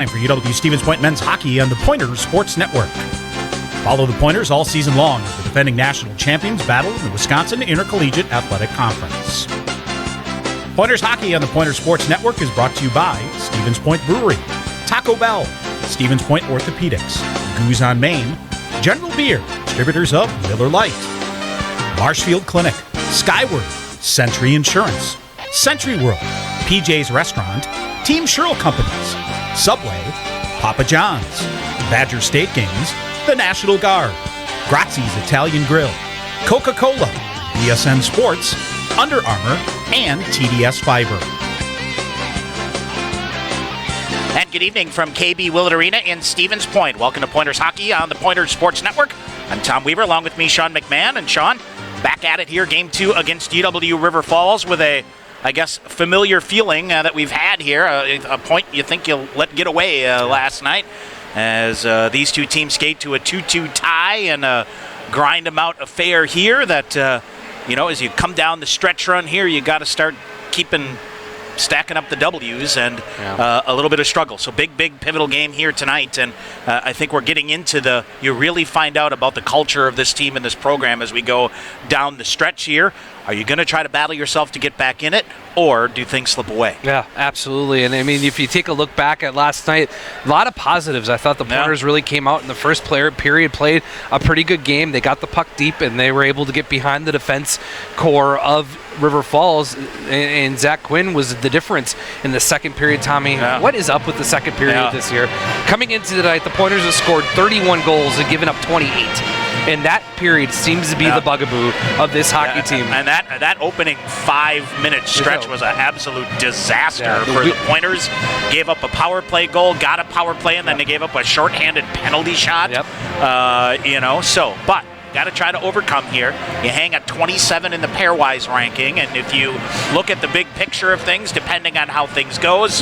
Time for UW Stevens Point men's hockey on the Pointers Sports Network. Follow the Pointers all season long as the defending national champions battle in the Wisconsin Intercollegiate Athletic Conference. Pointers hockey on the Pointers Sports Network is brought to you by Stevens Point Brewery, Taco Bell, Stevens Point Orthopedics, Goose on Main, General Beer, distributors of Miller Lite, Marshfield Clinic, Skyward, Century Insurance, Century World, PJ's Restaurant, Team Sherrill Companies, Subway, Papa John's, Badger State Games, the National Guard, Grazzi's Italian Grill, Coca-Cola, BSN Sports, Under Armour, and TDS Fiber. And good evening from KB Willett Arena in Stevens Point. Welcome to Pointers Hockey on the Pointers Sports Network. I'm Tom Weaver, along with me, Sean McMahon. And Sean, back at it here, Game 2 against UW River Falls with a, I guess, familiar feeling that we've had here. A point you think you'll let get away last night as these two teams skate to a 2-2 tie and a grind-them-out affair here that, as you come down the stretch run here, you got to start stacking up the W's and a little bit of struggle. So big pivotal game here tonight, and I think we're getting into you really find out about the culture of this team and this program as we go down the stretch here. Are you going to try to battle yourself to get back in it, or do things slip away? Yeah, absolutely. And I mean, if you take a look back at last night, a lot of positives. I thought the Pointers really came out in the first period, played a pretty good game. They got the puck deep, and they were able to get behind the defense core of River Falls, and Zach Quinn was the difference in the second period. Tommy, what is up with the second period this year? Coming into tonight, the Pointers have scored 31 goals and given up 28. And that period seems to be the bugaboo of this hockey team. And that opening 5-minute stretch was an absolute disaster for the Pointers. Gave up a power play goal, got a power play, and then they gave up a shorthanded penalty shot. But got to try to overcome here. You hang at 27 in the pairwise ranking, and if you look at the big picture of things, depending on how things goes,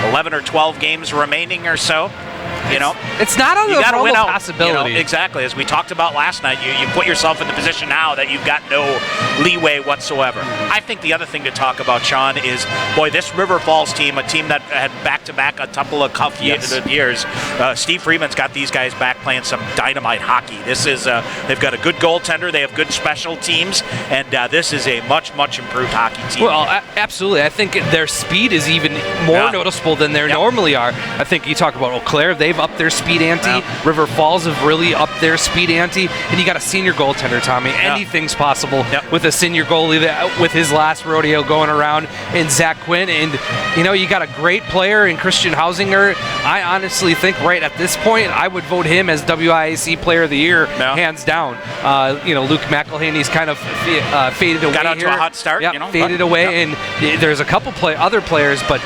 11 or 12 games remaining or so, it's not on the realm of possibility. Exactly. As we talked about last night, you put yourself in the position now that you've got no leeway whatsoever. I think the other thing to talk about, Sean, is, this River Falls team, a team that had back-to-back a couple of tough years, Steve Freeman's got these guys back playing some dynamite hockey. This is they've got a good goaltender, they have good special teams, and this is a much improved hockey team. Well, absolutely. I think their speed is even more noticeable than they normally are. I think you talk about Eau Claire, they've upped their speed ante. River Falls have really upped their speed ante. And you got a senior goaltender, Tommy. Anything's possible with a senior goalie with his last rodeo going around in Zach Quinn. And, you got a great player in Christian Hausinger. I honestly think right at this point, I would vote him as WIAC Player of the Year, hands down. Luke McElhaney's kind of faded away. Got out to a hot start. Faded away. And there's a couple other players, but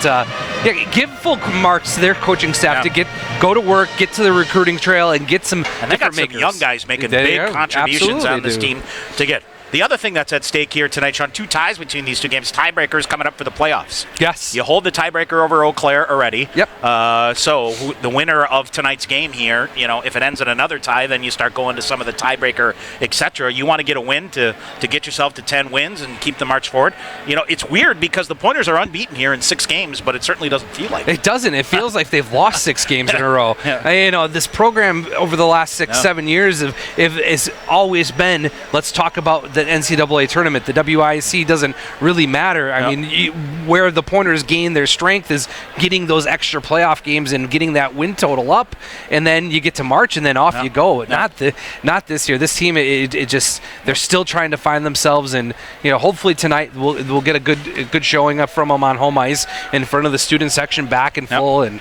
give full marks to their coaching staff to go to work, get to the recruiting trail, and get some. And they got some young guys making big contributions on this team to get. The other thing that's at stake here tonight, Sean, 2 ties between these two games. Tiebreakers coming up for the playoffs. Yes. You hold the tiebreaker over Eau Claire already. Yep. So the winner of tonight's game here, if it ends in another tie, then you start going to some of the tiebreaker, etc. You want to get a win to get yourself to 10 wins and keep the march forward. It's weird because the Pointers are unbeaten here in 6 games, but it certainly doesn't feel like it. It doesn't. It feels like they've lost 6 games in a row. This program over the last 6-7 years has always been, let's talk about the NCAA tournament. The WIC doesn't really matter. I mean, where the Pointers gain their strength is getting those extra playoff games and getting that win total up, and then you get to March and then off you go. Not this year. This team, they're still trying to find themselves, and hopefully tonight we'll get a good showing up from them on home ice in front of the student section back in full, and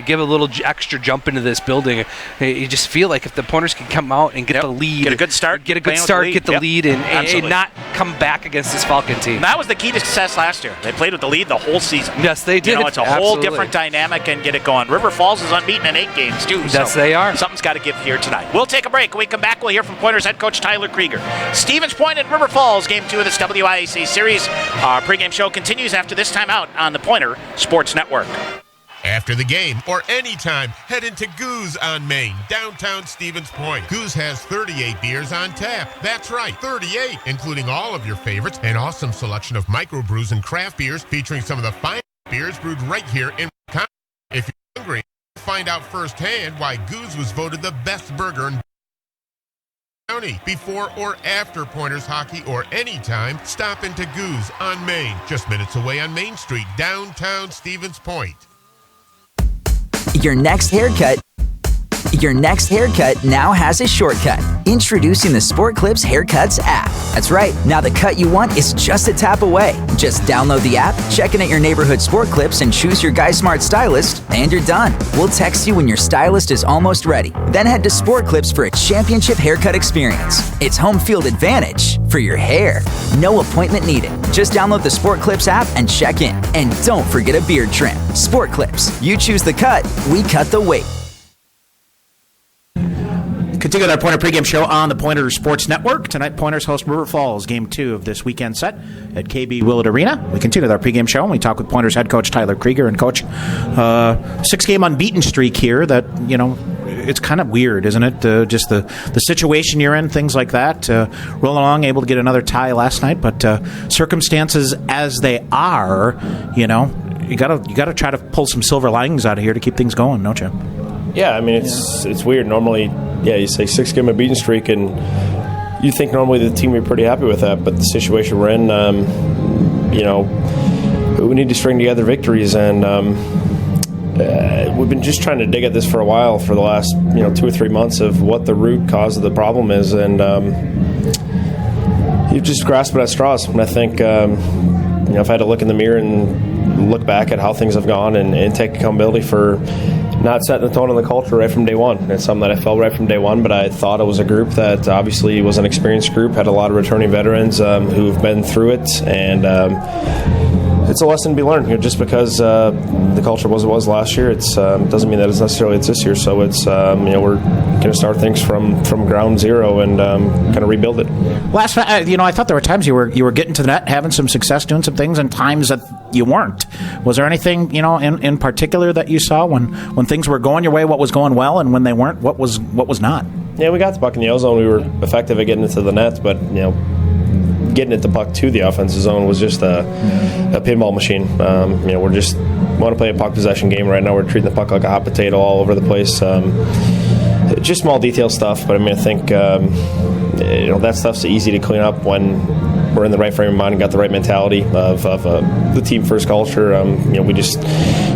give a little extra jump into this building. You just feel like if the Pointers can come out and get the lead, get a good start, get the lead, and not come back against this Falcon team. And that was the key to success last year. They played with the lead the whole season. Yes, they did. It's a whole different dynamic and get it going. River Falls is unbeaten in 8 games, too. Yes, they are. Something's got to give here tonight. We'll take a break. When we come back, we'll hear from Pointers head coach Tyler Krieger. Stevens Point and River Falls, Game 2 of this WIAC series. Our pregame show continues after this timeout on the Pointer Sports Network. After the game or anytime, head into Goose on Main, downtown Stevens Point. Goose has 38 beers on tap. That's right, 38, including all of your favorites, an awesome selection of microbrews and craft beers featuring some of the finest beers brewed right here in Wisconsin. If you're hungry, Find out firsthand why Goose was voted the best burger in County. Before or after Pointers hockey or anytime, stop into Goose on Main, just minutes away on Main Street, downtown Stevens Point. Your next haircut now has a shortcut. Introducing the Sport Clips Haircuts app. That's right, now the cut you want is just a tap away. Just download the app, check in at your neighborhood Sport Clips, and choose your Guy Smart stylist, and you're done. We'll text you when your stylist is almost ready. Then head to Sport Clips for a championship haircut experience. It's home field advantage for your hair. No appointment needed. Just download the Sport Clips app and check in. And don't forget a beard trim. Sport Clips. You choose the cut, we cut the weight. Continue with our Pointer pregame show on the Pointer Sports Network. Tonight, Pointers host River Falls, Game 2 of this weekend set at KB Willett Arena. We continue with our pregame show, and we talk with Pointers head coach Tyler Krieger. And, Coach, 6-game unbeaten streak here that, it's kind of weird, isn't it? Just the situation you're in, things like that. Rolling along, able to get another tie last night, but circumstances as they are, you gotta try to pull some silver linings out of here to keep things going, don't you? Yeah, I mean, it's weird. Normally, you say 6-game unbeaten streak, and you think normally the team would be pretty happy with that. But the situation we're in, we need to string together victories, and we've been just trying to dig at this for a while, for the last 2 or 3 months, of what the root cause of the problem is, and you've just grasped at straws. And I think if I had to look in the mirror and look back at how things have gone and take accountability for not setting the tone of the culture right from day one. It's something that I felt right from day one, but I thought it was a group that obviously was an experienced group, had a lot of returning veterans who've been through it, and it's a lesson to be learned. Just because the culture was what it was last year, it doesn't mean that it's necessarily this year. So it's we're going to start things from ground zero and kind of rebuild it. Last night, I thought there were times you were getting to the net, having some success, doing some things, and times that you weren't. Was there anything in particular that you saw when things were going your way? What was going well, and when they weren't, what was not? Yeah, we got the puck in the O zone. We were effective at getting into the net, but getting it the puck to the offensive zone was just a pinball machine. We're just want to play a puck possession game right now. We're treating the puck like a hot potato all over the place. Just small detail stuff, but I think that stuff's easy to clean up when we're in the right frame of mind and got the right mentality of the team first culture. We just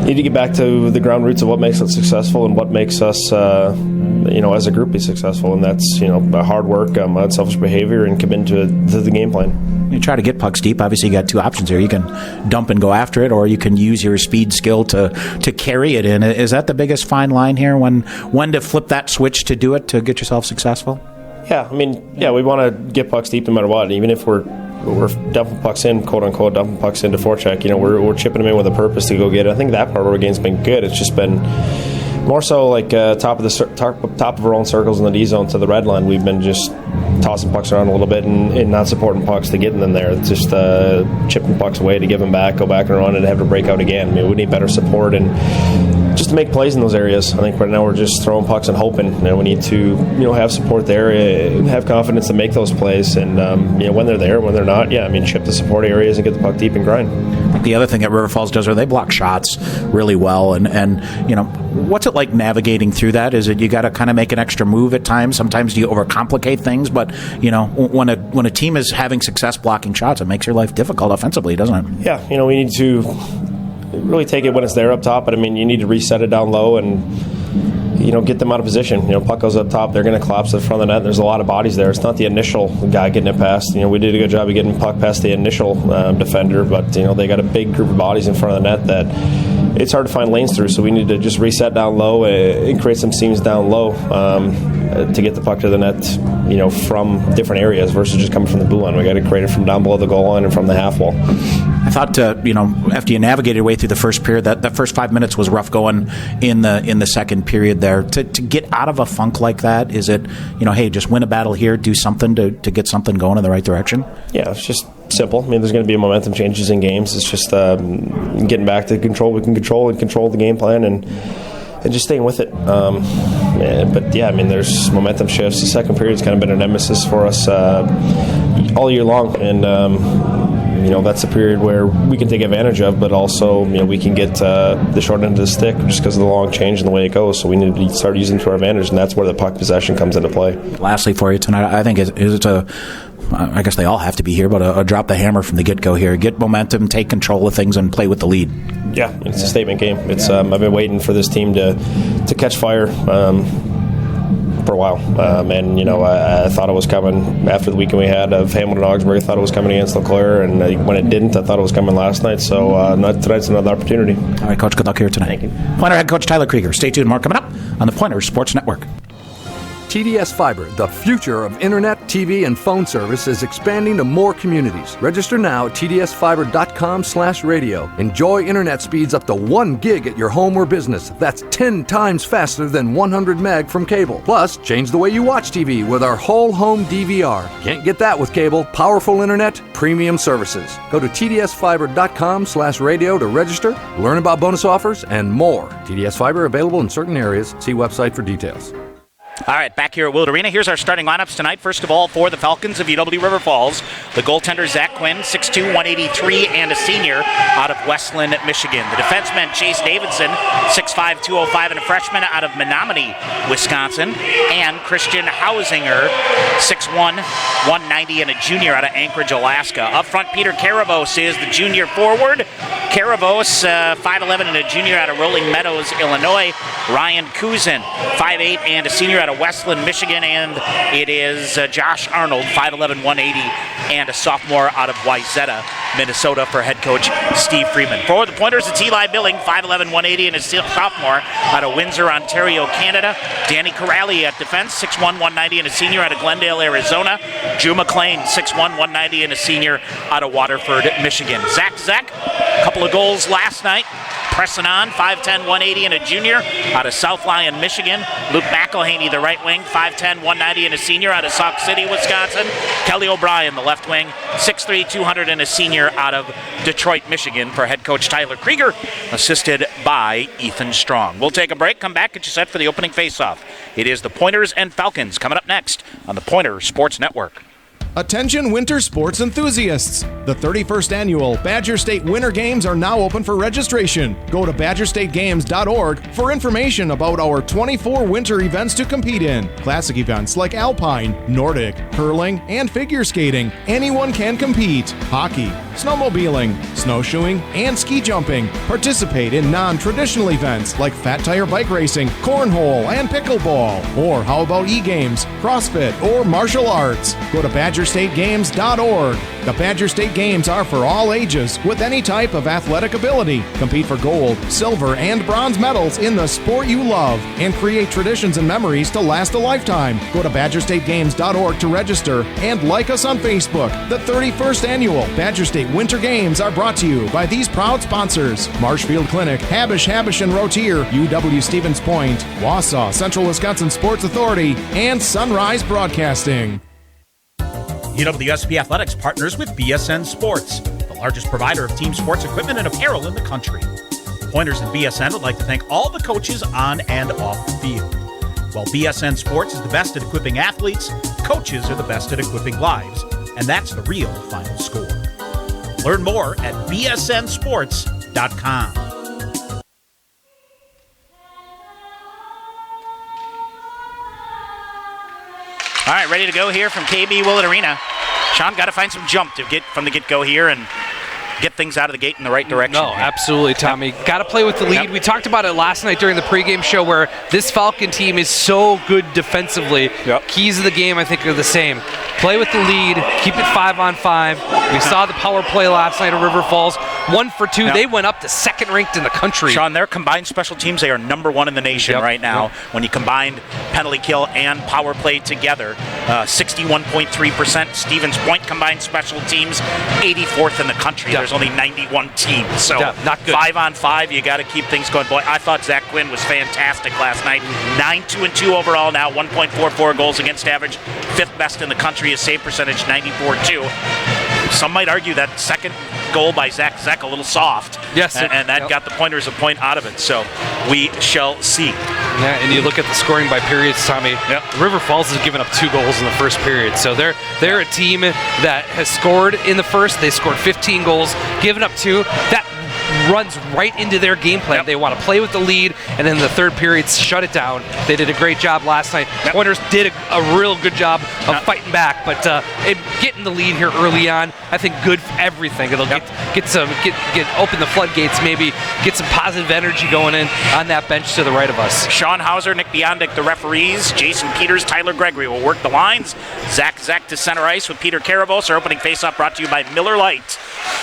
need to get back to the ground roots of what makes us successful and what makes us as a group be successful, and that's hard work, unselfish behavior, and commit to the game plan. You try to get pucks deep. Obviously, you got two options here. You can dump and go after it, or you can use your speed skill to carry it in. Is that the biggest fine line here? When to flip that switch to do it to get yourself successful? Yeah, we want to get pucks deep no matter what. Even if we're dumping pucks in, quote unquote, dumping pucks into forecheck, we're chipping them in with a purpose to go get it. I think that part of our game's been good. It's just been more so like top of our own circles in the D zone to the red line. We've been just tossing pucks around a little bit and not supporting pucks to get them there. It's just chipping pucks away to give them back, go back and run, and have to break out again. We need better support and just to make plays in those areas. I think right now we're just throwing pucks and hoping. We need to have support there and have confidence to make those plays. And when they're there, when they're not, chip the support areas and get the puck deep and grind. The other thing that River Falls does is they block shots really well, and what's it like navigating through that? Is it you got to kind of make an extra move at times? Sometimes do you overcomplicate things? But when a team is having success blocking shots, it makes your life difficult offensively, doesn't it? Yeah, we need to really take it when it's there up top, but you need to reset it down low and get them out of position. Puck goes up top, they're going to collapse in front of the net. There's a lot of bodies there. It's not the initial guy getting it past. We did a good job of getting puck past the initial defender, but they got a big group of bodies in front of the net that it's hard to find lanes through. So we need to just reset down low and create some seams down low to get the puck to the net, from different areas versus just coming from the blue line. We got to create it from down below the goal line and from the half wall. I thought, after you navigated your way through the first period, that first 5 minutes was rough going in the second period there. To get out of a funk like that, is it, hey, just win a battle here, do something to get something going in the right direction? Yeah, it's just simple. There's going to be momentum changes in games. It's just getting back to control. We can control the game plan and just staying with it. There's momentum shifts. The second period's kind of been a nemesis for us all year long, and that's a period where we can take advantage of, but also we can get the short end of the stick just because of the long change and the way it goes. So we need to start using it to our advantage, and that's where the puck possession comes into play. Lastly, for you tonight, I think it's a. I guess they all have to be here, but a drop the hammer from the get-go here. Get momentum, take control of things, and play with the lead. Yeah, it's a statement game. It's I've been waiting for this team to catch fire for a while, and I thought it was coming after the weekend we had of Hamilton Augsburg. I thought it was coming against LeClaire, and when it didn't, I thought it was coming last night. So tonight's another opportunity. All right, Coach, good luck here tonight. Thank you. Pointer head coach Tyler Krieger. Stay tuned. More coming up on the Pointers Sports Network. TDS Fiber, the future of internet, TV, and phone service, is expanding to more communities. Register now at tdsfiber.com/radio. Enjoy internet speeds up to 1 gig at your home or business. That's 10 times faster than 100 meg from cable. Plus, change the way you watch TV with our whole home DVR. Can't get that with cable. Powerful internet, premium services. Go to tdsfiber.com/radio to register, learn about bonus offers, and more. TDS Fiber available in certain areas. See website for details. All right, back here at Willett Arena, here's our starting lineups tonight. First of all, for the Falcons of UW River Falls, the goaltender Zach Quinn, 6'2", 183, and a senior out of Westland, Michigan. The defenseman Chase Davidson, 6'5", 205, and a freshman out of Menominee, Wisconsin. And Christian Hausinger, 6'1", 190, and a junior out of Anchorage, Alaska. Up front, Peter Caravos is the junior forward. Caravos, 5'11", and a junior out of Rolling Meadows, Illinois. Ryan Kuzin, 5'8", and a senior out of Westland, Michigan, and it is Josh Arnold, 5'11", 180, and a sophomore out of Wayzata, Minnesota, for head coach Steve Freeman. For the Pointers, it's Eli Billing, 5'11", 180, and a sophomore out of Windsor, Ontario, Canada. Danny Corrali at defense, 6'1", 190, and a senior out of Glendale, Arizona. Drew McLean, 6'1", 190, and a senior out of Waterford, Michigan. Zach, a couple of goals last night. Pressing on, 5'10", 180, and a junior out of South Lyon, Michigan. Luke McElhaney, the right wing, 5'10", 190, and a senior out of Sauk City, Wisconsin. Kelly O'Brien, the left wing, 6'3", 200, and a senior out of Detroit, Michigan, for head coach Tyler Krieger, assisted by Ethan Strong. We'll take a break, come back, get you set for the opening face-off. It is the Pointers and Falcons coming up next on the Pointer Sports Network. Attention winter sports enthusiasts! The 31st annual Badger State Winter Games are now open for registration. Go to badgerstategames.org for information about our 24 winter events to compete in. Classic events like alpine, Nordic, hurling, and figure skating. Anyone can compete. Hockey, snowmobiling, snowshoeing, and ski jumping. Participate in non-traditional events like fat tire bike racing, cornhole, and pickleball. Or how about e-games, CrossFit, or martial arts? Go to badgerstategames.org. The Badger State Games are for all ages with any type of athletic ability. Compete for gold, silver, and bronze medals in the sport you love and create traditions and memories to last a lifetime. Go to badgerstategames.org to register and like us on Facebook. The 31st annual Badger State Winter Games are brought to you by these proud sponsors: Marshfield Clinic, Habish and Rotier, UW Stevens Point, Wausau Central Wisconsin Sports Authority, and Sunrise Broadcasting. UWSP Athletics partners with BSN Sports, the largest provider of team sports equipment and apparel in the country. Pointers and BSN would like to thank all the coaches on and off the field. While BSN Sports is the best at equipping athletes, coaches are the best at equipping lives, and that's the real final score. Learn more at bsnsports.com. All right, ready to go here from KB Willett Arena. Sean, got to find some jump to get from the get-go here and get things out of the gate in the right direction. No, absolutely, Tommy. Yep. Got to play with the lead. Yep. We talked about it last night during the pregame show where this Falcon team is so good defensively. Yep. Keys of the game, I think, are the same. Play with the lead. Keep it 5-on-5. We saw the power play last night at River Falls. 1 for 2. Yep. They went up to second ranked in the country. Sean, their combined special teams, they are number 1 in the nation right now. When you combine penalty kill and power play together. 61.3%. Stevens Point combined special teams, 84th in the country. Yep. There's only 91 teams. So not good. 5-on-5, you got to keep things going. Boy, I thought Zach Quinn was fantastic last night. 9-2-2 overall now, 1.44 goals against average. 5th best in the country. His save percentage, 94-2. Some might argue that second goal by Zach a little soft. Yes. And that got the Pointers a point out of it. So we shall see. Yeah, and you look at the scoring by periods, Tommy. Yep. River Falls has given up 2 goals in the first period. So they're a team that has scored in the first. They scored 15 goals, given up 2. That runs right into their game plan. Yep. They want to play with the lead, and then the third period shut it down. They did a great job last night. Yep. Pointers did a real good job of fighting back, but getting the lead here early on, I think good for everything. It'll get open the floodgates, maybe get some positive energy going in on that bench to the right of us. Sean Hauser, Nick Biondic, the referees. Jason Peters, Tyler Gregory will work the lines. Zach to center ice with Peter Karabos. Our opening faceoff brought to you by Miller Lite.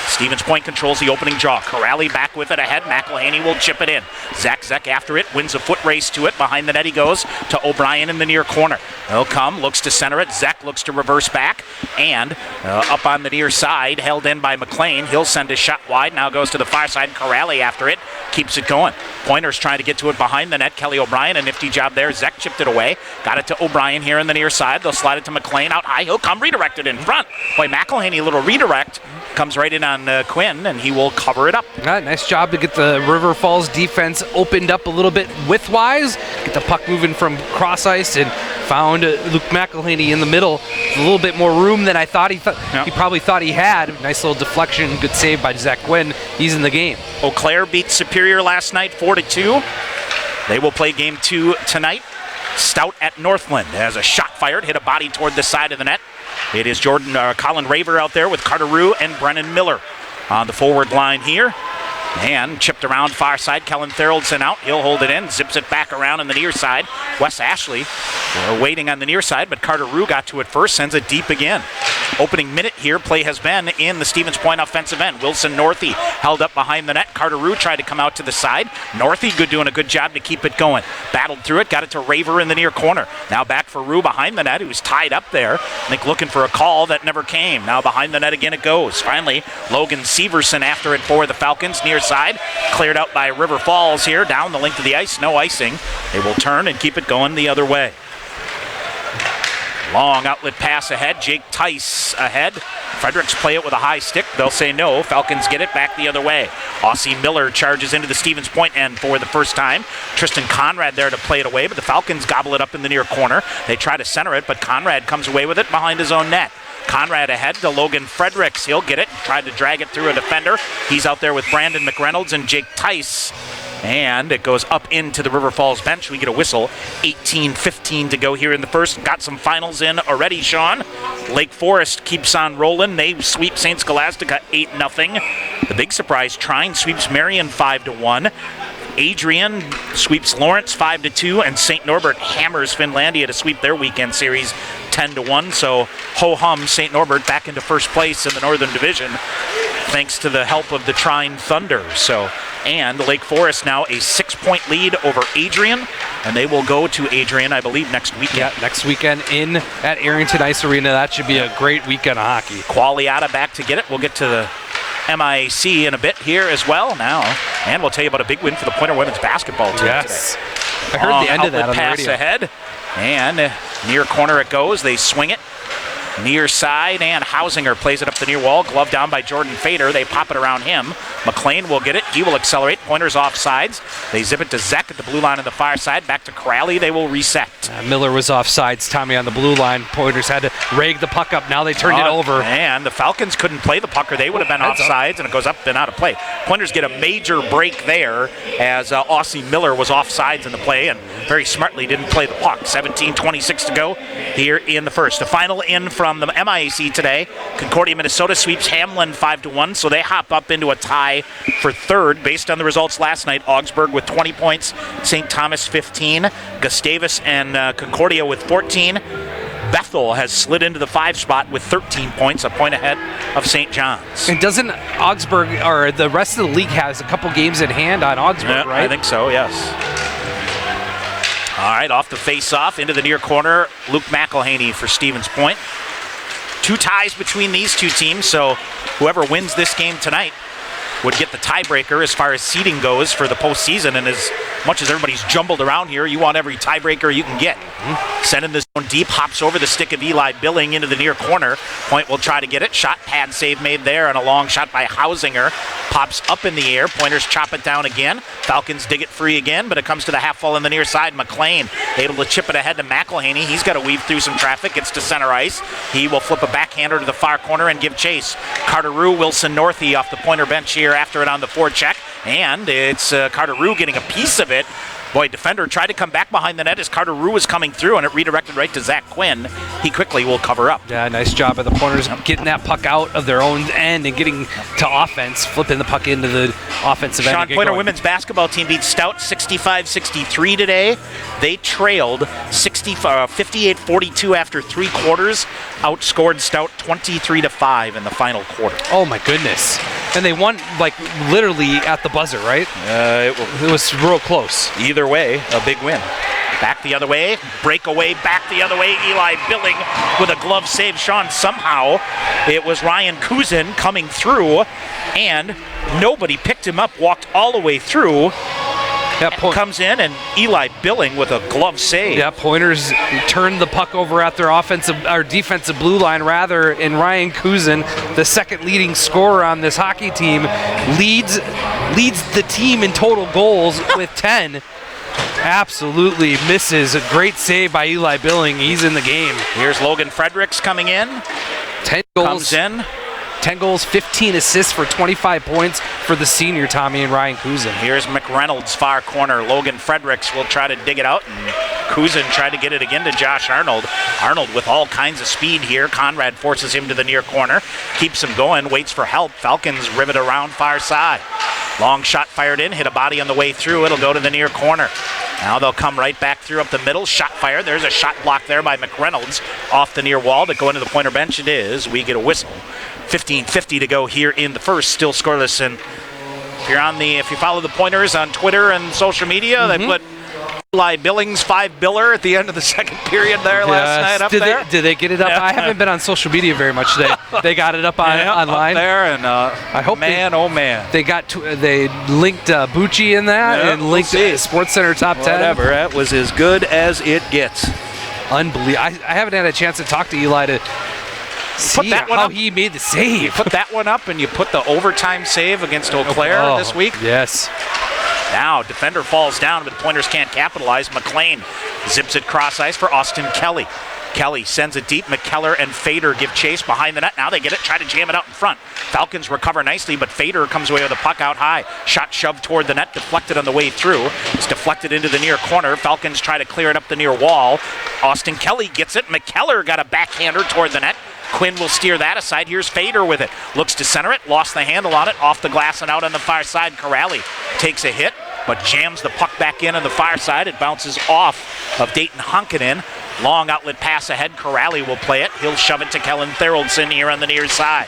Stevens Point controls the opening draw. Corrali back with it ahead. McElhaney will chip it in. Zach after it, wins a foot race to it. Behind the net he goes to O'Brien in the near corner. He'll come, looks to center it. Zach looks to reverse back. And up on the near side, held in by McLean. He'll send a shot wide. Now goes to the far side. Corrali after it, keeps it going. Pointers trying to get to it behind the net. Kelly O'Brien, a nifty job there. Zach chipped it away. Got it to O'Brien here in the near side. They'll slide it to McLean out high. He'll come redirected in front. Boy, McElhaney, a little redirect. Comes right in on Quinn, and he will cover it up. Nice job to get the River Falls defense opened up a little bit width-wise. Get the puck moving from cross ice and found Luke McElhaney in the middle. A little bit more room than I thought he probably thought he had. Nice little deflection. Good save by Zach Quinn. He's in the game. Eau Claire beat Superior last night 4-2. They will play game 2 tonight. Stout at Northland has a shot fired, hit a body toward the side of the net. It is Colin Raver out there with Carter Rue and Brennan Miller on the forward line here. And chipped around far side. Kellen Theraldson out. He'll hold it in. Zips it back around on the near side. Wes Ashley waiting on the near side, but Carter Rue got to it first. Sends it deep again. Opening minute here, play has been in the Stevens Point offensive end. Wilson Northey held up behind the net. Carter Rue tried to come out to the side. Northey doing a good job to keep it going. Battled through it, got it to Raver in the near corner. Now back for Rue behind the net, who's tied up there. I think looking for a call that never came. Now behind the net again it goes. Finally, Logan Severson after it for the Falcons. Near side, cleared out by River Falls here. Down the length of the ice, no icing. They will turn and keep it going the other way. Long outlet pass ahead. Jake Tice ahead. Fredericks play it with a high stick. They'll say no. Falcons get it back the other way. Aussie Miller charges into the Stevens Point end for the first time. Tristan Conrad there to play it away, but the Falcons gobble it up in the near corner. They try to center it, but Conrad comes away with it behind his own net. Conrad ahead to Logan Fredericks. He'll get it. Tried to drag it through a defender. He's out there with Brandon McReynolds and Jake Tice. And it goes up into the River Falls bench. We get a whistle. 18-15 to go here in the first. Got some finals in already, Sean. Lake Forest keeps on rolling. They sweep St. Scholastica 8-0. The big surprise, Trine sweeps Marion 5-1. Adrian sweeps Lawrence 5-2, and St. Norbert hammers Finlandia to sweep their weekend series 10-1. So ho-hum, St. Norbert back into first place in the Northern Division thanks to the help of the Trine Thunder. And Lake Forest now a 6-point lead over Adrian, and they will go to Adrian, I believe, next weekend. Yeah, next weekend at Arrington Ice Arena. That should be a great weekend of hockey. Qualiata back to get it. We'll get to the MIAC in a bit here as well now, and we'll tell you about a big win for the Pointer women's basketball team yes. today. I heard the end of that on the pass radio. ahead, and near corner it goes. They swing it. Near side, and Hausinger plays it up the near wall. Glove down by Jordan Fader. They pop it around him. McLean will get it. He will accelerate. Pointers off sides. They zip it to Zek at the blue line on the far side. Back to Crowley. They will reset. Miller was off sides. Tommy on the blue line. Pointers had to rag the puck up. Now they turned it over. And the Falcons couldn't play the puck, or they would have been off sides, and it goes up and out of play. Pointers get a major break there as Aussie Miller was off sides in the play and very smartly didn't play the puck. 17:26 to go here in the first. The final in from the MIAC today. Concordia, Minnesota sweeps Hamlin 5-1, so they hop up into a tie for third based on the results last night. Augsburg with 20 points, St. Thomas 15, Gustavus and Concordia with 14. Bethel has slid into the 5 spot with 13 points, a point ahead of St. John's. And doesn't Augsburg, or the rest of the league has a couple games in hand on Augsburg, right? I think so, yes. All right, off the face-off, into the near corner, Luke McElhaney for Stevens Point. 2 ties between these two teams, so whoever wins this game tonight would get the tiebreaker as far as seeding goes for the postseason and is much as everybody's jumbled around here, you want every tiebreaker you can get. Sending this one deep, hops over the stick of Eli Billing into the near corner. Point will try to get it. Shot pad save made there, and a long shot by Hausinger. Pops up in the air. Pointers chop it down again. Falcons dig it free again, but it comes to the half wall on the near side. McLean able to chip it ahead to McElhaney. He's got to weave through some traffic. Gets to center ice. He will flip a backhander to the far corner and give chase. Carter Rue, Wilson Northey off the Pointer bench here after it on the forecheck. And it's Carter Rue getting a piece of it. Boy, defender tried to come back behind the net as Carter Rue was coming through, and it redirected right to Zach Quinn. He quickly will cover up. Yeah, nice job by the Pointers getting that puck out of their own end and getting to offense, flipping the puck into the offensive end. Sean, Pointer women's basketball team beat Stout 65-63 today. They trailed 58-42 after 3 quarters, outscored Stout 23-5 in the final quarter. Oh my goodness. And they won like literally at the buzzer, right? It was real close. Either way, a big win. Back the other way, breakaway, back the other way. Eli Billing with a glove save. Sean, somehow it was Ryan Kuzin coming through, and nobody picked him up, walked all the way through. Comes in, and Eli Billing with a glove save. Yeah, Pointers turned the puck over at their defensive blue line rather, and Ryan Kuzin, the second leading scorer on this hockey team, leads the team in total goals with 10. Absolutely misses. A great save by Eli Billing. He's in the game. Here's Logan Fredericks coming in. 10 goals. Comes in. 10 goals, 15 assists for 25 points for the senior Tommy and Ryan Kuzin. Here's McReynolds, far corner. Logan Fredericks will try to dig it out, and Kuzin tried to get it again to Josh Arnold. Arnold with all kinds of speed here. Conrad forces him to the near corner, keeps him going, waits for help. Falcons rivet around far side. Long shot fired in, hit a body on the way through. It'll go to the near corner. Now they'll come right back through up the middle. Shot fired. There's a shot block there by McReynolds off the near wall to go into the Pointer bench. It is. We get a whistle. 15:50 to go here in the first. Still scoreless. And if you follow the Pointers on Twitter and social media, they put Eli Billings 5-biller at the end of the second period there last night up there. Did they get it up? Yeah. I haven't been on social media very much today. They got it up online up there, and I hope man. They linked Bucci in that and linked Sports Center Top 10. Whatever, that was as good as it gets. Unbelievable. I haven't had a chance to talk to Eli to see how he made the save. You put that one up, and you put the overtime save against Eau Claire this week. Yes. Now, defender falls down, but Pointers can't capitalize. McLean zips it cross ice for Austin Kelly. Kelly sends it deep. McKellar and Fader give chase behind the net. Now they get it, try to jam it out in front. Falcons recover nicely, but Fader comes away with a puck out high. Shot shoved toward the net, deflected on the way through. It's deflected into the near corner. Falcons try to clear it up the near wall. Austin Kelly gets it. McKellar got a backhander toward the net. Quinn will steer that aside. Here's Fader with it. Looks to center it. Lost the handle on it. Off the glass and out on the far side. Corrali takes a hit, but jams the puck back in on the far side. It bounces off of Dayton Hunkanen. Long outlet pass ahead. Corrali will play it. He'll shove it to Kellen Theraldson here on the near side.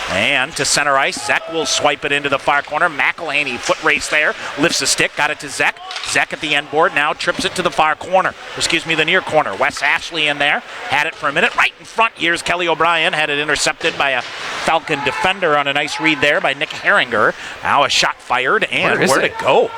And to center ice, Zek will swipe it into the far corner. McElhaney, foot race there, lifts the stick, got it to Zek. Zek at the end board, now trips it to the far corner. The near corner. Wes Ashley in there, had it for a minute. Right in front, here's Kelly O'Brien, had it intercepted by a Falcon defender on a nice read there by Nick Herringer. Now a shot fired, and where'd it go?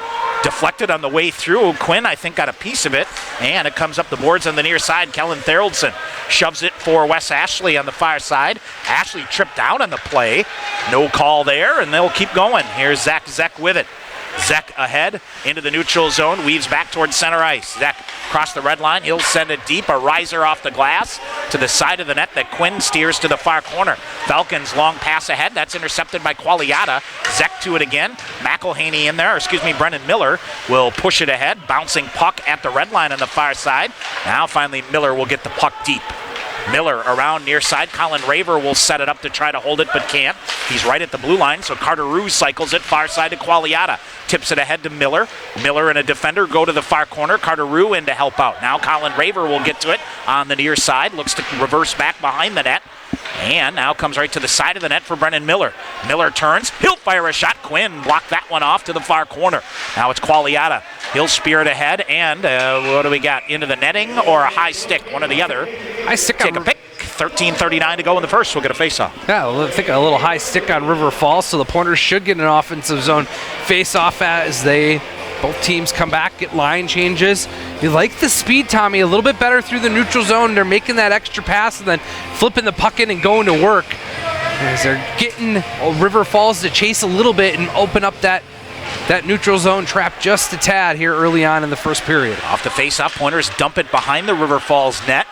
Deflected on the way through. Quinn, I think, got a piece of it, and it comes up the boards on the near side. Kellen Theraldson shoves it for Wes Ashley on the far side. Ashley tripped down on the play. No call there, and they'll keep going. Here's Zek with it. Zek ahead into the neutral zone, weaves back towards center ice. Zek across the red line. He'll send it deep, a riser off the glass to the side of the net that Quinn steers to the far corner. Falcons long pass ahead. That's intercepted by Qualiata. Zek to it again. McElhaney in there, Brennan Miller will push it ahead. Bouncing puck at the red line on the far side. Now finally Miller will get the puck deep. Miller around near side. Colin Raver will set it up to try to hold it, but can't. He's right at the blue line, so Carter Ruse cycles it far side to Qualiata. Tips it ahead to Miller. Miller and a defender go to the far corner. Carter Rue in to help out. Now Colin Raver will get to it on the near side. Looks to reverse back behind the net. And now comes right to the side of the net for Brennan Miller. Miller turns. He'll fire a shot. Quinn blocked that one off to the far corner. Now it's Qualiata. He'll spear it ahead. And what do we got? Into the netting or a high stick? One or the other. High stick. Take a pick. 13:39 to go in the first. We'll get a face-off. Yeah, I think a little high stick on River Falls, so the Pointers should get an offensive zone face-off as they Both teams come back, get line changes. You like the speed, Tommy, a little bit better through the neutral zone. They're making that extra pass and then flipping the puck in and going to work. As they're getting River Falls to chase a little bit and open up that neutral zone trap just a tad here early on in the first period. Off the face-off, Pointers dump it behind the River Falls net.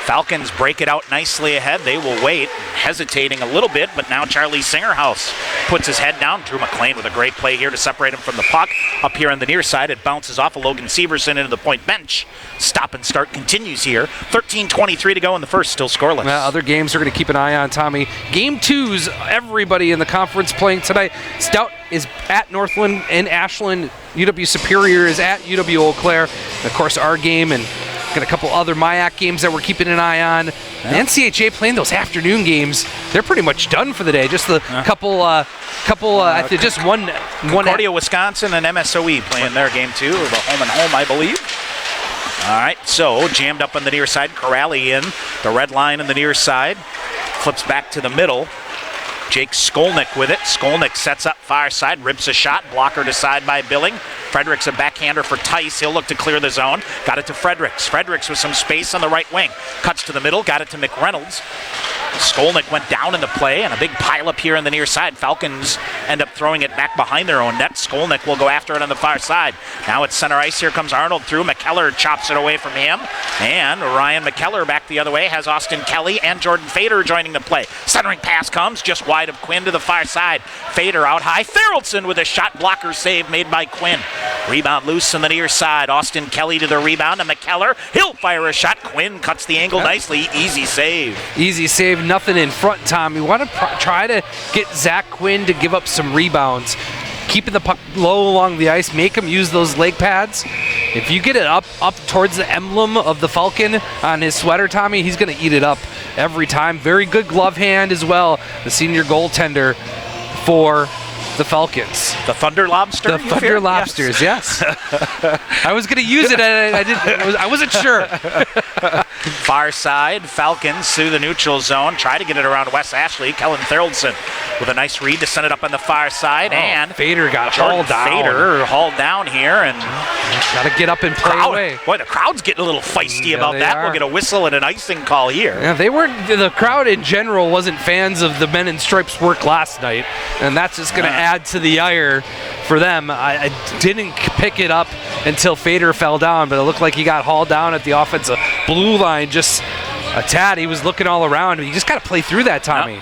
Falcons break it out nicely ahead. They will wait, hesitating a little bit, but now Charlie Singerhouse puts his head down. Drew McLean with a great play here to separate him from the puck. Up here on the near side, it bounces off of Logan Severson into the point bench. Stop and start continues here. 13:23 to go in the first, still scoreless. Other games are going to keep an eye on, Tommy. Game 2's everybody in the conference playing tonight. Stout is at Northland and Ashland. UW Superior is at UW Eau Claire. And of course, our game and got a couple other MIAC games that we're keeping an eye on. The NCHA playing those afternoon games. They're pretty much done for the day. Just a couple. I think just one. Concordia, Wisconsin, and MSOE playing their game too, or the home and home, I believe. All right, so jammed up on the near side. Corrali in the red line on the near side. Flips back to the middle. Jake Skolnick with it. Skolnick sets up far side, rips a shot, blocker to side by Billing. Fredericks a backhander for Tice. He'll look to clear the zone. Got it to Fredericks. Fredericks with some space on the right wing. Cuts to the middle, got it to McReynolds. Skolnick went down in the play, and a big pileup here on the near side. Falcons end up throwing it back behind their own net. Skolnick will go after it on the far side. Now it's center ice. Here comes Arnold through. McKellar chops it away from him. And Ryan McKellar back the other way has Austin Kelly and Jordan Fader joining the play. Centering pass comes just wide of Quinn to the far side. Fader out high. Theraldson with a shot blocker save made by Quinn. Rebound loose on the near side. Austin Kelly to the rebound, and McKellar. He'll fire a shot. Quinn cuts the angle nicely. Easy save. Easy save. Nothing in front, Tom. You want to try to get Zach Quinn to give up some rebounds. Keeping the puck low along the ice. Make him use those leg pads. If you get it up towards the emblem of the Falcon on his sweater, Tommy, he's going to eat it up every time. Very good glove hand as well. The senior goaltender for the Falcons. The Thunder Lobster? The Thunder Lobsters, yes. I was going to use it, and I wasn't sure. Far side, Falcons through the neutral zone. Try to get it around Wes Ashley. Kellen Theraldson with a nice read to send it up on the far side. And Fader got hauled down. Fader hauled down here. And got to get up and play away. Boy, the crowd's getting a little feisty about that. We'll get a whistle and an icing call here. Yeah, the crowd in general wasn't fans of the Men in Stripes work last night. And that's just going to add to the ire for them. I didn't pick it up until Fader fell down, but it looked like he got hauled down at the offensive blue line just a tad. He was looking all around. You just got to play through that, Tommy.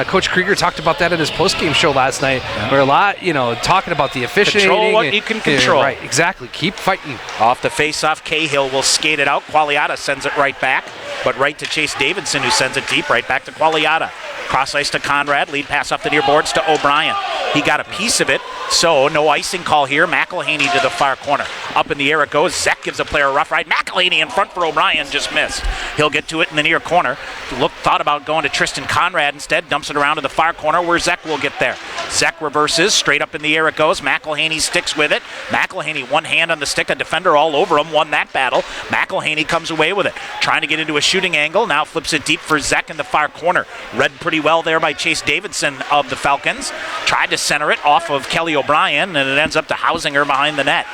Coach Krieger talked about that in his post-game show last night. Where a lot, talking about the officiating. Control what you can control. Right, exactly. Keep fighting. Off the face-off, Cahill will skate it out. Qualiata sends it right back, but right to Chase Davidson, who sends it deep right back to Qualiata. Cross ice to Conrad, lead pass up the near boards to O'Brien. He got a piece of it, so no icing call here. McElhaney to the far corner. Up in the air it goes. Zek gives a player a rough ride. McElhaney in front for O'Brien, just missed. He'll get to it in the near corner. Thought about going to Tristan Conrad instead. Dumps it around to the far corner where Zek will get there. Zek reverses. Straight up in the air it goes. McElhaney sticks with it. McElhaney, one hand on the stick. A defender all over him. Won that battle. McElhaney comes away with it. Trying to get into a shooting angle. Now flips it deep for Zek in the far corner. Read pretty well there by Chase Davidson of the Falcons. Tried to center it off of Kelly O'Brien, and it ends up to Hausinger behind the net.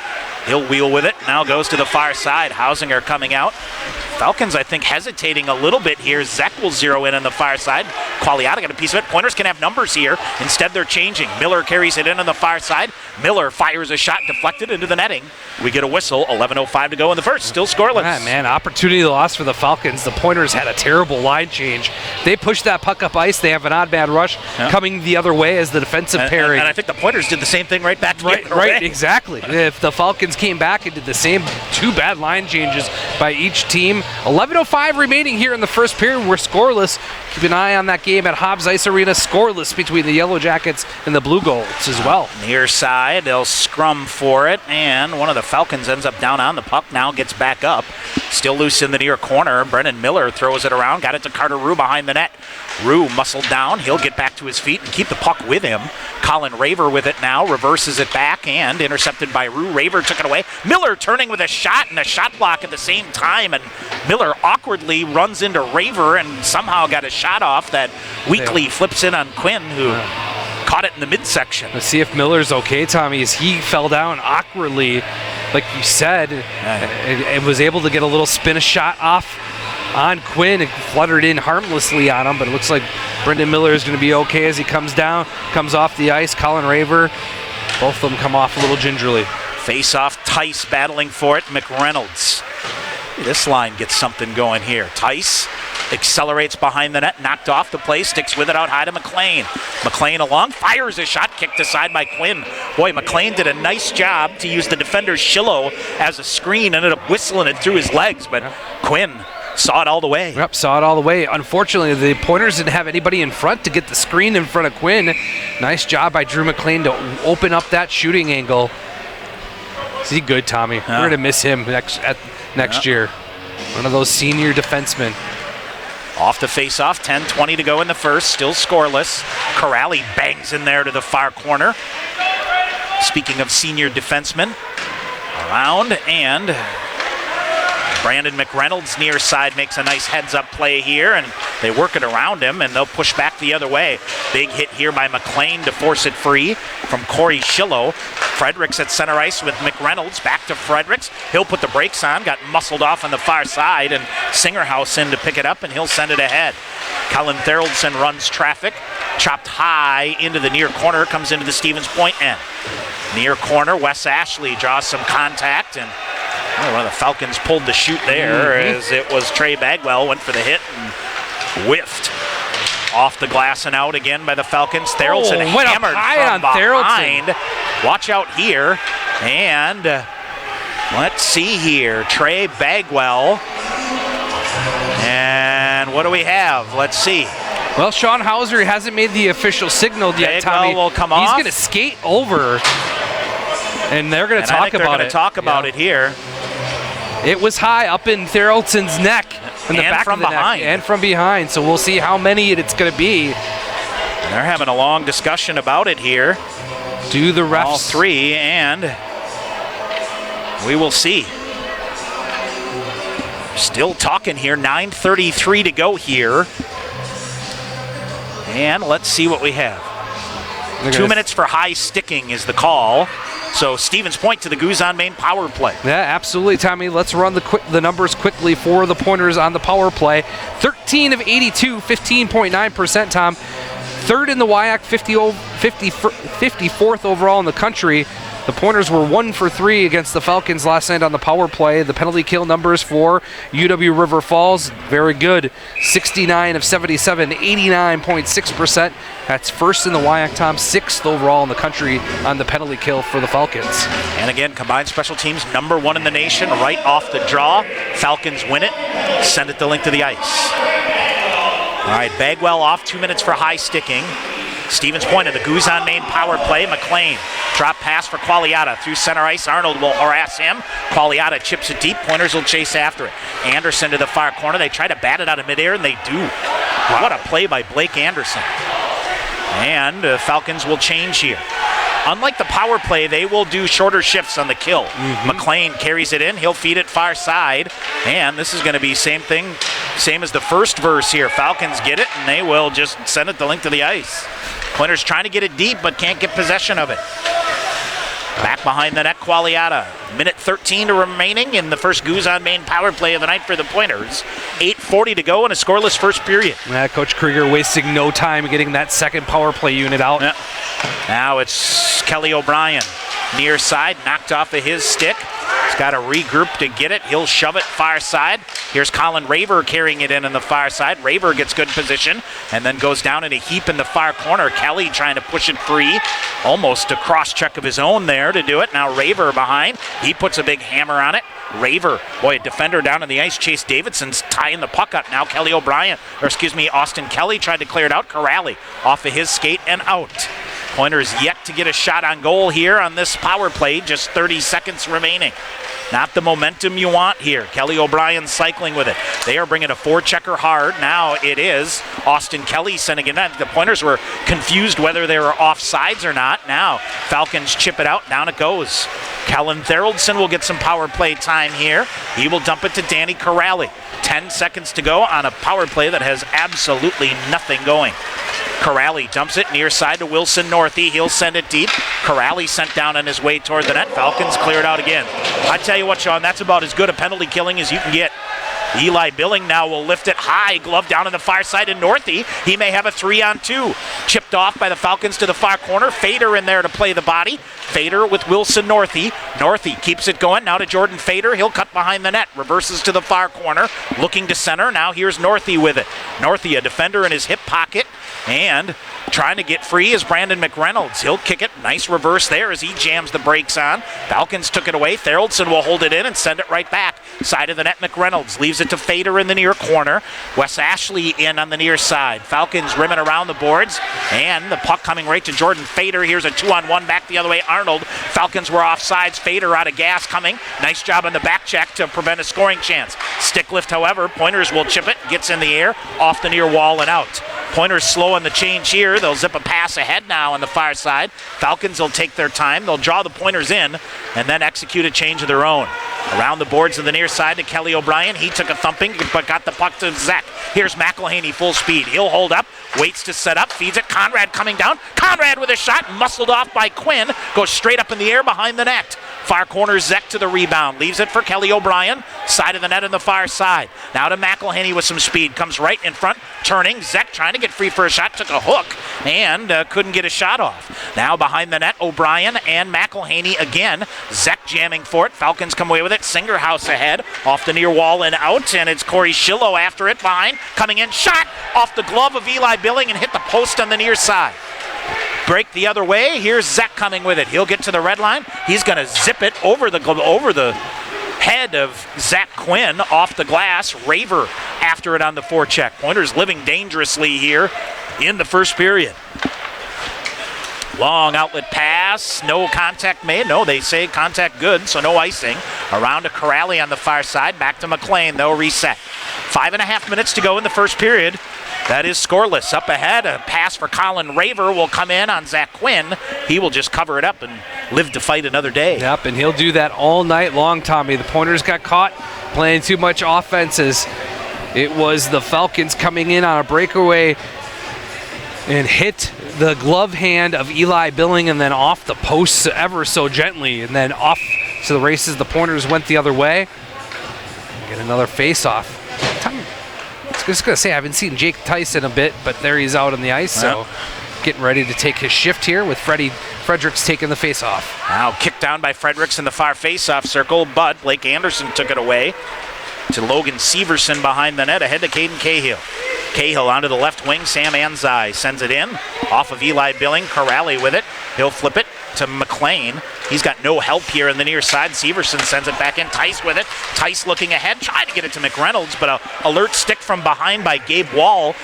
He'll wheel with it. Now goes to the far side. Hausinger coming out. Falcons, I think, hesitating a little bit here. Zek will zero in on the far side. Qualiata got a piece of it. Pointers can have numbers here. Instead, they're changing. Miller carries it in on the far side. Miller fires a shot deflected into the netting. We get a whistle. 11:05 to go in the first. Still scoreless. Man, opportunity lost for the Falcons. The Pointers had a terrible line change. They pushed that puck up ice. They have an odd man rush coming the other way as the defensive pairing. And I think the Pointers did the same thing right back. Right, exactly. If the Falcons came back and did the same two bad line changes by each team. 11:05 remaining here in the first period. We're scoreless. Keep an eye on that game at Hobbs Ice Arena. Scoreless between the Yellow Jackets and the Blue Golds as well. Near side, they'll scrum for it, and one of the Falcons ends up down on the puck. Now gets back up. Still loose in the near corner. Brennan Miller throws it around. Got it to Carter Rue behind the net. Rue muscled down. He'll get back to his feet and keep the puck with him. Colin Raver with it now. Reverses it back and intercepted by Rue. Raver took it away. Miller turning with a shot and a shot block at the same time. And Miller awkwardly runs into Raver and somehow got a shot off that weakly flips in on Quinn, who caught it in the midsection. Let's see if Miller's okay, Tommy, as he fell down awkwardly, like you said, and was able to get a little spin a shot off on Quinn and fluttered in harmlessly on him, but it looks like Brendan Miller is going to be okay as he comes off the ice. Colin Raver, both of them come off a little gingerly. Face-off, Tice battling for it, McReynolds. This line gets something going here. Tice accelerates behind the net, knocked off the play, sticks with it out high to McLean. McLean along, fires a shot, kicked aside by Quinn. Boy, McLean did a nice job to use the defender's Shillow as a screen, ended up whistling it through his legs, but Quinn saw it all the way. Yep, saw it all the way. Unfortunately, the Pointers didn't have anybody in front to get the screen in front of Quinn. Nice job by Drew McLean to open up that shooting angle. Is he good, Tommy? We're going to miss him next year. One of those senior defensemen. Off the face-off, 10:20 to go in the first, still scoreless. Corrali bangs in there to the far corner. Speaking of senior defensemen, around, and Brandon McReynolds near side makes a nice heads-up play here, and they work it around him, and they'll push back the other way. Big hit here by McLean to force it free from Corey Shillow. Fredericks at center ice with McReynolds. Back to Fredericks. He'll put the brakes on. Got muscled off on the far side, and Singerhouse in to pick it up, and he'll send it ahead. Colin Theraldson runs traffic. Chopped high into the near corner. Comes into the Stevens Point end. Near corner, Wes Ashley draws some contact, and one of the Falcons pulled the shoot there as it was Trey Bagwell. Went for the hit and whiffed. Off the glass and out again by the Falcons. Theraldson hammered from behind. Watch out here. And let's see here. Trey Bagwell. And what do we have? Let's see. Well, Sean Hauser hasn't made the official signal yet, Tommy. Bagwell will come off. He's going to skate over. And they're going to talk about it. They're going to talk about it here. It was high up in Theraldson's neck. In the back of the neck, and from behind, so we'll see how many it's going to be. And they're having a long discussion about it here. Do the refs all three, and we will see. Still talking here. 9:33 to go here, and let's see what we have. 2 minutes for high sticking is the call. So Stevens Point to the Goose on Main power play. Yeah, absolutely, Tommy. Let's run the numbers quickly for the Pointers on the power play. 13 of 82, 15.9%, Tom. Third in the WIAC, 54th overall in the country. The Pointers were 1 for 3 against the Falcons last night on the power play. The penalty kill numbers for UW River Falls, very good. 69 of 77, 89.6%. That's first in the WIAC, Tom. 6th overall in the country on the penalty kill for the Falcons. And again, combined special teams, number 1 in the nation, right off the draw. Falcons win it, send it the length of the ice. All right, Bagwell off, 2 minutes for high sticking. Stevens Point in the Goose on Main power play. McLean, drop pass for Qualiata through center ice. Arnold will harass him. Qualiata chips it deep. Pointers will chase after it. Anderson to the far corner. They try to bat it out of midair, and they do. Wow. What a play by Blake Anderson. And Falcons will change here. Unlike the power play, they will do shorter shifts on the kill. McLean carries it in. He'll feed it far side. And this is going to be same thing, same as the first verse here. Falcons get it, and they will just send it the length of the ice. Pointers trying to get it deep, but can't get possession of it. Back behind the net, Qualiata. Minute 13 remaining in the first Goose on Main power play of the night for the Pointers. 8:40 to go in a scoreless first period. Yeah, Coach Krieger wasting no time getting that second power play unit out. Yeah. Now it's Kelly O'Brien. Near side, knocked off of his stick. He's got to regroup to get it. He'll shove it far side. Here's Colin Raver carrying it in the far side. Raver gets good position and then goes down in a heap in the far corner. Kelly trying to push it free. Almost a cross check of his own there to do it. Now Raver behind. He puts a big hammer on it. Raver, boy, a defender down on the ice. Chase Davidson's tying the puck up. Now Austin Kelly tried to clear it out. Corrali off of his skate and out. Pointers yet to get a shot on goal here on this power play. Just 30 seconds remaining. Not the momentum you want here. Kelly O'Brien cycling with it. They are bringing a forechecker hard. Now it is Austin Kelly sending it in. The Pointers were confused whether they were offsides or not. Now Falcons chip it out. Down it goes. Kellen Theraldson will get some power play time here. He will dump it to Danny Corrali. 10 seconds to go on a power play that has absolutely nothing going. Corrali dumps it near side to Wilson Northey. He'll send it deep. Corrali sent down on his way toward the net. Falcons cleared out again. I tell you what, Sean, that's about as good a penalty killing as you can get. Eli Billing now will lift it high. Glove down on the far side to Northey. He may have a 3-on-2. Chipped off by the Falcons to the far corner. Fader in there to play the body. Fader with Wilson Northey. Northey keeps it going. Now to Jordan Fader. He'll cut behind the net. Reverses to the far corner. Looking to center. Now here's Northey with it. Northey, a defender in his hip pocket. And trying to get free is Brandon McReynolds. He'll kick it. Nice reverse there as he jams the brakes on. Falcons took it away. Theraldson will hold it in and send it right back. Side of the net, McReynolds leaves it to Fader in the near corner. Wes Ashley in on the near side. Falcons rimming around the boards. And the puck coming right to Jordan Fader. Here's a 2-on-1 back the other way. Arnold. Falcons were offsides. Fader out of gas coming. Nice job on the back check to prevent a scoring chance. Stick lift, however. Pointers will chip it. Gets in the air. Off the near wall and out. Pointers slow on the change here. They'll zip a pass ahead now on the far side. Falcons will take their time. They'll draw the Pointers in and then execute a change of their own. Around the boards of the near side to Kelly O'Brien. He took a thumping but got the puck to Zek. Here's McElhaney full speed. He'll hold up. Waits to set up. Feeds it. Conrad coming down. Conrad with a shot. Muscled off by Quinn. Goes straight up in the air behind the net. Far corner, Zek to the rebound. Leaves it for Kelly O'Brien. Side of the net on the far side. Now to McElhaney with some speed. Comes right in front. Turning. Zek trying to get free for a shot. Took a hook and couldn't get a shot off. Now behind the net, O'Brien and McElhaney again. Zek jamming for it. Falcons come away with it. Singerhouse ahead. Off the near wall and out. And it's Corey Schillo after it behind. Coming in. Shot off the glove of Eli Billing and hit the post on the near side. Break the other way. Here's Zek coming with it. He'll get to the red line. He's going to zip it over the head of Zach Quinn off the glass. Raver after it on the forecheck. Pointers living dangerously here in the first period. Long outlet pass. No contact made. No, they say contact good, so no icing. Around to Corrali on the far side. Back to McLean. They'll reset. 5.5 minutes to go in the first period. That is scoreless. Up ahead, a pass for Colin Raver will come in on Zach Quinn. He will just cover it up and live to fight another day. Yep, and he'll do that all night long, Tommy. The Pointers got caught playing too much offenses. It was the Falcons coming in on a breakaway and hit the glove hand of Eli Billing and then off the post ever so gently and then off to the races. The Pointers went the other way. Get another face-off. I was just going to say, I haven't seen Jake Tice in a bit, but there he's out on the ice, so getting ready to take his shift here with Fredericks taking the face-off. Now kicked down by Fredericks in the far face-off circle, but Blake Anderson took it away to Logan Severson behind the net, ahead to Caden Cahill. Cahill onto the left wing, Sam Anzai sends it in, off of Eli Billing, Corrali with it. He'll flip it to McLean. He's got no help here in the near side. Severson sends it back in. Tice with it. Tice looking ahead, trying to get it to McReynolds, but a alert stick from behind by Gabe Wall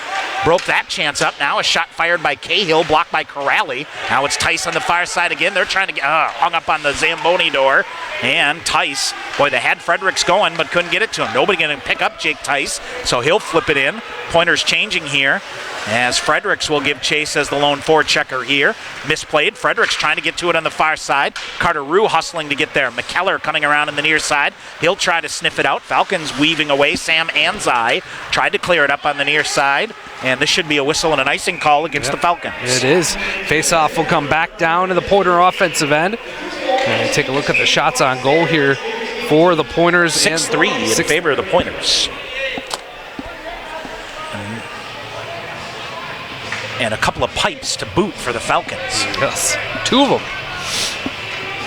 broke that chance up. Now a shot fired by Cahill, blocked by Corrali. Now it's Tice on the far side again. They're trying to get hung up on the Zamboni door. And Tice, boy, they had Fredericks going, but couldn't get it to him. Nobody going to pick up Jake Tice, so he'll flip it in. Pointers changing here as Fredericks will give chase as the lone forechecker here. Misplayed. Fredericks trying to get to it on the far side. Carter Rue hustling to get there. McKellar coming around on the near side. He'll try to sniff it out. Falcons weaving away. Sam Anzai tried to clear it up on the near side. And this should be a whistle and an icing call against the Falcons. It is. Face-off will come back down to the Pointer offensive end. And take a look at the shots on goal here for the Pointers. 6-3 in favor of the Pointers. And a couple of pipes to boot for the Falcons. Yes, two of them.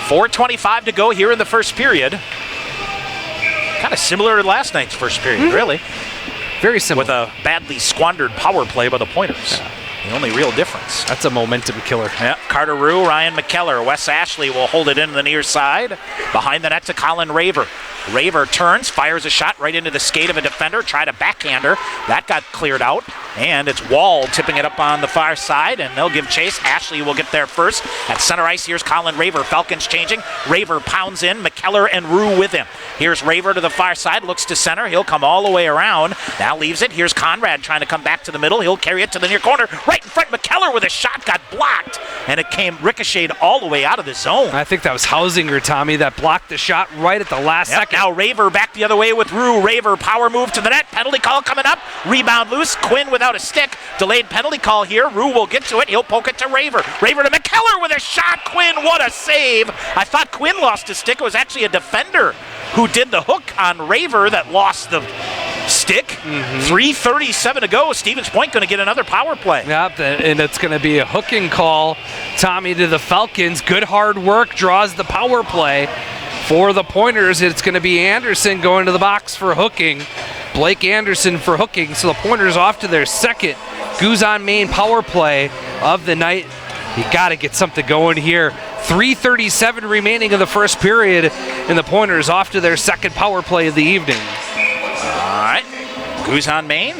4:25 to go here in the first period. Kind of similar to last night's first period, really. Very similar. With a badly squandered power play by the Pointers. Yeah. The only real difference. That's a momentum killer. Yeah. Carter Rue, Ryan McKellar. Wes Ashley will hold it in the near side. Behind the net to Colin Raver. Raver turns, fires a shot right into the skate of a defender. Tried a backhander. That got cleared out. And it's Wall tipping it up on the far side, and they'll give chase. Ashley will get there first. At center ice, here's Colin Raver. Falcons changing. Raver pounds in. McKellar and Rue with him. Here's Raver to the far side. Looks to center. He'll come all the way around. Now leaves it. Here's Conrad trying to come back to the middle. He'll carry it to the near corner. Right in front. McKellar with a shot got blocked, and it came ricocheted all the way out of the zone. I think that was Hausinger, Tommy, that blocked the shot right at the last second. Now Raver back the other way with Rue. Raver, power move to the net. Penalty call coming up. Rebound loose. Quinn without a stick. Delayed penalty call here. Rue will get to it. He'll poke it to Raver. Raver to McKellar with a shot. Quinn, what a save. I thought Quinn lost a stick. It was actually a defender who did the hook on Raver that lost the stick. 3:37 to go. Stevens Point going to get another power play. Yep, and it's going to be a hooking call, Tommy, to the Falcons. Good hard work draws the power play for the Pointers. It's going to be Anderson going to the box for hooking. Blake Anderson for hooking. So the Pointers off to their second Goose on Main power play of the night. You got to get something going here. 3:37 remaining of the first period, and the Pointers off to their second power play of the evening. All right, Goose on Main.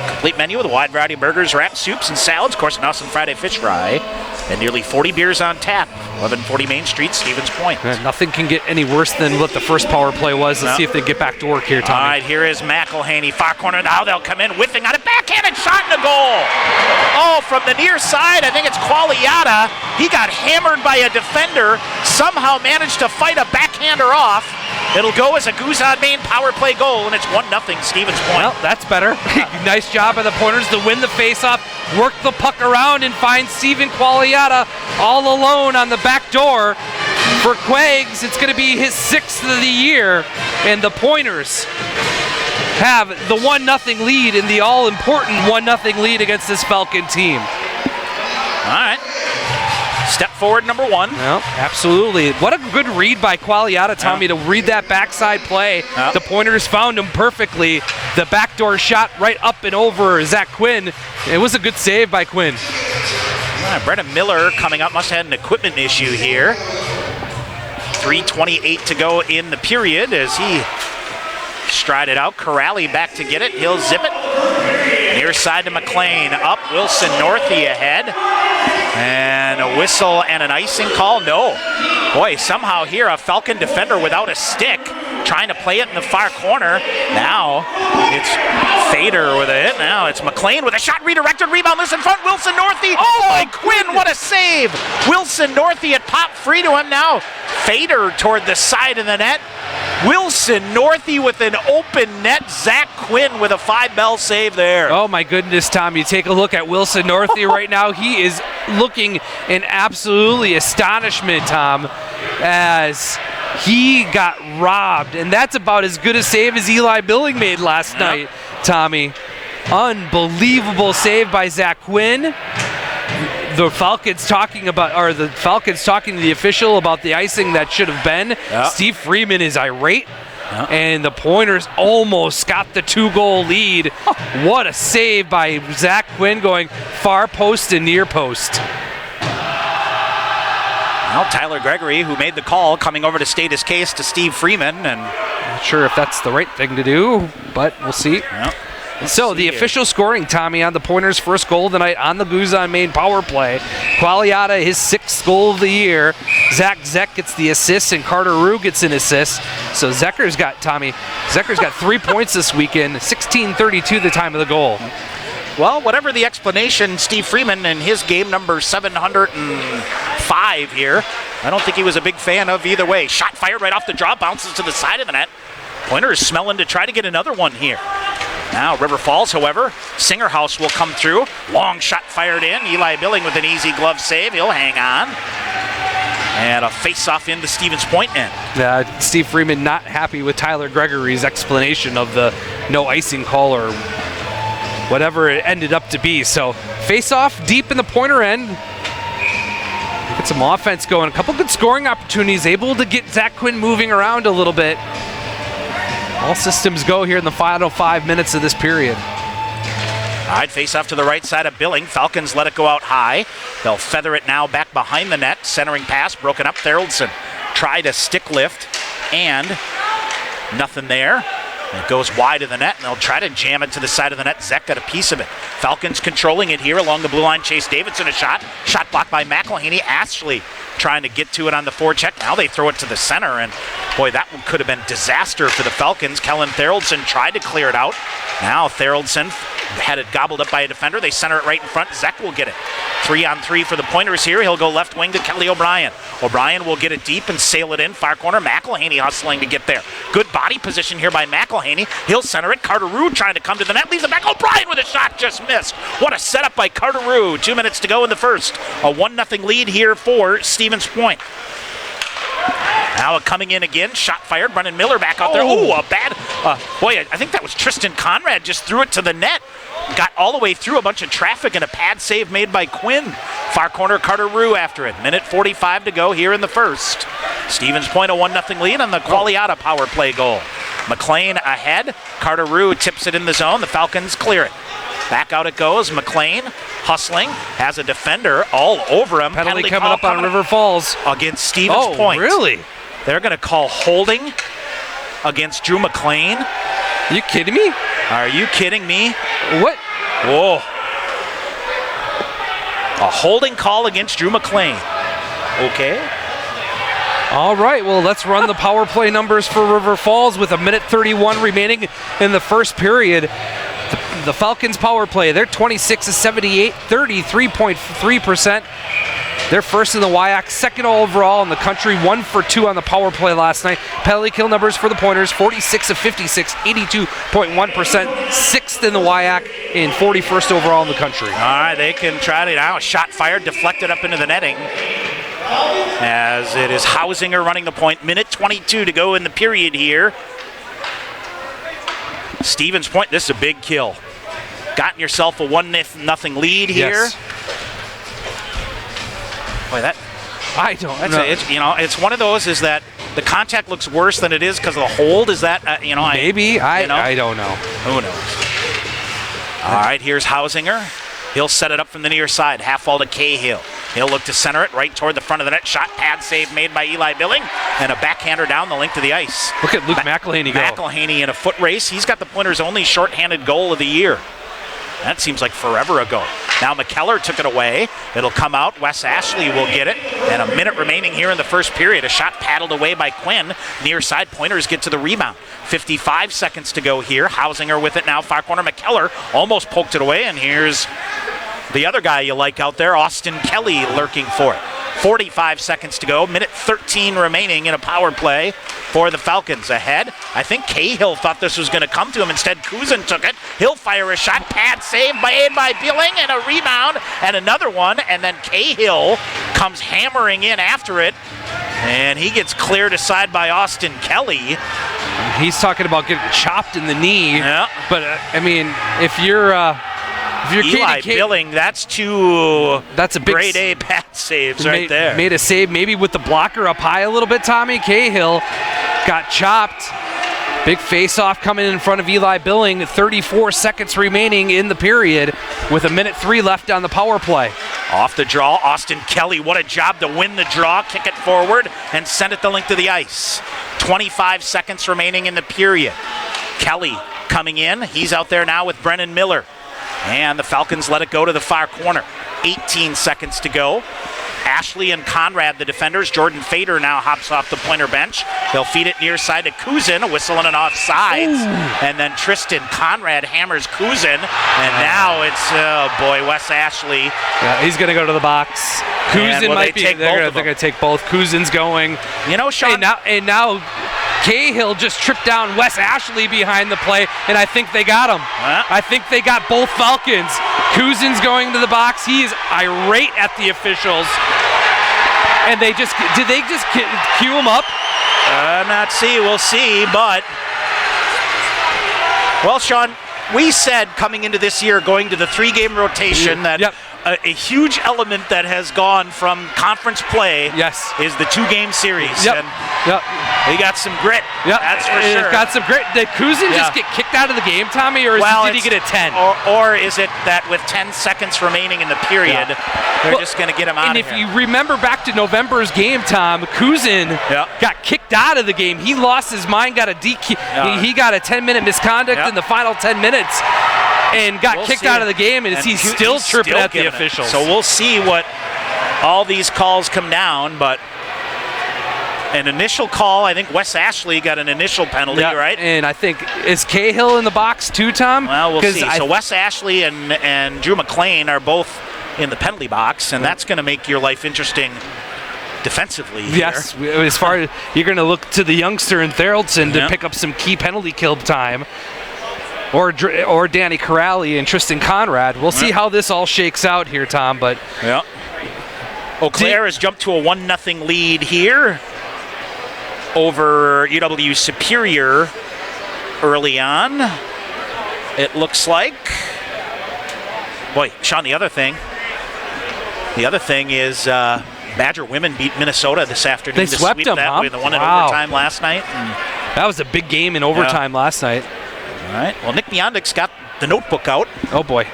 Complete menu with a wide variety of burgers, wraps, soups, and salads. Of course, an awesome Friday fish fry. And nearly 40 beers on tap. 1140 Main Street, Stevens Point. Nothing can get any worse than what the first power play was. Let's see if they get back to work here, Tommy. All right, here is McElhaney. Far corner now. They'll come in whiffing on a backhanded shot and a goal. Oh, from the near side, I think it's Qualiata. He got hammered by a defender. Somehow managed to fight a backhander off. It'll go as a Goose on Main power play goal, and it's 1-0 Stevens Point. Well, that's better. Nice job by the Pointers to win the faceoff, work the puck around, and find Steven Qualiata all alone on the back door. For Quags, it's going to be his 6th of the year, and the Pointers have the 1-0 lead in the all-important 1-0 lead against this Falcon team. All right. Step forward, number one. Well, absolutely. What a good read by Qualiata, Tommy, to read that backside play. The Pointers found him perfectly. The backdoor shot right up and over Zach Quinn. It was a good save by Quinn. Brennan Miller coming up, must have had an equipment issue here. 3:28 to go in the period as he strided out. Corrali back to get it. He'll zip it. Near side to McLean. Up, Wilson Northey ahead. And a whistle and an icing call? No. Boy, somehow here a Falcon defender without a stick trying to play it in the far corner. Now it's Fader with a hit. Now it's McLean with a shot redirected. Rebound loose in front. Wilson Northey. Oh my Quinn, what a save. Wilson Northey had popped free to him. Now Fader toward the side of the net. Wilson Northey with an open net. Zach Quinn with a 5-bell save there. Oh my goodness, Tom. You take a look at Wilson Northey right now. He is looking in absolutely astonishment, Tom, as he got robbed. And that's about as good a save as Eli Billing made last night, Tommy. Unbelievable save by Zach Quinn. The Falcons talking to the official about the icing that should have been. Steve Freeman is irate. And the Pointers almost got the 2-goal lead. What a save by Zach Quinn going far post and near post. Now Tyler Gregory, who made the call, coming over to state his case to Steve Freeman. And not sure if that's the right thing to do, but we'll see. So the official scoring, Tommy, on the Pointers' first goal of the night on the Goose on Main power play. Qualiata, his 6th goal of the year. Zach Zeck gets the assist, and Carter Rue gets an assist. So Zekker's got 3 points this weekend. 16:32 the time of the goal. Well, whatever the explanation, Steve Freeman and his game number 705 here, I don't think he was a big fan of either way. Shot fired right off the draw, bounces to the side of the net. Pointers smelling to try to get another one here. Now River Falls, however, Singerhouse will come through. Long shot fired in. Eli Billing with an easy glove save. He'll hang on. And a face-off into Stevens Point end. Steve Freeman not happy with Tyler Gregory's explanation of the no icing call or whatever it ended up to be. So face-off deep in the Pointer end. Get some offense going. A couple good scoring opportunities. Able to get Zach Quinn moving around a little bit. All systems go here in the final 5 minutes of this period. All right, face off to the right side of Billing. Falcons let it go out high. They'll feather it now back behind the net. Centering pass broken up. Theraldson tried a stick lift and nothing there. It goes wide of the net, and they'll try to jam it to the side of the net. Zek got a piece of it. Falcons controlling it here along the blue line. Chase Davidson a shot. Shot blocked by McElhaney. Ashley trying to get to it on the forecheck. Now they throw it to the center, and boy, that one could have been disaster for the Falcons. Kellen Theraldson tried to clear it out. Now Theraldson had it gobbled up by a defender. They center it right in front. Zek will get it. 3-on-3 for the Pointers here. He'll go left wing to Kelly O'Brien. O'Brien will get it deep and sail it in. Far corner, McElhaney hustling to get there. Good body position here by McElhaney. He'll center it. Carter Rue trying to come to the net. Leaves it back. O'Brien with a shot, just missed. What a setup by Carter Rue. 2 minutes to go in the first. A 1-0 lead here for Stevens Point. Now coming in again, shot fired. Brennan Miller back out there. Oh, a bad, boy, I think that was Tristan Conrad just threw it to the net. Got all the way through a bunch of traffic and a pad save made by Quinn. Far corner, Carter Rue after it. Minute 45 to go here in the first. Stevens Point a 1-0 lead on the Qualiata power play goal. McLean ahead. Carter Rue tips it in the zone. The Falcons clear it. Back out it goes. McLean hustling, has a defender all over him. Penalty coming up on River Falls. Against Stevens Point. Really? They're going to call holding against Drew McLean. Are you kidding me? Are you kidding me? What? Whoa. A holding call against Drew McLean. Okay. All right, well, let's run the power play numbers for River Falls with 1:31 remaining in the first period. The Falcons power play, they're 26 of 78, 33.3%. They're first in the WIAC, second overall in the country, 1 for 2 on the power play last night. Penalty kill numbers for the Pointers, 46 of 56, 82.1%, sixth in the WIAC and 41st overall in the country. All right, they can try it now. A shot fired, deflected up into the netting. As it is Hausinger running the point. Minute 22 to go in the period here. Stevens Point, this is a big kill. Gotten yourself a 1-0 lead here. Yes. Boy, that I don't know. It's one of those is that the contact looks worse than it is because of the hold. Is that maybe? I don't know. Who knows? All right, here's Hausinger. He'll set it up from the near side. Half wall to Cahill. He'll look to center it right toward the front of the net. Shot pad save made by Eli Billing. And a backhander down the length of the ice. Look at Luke McElhaney go. McElhaney in a foot race. He's got the Pointers' only shorthanded goal of the year. That seems like forever ago. Now McKellar took it away. It'll come out. Wes Ashley will get it. And a minute remaining here in the first period. A shot paddled away by Quinn. Near side, Pointers get to the rebound. 55 seconds to go here. Hausinger with it now. Far corner, McKellar almost poked it away. And here's the other guy you like out there, Austin Kelly, lurking for it. 45 seconds to go. Minute 13 remaining in a power play for the Falcons. Ahead, I think Cahill thought this was going to come to him. Instead, Kuzin took it. He'll fire a shot. Pad save made by Billing, and a rebound, and another one. And then Cahill comes hammering in after it, and he gets cleared aside by Austin Kelly. He's talking about getting chopped in the knee. Yeah. But, if you're Eli Billing, that's two that's a big grade A pad saves right there. Made a save maybe with the blocker up high a little bit, Tommy. Cahill got chopped. Big face-off coming in front of Eli Billing. 34 seconds remaining in the period with 1:03 left on the power play. Off the draw, Austin Kelly. What a job to win the draw, kick it forward, and send it the length of the ice. 25 seconds remaining in the period. Kelly coming in. He's out there now with Brennan Miller. And the Falcons let it go to the far corner. 18 seconds to go. Ashley and Conrad, the defenders. Jordan Fader now hops off the Pointer bench. They'll feed it near side to Kuzin, a whistle and an offsides. And then Tristan Conrad hammers Kuzin. And now it's, Wes Ashley. Yeah, he's going to go to the box. Kuzin might be. They're going to take both. Kuzin's going. You know, Sean. And now Cahill just tripped down Wes Ashley behind the play, and I think they got him. I think they got both Falcons. Kuzin's going to the box. He is irate at the officials. And did they just cue him up? We'll see, but well, Sean, we said coming into this year, going to the 3-game rotation, that a huge element that has gone from conference play is the 2-game series. And they got some grit. That's for sure. Got some grit. Did Kuzin just get kicked out of the game, Tommy, or did he get a 10? Or is it that with 10 seconds remaining in the period, they're just going to get him out of here? And if you remember back to November's game, Tom, Kuzin got kicked out of the game. He lost his mind, got a DQ. He got a 10-minute misconduct in the final 10 minutes. And got kicked out of the game, and he's still tripping at the officials. So we'll see what all these calls come down, but an initial call, I think Wes Ashley got an initial penalty, right? And I think, is Cahill in the box too, Tom? Well, we'll see. So Wes Ashley and Drew McLean are both in the penalty box, and that's going to make your life interesting defensively here. Yes, as far as you're going to look to the youngster in Theraldson to pick up some key penalty kill time, or Danny Corrali and Tristan Conrad. We'll see how this all shakes out here, Tom. But Eau Claire has jumped to a 1-0 lead here over UW Superior early on, it looks like. Boy, Sean, the other thing is Badger women beat Minnesota this afternoon. They swept them, huh? They won in overtime last night. That was a big game in overtime last night. All right. Well, Nick Biondick's got the notebook out. Oh, boy.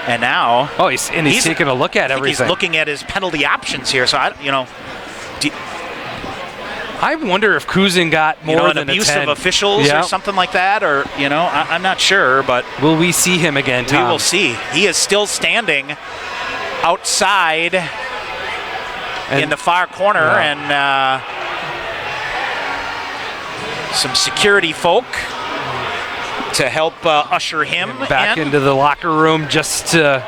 And now... he's taking a look at everything. He's looking at his penalty options here. So, I wonder if Kuzin got more than abuse a 10. of officials or something like that, or I'm not sure, but will we see him again, Tom? We will see. He is still standing outside in the far corner, and some security folk to help usher him back into the locker room just to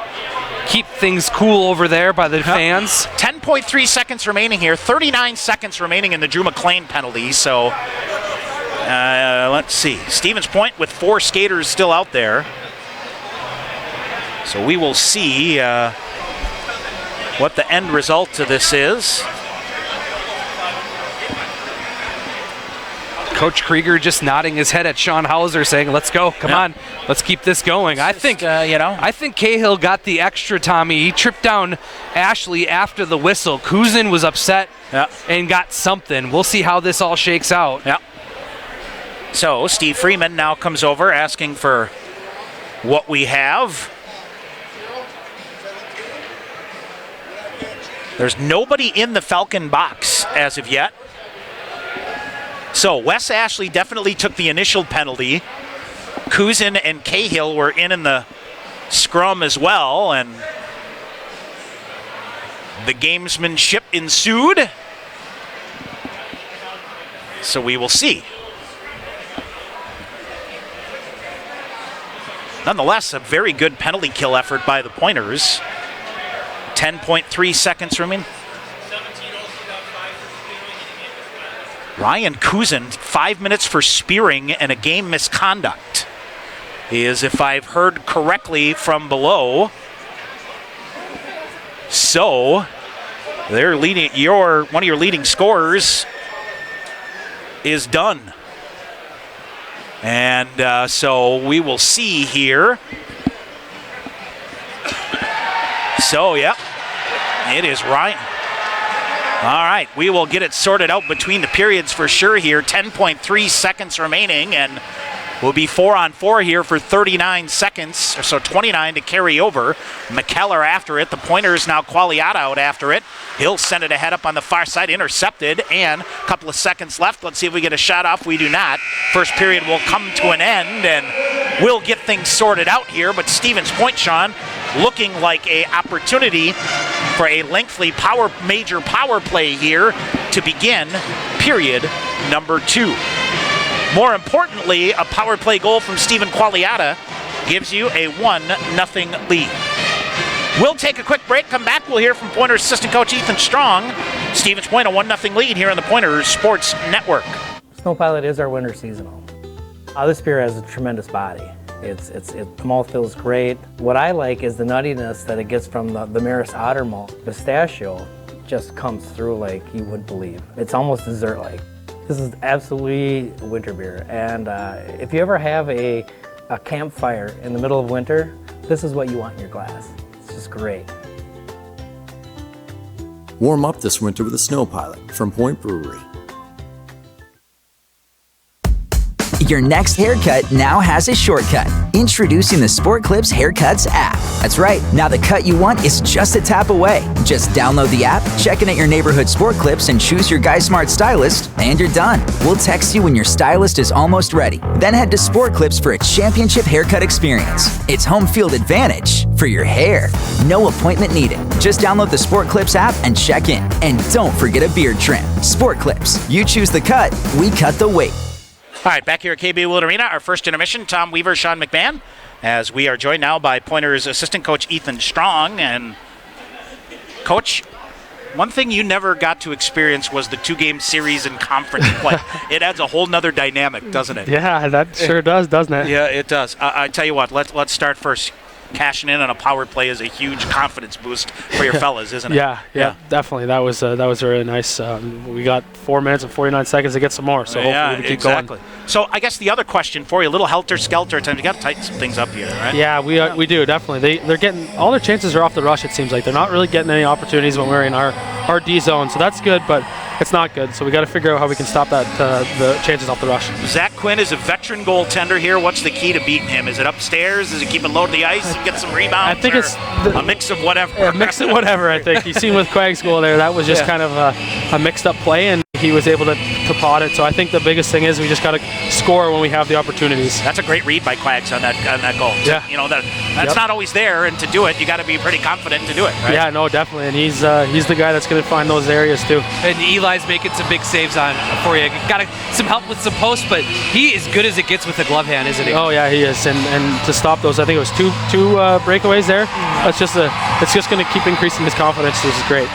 keep things cool over there by the fans. 10.3 seconds remaining here. 39 seconds remaining in the Drew McLean penalty. So let's see. Stevens Point with 4 skaters still out there. So we will see what the end result to this is. Coach Krieger just nodding his head at Sean Hauser, saying, "Let's go, come on, let's keep this going." I think Cahill got the extra, Tommy. He tripped down Ashley after the whistle. Kuzin was upset and got something. We'll see how this all shakes out. So Steve Freeman now comes over asking for what we have. There's nobody in the Falcon box as of yet. So Wes Ashley definitely took the initial penalty. Kuzin and Cahill were in the scrum as well, and the gamesmanship ensued. So we will see. Nonetheless, a very good penalty kill effort by the Pointers. 10.3 seconds remaining. Ryan Kuzin, 5 minutes for spearing and a game misconduct is, if I've heard correctly from below. So they're leading. One of your leading scorers is done, and so we will see here. So it is Ryan. All right, we will get it sorted out between the periods for sure here. 10.3 seconds remaining, and we'll be 4-on-4 here for 39 seconds, so 29 to carry over. McKellar after it. The Pointers now Qualiata out after it. He'll send it ahead up on the far side, intercepted, and a couple of seconds left. Let's see if we get a shot off. We do not. First period will come to an end, and we'll get things sorted out here, but Stevens Point, Sean, looking like a opportunity for a lengthy major power play here to begin period number 2. More importantly, a power play goal from Stephen Qualiata gives you a 1-0 lead. We'll take a quick break, come back, we'll hear from Pointers assistant coach Ethan Strong. Stevens Point a 1-0 lead here on the Pointers Sports Network. Snow Pilot is our winter seasonal. This beer has a tremendous body. The malt feels great. What I like is the nuttiness that it gets from the Maris Otter malt. Pistachio just comes through like you wouldn't believe. It's almost dessert-like. This is absolutely a winter beer, and if you ever have a campfire in the middle of winter, this is what you want in your glass. It's just great. Warm up this winter with a Snow Pilot from Point Brewery. Your next haircut now has a shortcut. Introducing the Sport Clips Haircuts app. That's right, now the cut you want is just a tap away. Just download the app, check in at your neighborhood Sport Clips, and choose your Guy Smart stylist, and you're done. We'll text you when your stylist is almost ready. Then head to Sport Clips for a championship haircut experience. It's home field advantage for your hair. No appointment needed. Just download the Sport Clips app and check in. And don't forget a beard trim. Sport Clips. You choose the cut, we cut the weight. All right, back here at KB Willett Arena, our first intermission, Tom Weaver, Sean McMahon, as we are joined now by Pointers assistant coach Ethan Strong, and Coach, one thing you never got to experience was the 2-game series in conference play. It adds a whole nother dynamic, doesn't it? Yeah, that sure does, doesn't it? Yeah, it does. I tell you what, let's start first. Cashing in on a power play is a huge confidence boost for your fellas, isn't it? Yeah, definitely. That was really nice. We got 4 minutes and 49 seconds to get some more, so hopefully we keep going. So I guess the other question for you, a little helter-skelter time. You got to tighten some things up here, right? Yeah, we do, definitely. They're getting, all their chances are off the rush, it seems like. They're not really getting any opportunities when we're in our D zone, so that's good, but it's not good. So we got to figure out how we can stop that, the chances off the rush. Zach Quinn is a veteran goaltender here. What's the key to beating him? Is it upstairs? Is it keeping low to the ice and get some rebounds? I think it's a mix of whatever. A mix of whatever, I think. You've seen with Quagg's goal there, that was just kind of a mixed-up play, and he was able to pot it. So I think the biggest thing is we just got to score when we have the opportunities. That's a great read by Quaggs on that goal. Yeah. You know, that's not always there, and to do it, you got to be pretty confident to do it, right? Yeah, no, definitely. And he's the guy that's going to find those areas too. And Eli's making some big saves for you. Got some help with some posts, but he is good as it gets with the glove hand, isn't he? Oh yeah, he is. And to stop those, I think it was two breakaways there. It's just going to keep increasing his confidence. This is great.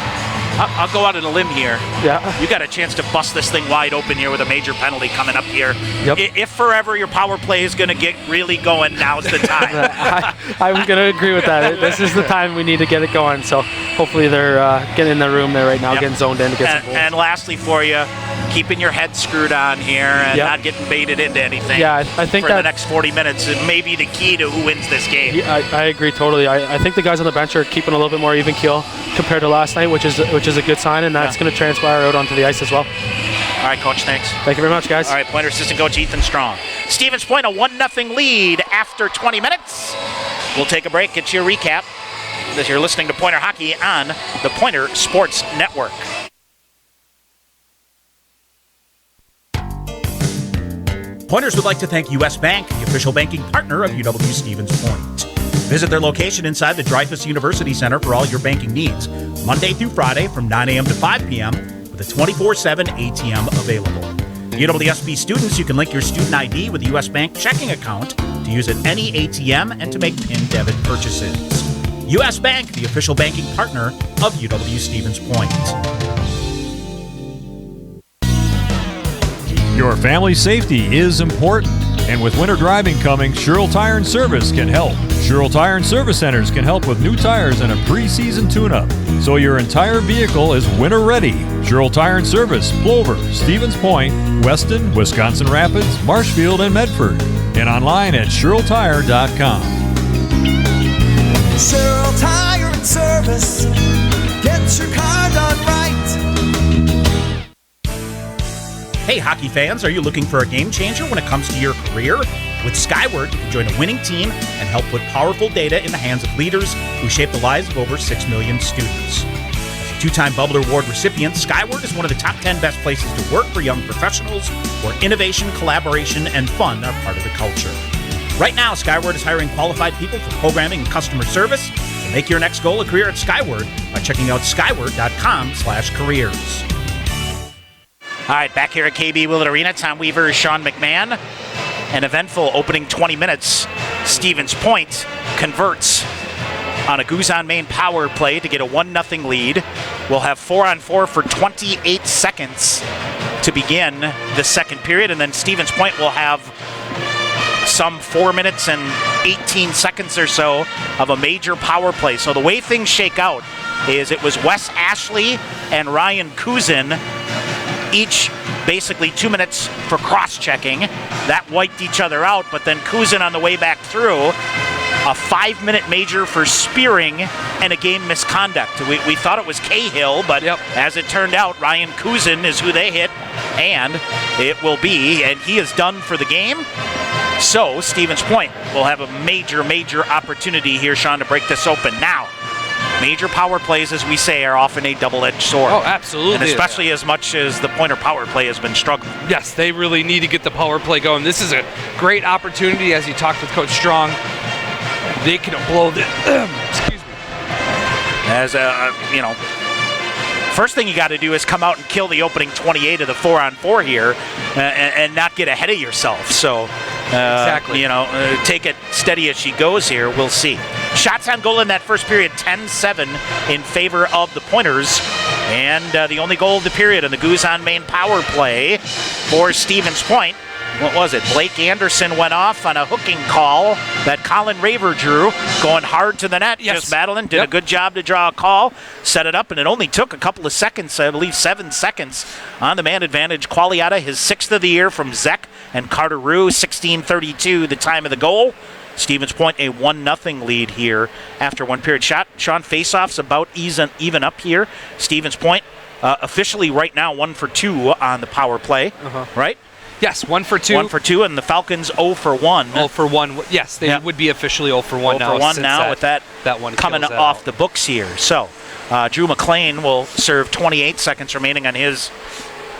I'll go out on a limb here. Yeah. You got a chance to bust this thing wide open here with a major penalty coming up here. Yep. If forever your power play is going to get really going, now's the time. I'm going to agree with that. This is the time we need to get it going. So hopefully they're getting in the room there right now, getting zoned in to get some goals. And lastly for you, keeping your head screwed on here and not getting baited into anything. Yeah, I think for the next 40 minutes is maybe the key to who wins this game. Yeah, I agree totally. I think the guys on the bench are keeping a little bit more even keel compared to last night, which is a good sign, and that's going to transpire out onto the ice as well. All right, Coach, thanks. Thank you very much, guys. All right, Pointer assistant coach Ethan Strong. Stevens Point, a 1-0 lead after 20 minutes. We'll take a break, get you a recap as you're listening to Pointer Hockey on the Pointer Sports Network. Pointers would like to thank U.S. Bank, the official banking partner of UW Stevens Point. Visit their location inside the Dreyfus University Center for all your banking needs, Monday through Friday from 9 a.m. to 5 p.m. with a 24/7 ATM available. UWSP students, you can link your student ID with a U.S. Bank checking account to use at any ATM and to make PIN debit purchases. U.S. Bank, the official banking partner of UW Stevens Point. Your family safety is important, and with winter driving coming, Sherrill Tire and Service can help. Sherrill Tire and Service Centers can help with new tires and a pre-season tune-up, so your entire vehicle is winter ready. Sherrill Tire and Service, Plover, Stevens Point, Weston, Wisconsin Rapids, Marshfield, and Medford, and online at SherrillTire.com. Sherrill Tire and Service, get your car done right. Hey, hockey fans, are you looking for a game changer when it comes to your career? With Skyward, you can join a winning team and help put powerful data in the hands of leaders who shape the lives of over 6 million students. As a 2-time Bubbler Award recipient, Skyward is one of the top 10 best places to work for young professionals where innovation, collaboration, and fun are part of the culture. Right now, Skyward is hiring qualified people for programming and customer service. So make your next goal a career at Skyward by checking out skyward.com/careers. All right, back here at KB Willett Arena, Tom Weaver, Sean McMahon. An eventful opening 20 minutes. Stevens Point converts on a Guzan main power play to get a 1-0 lead. We'll have 4-on-4 for 28 seconds to begin the second period, and then Stevens Point will have some 4 minutes and 18 seconds or so of a major power play. So the way things shake out is it was Wes Ashley and Ryan Kuzin, each basically 2 minutes for cross-checking. That wiped each other out, but then Kuzin on the way back through, a 5-minute major for spearing and a game misconduct. We thought it was Cahill, but as it turned out, Ryan Kuzin is who they hit, and it will be, and he is done for the game. So Stevens Point will have a major, major opportunity here, Sean, to break this open. Now, major power plays, as we say, are often a double-edged sword. Oh, absolutely. And especially as much as the Pointer power play has been struggling. Yes, they really need to get the power play going. This is a great opportunity, as you talked with Coach Strong. They can blow the... excuse me. As, first thing you got to do is come out and kill the opening 28 of the 4-on-4 here and not get ahead of yourself. So, exactly. Take it steady as she goes here. We'll see. Shots on goal in that first period, 10-7 in favor of the Pointers. And the only goal of the period in the Goose on Main power play for Stevens Point. What was it? Blake Anderson went off on a hooking call that Colin Raver drew, going hard to the net. Yes. Just Madeline did a good job to draw a call, set it up, and it only took a couple of seconds, I believe 7 seconds on the man advantage. Qualiata, his 6th of the year from Zek and Carter Rue, 16:32 the time of the goal. Stevens Point a 1-0 lead here after one period. Sean, faceoffs about even up here. Stevens Point officially right now 1 for 2 on the power play, right? Yes, 1 for 2. 1 for 2, and the Falcons 0 for 1. 0 for 1. Yes, they would be officially 0 for 1 now. 0 for 1 now with that one coming off the books here. So Drew McLean will serve 28 seconds remaining on his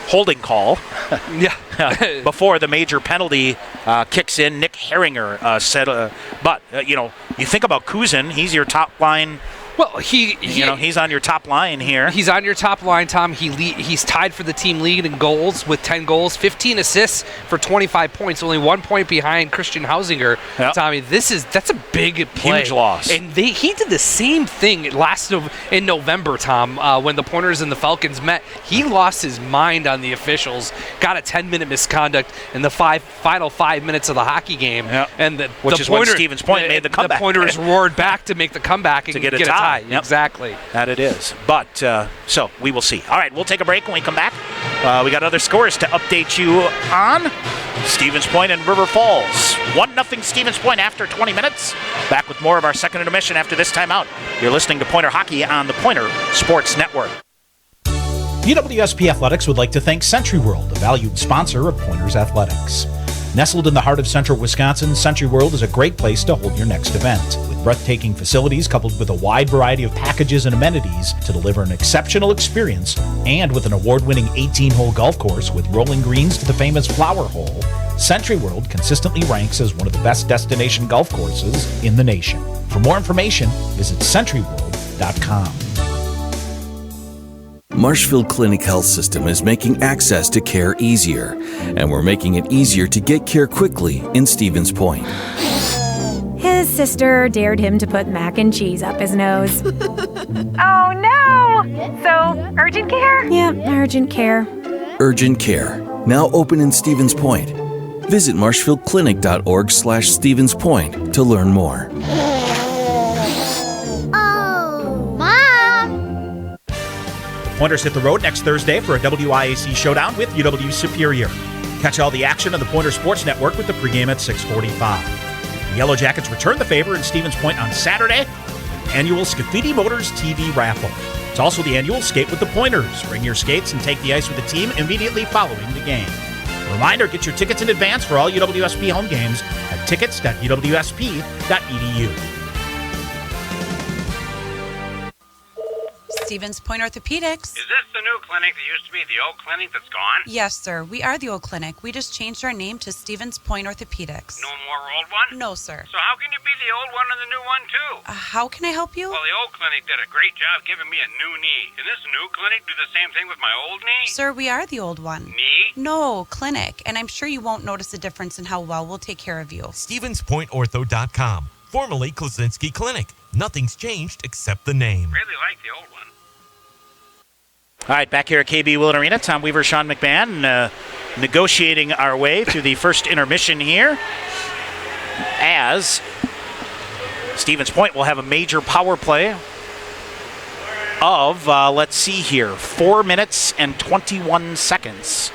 holding call. Before the major penalty kicks in. Nick Herringer said, but you think about Kuzin, he's your top line. Well, he's on your top line here. He's on your top line, Tom. He's tied for the team lead in goals with 10 goals, 15 assists for 25 points, only 1 point behind Christian Hausinger. Yep. Tommy, that's a big play. Huge loss. And he did the same thing in November, Tom, when the Pointers and the Falcons met. He lost his mind on the officials, got a 10-minute misconduct in the final 5 minutes of the hockey game. Yep. And when Stevens Point made the comeback. The Pointers roared back to make the comeback and get a tie. Yep. Exactly. That it is. But, so we will see. All right, we'll take a break when we come back. We got other scores to update you on. Stevens Point and River Falls. 1-0 Stevens Point after 20 minutes. Back with more of our second intermission after this timeout. You're listening to Pointer Hockey on the Pointer Sports Network. UWSP Athletics would like to thank Century World, a valued sponsor of Pointers Athletics. Nestled in the heart of central Wisconsin, Century World is a great place to hold your next event. With breathtaking facilities coupled with a wide variety of packages and amenities to deliver an exceptional experience, and with an award-winning 18-hole golf course with rolling greens to the famous Flower Hole, Century World consistently ranks as one of the best destination golf courses in the nation. For more information, visit centuryworld.com. Marshfield Clinic Health System is making access to care easier, and we're making it easier to get care quickly in Stevens Point. His sister dared him to put mac and cheese up his nose. Oh no! So, urgent care? Yeah, urgent care. Urgent Care, now open in Stevens Point. Visit marshfieldclinic.org/Stevens Point to learn more. Pointers hit the road next Thursday for a WIAC showdown with UW Superior. Catch all the action on the Pointer Sports Network with the pregame at 6:45. The Yellow Jackets return the favor in Stevens Point on Saturday with the annual Scafidi Motors TV raffle. It's also the annual Skate with the Pointers. Bring your skates and take the ice with the team immediately following the game. A reminder, get your tickets in advance for all UWSP home games at tickets.uwsp.edu. Stevens Point Orthopedics. Is this the new clinic that used to be the old clinic that's gone? Yes, sir. We are the old clinic. We just changed our name to Stevens Point Orthopedics. No more old one? No, sir. So how can you be the old one and the new one, too? How can I help you? Well, the old clinic did a great job giving me a new knee. Can this new clinic do the same thing with my old knee? Sir, we are the old one. Knee? No, clinic. And I'm sure you won't notice a difference in how well we'll take care of you. StevensPointOrtho.com. Formerly Klasinski Clinic. Nothing's changed except the name. Really like the old one. All right, back here at KB Willett Arena, Tom Weaver, Sean McMahon, negotiating our way through the first intermission here, as Stevens Point will have a major power play of, let's see here, 4 minutes and 21 seconds.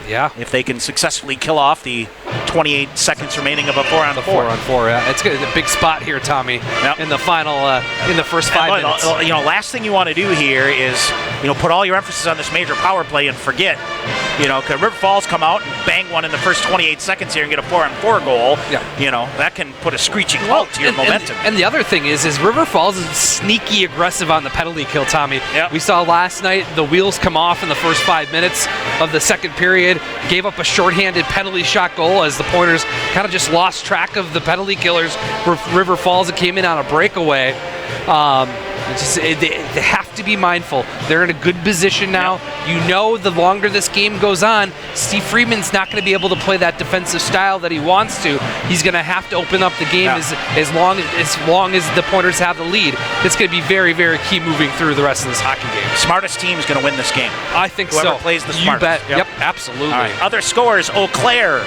Yeah. If they can successfully kill off the 28 seconds remaining of a 4-on-4. The 4-on-4, yeah. It's a big spot here, Tommy, in the final, in the first 5 minutes. Last thing you want to do here is, put all your emphasis on this major power play and forget, could River Falls come out and bang one in the first 28 seconds here and get a 4-on-4 goal, that can put a screeching halt to your momentum. And the other thing is River Falls is sneaky aggressive on the penalty kill, Tommy. Yep. We saw last night the wheels come off in the first 5 minutes of the second period, gave up a shorthanded penalty shot goal as the Pointers kind of just lost track of the penalty killers for River Falls that came in on a breakaway. They have to be mindful. They're in a good position now. You know, the longer this game goes on, Steve Freeman's not going to be able to play that defensive style that he wants to. He's going to have to open up the game as long as the Pointers have the lead. It's going to be very, very key moving through the rest of this hockey game. Smartest team is going to win this game. I think Whoever so. plays the smartest. You bet. Yep, absolutely. All right. Other scores, Eau Claire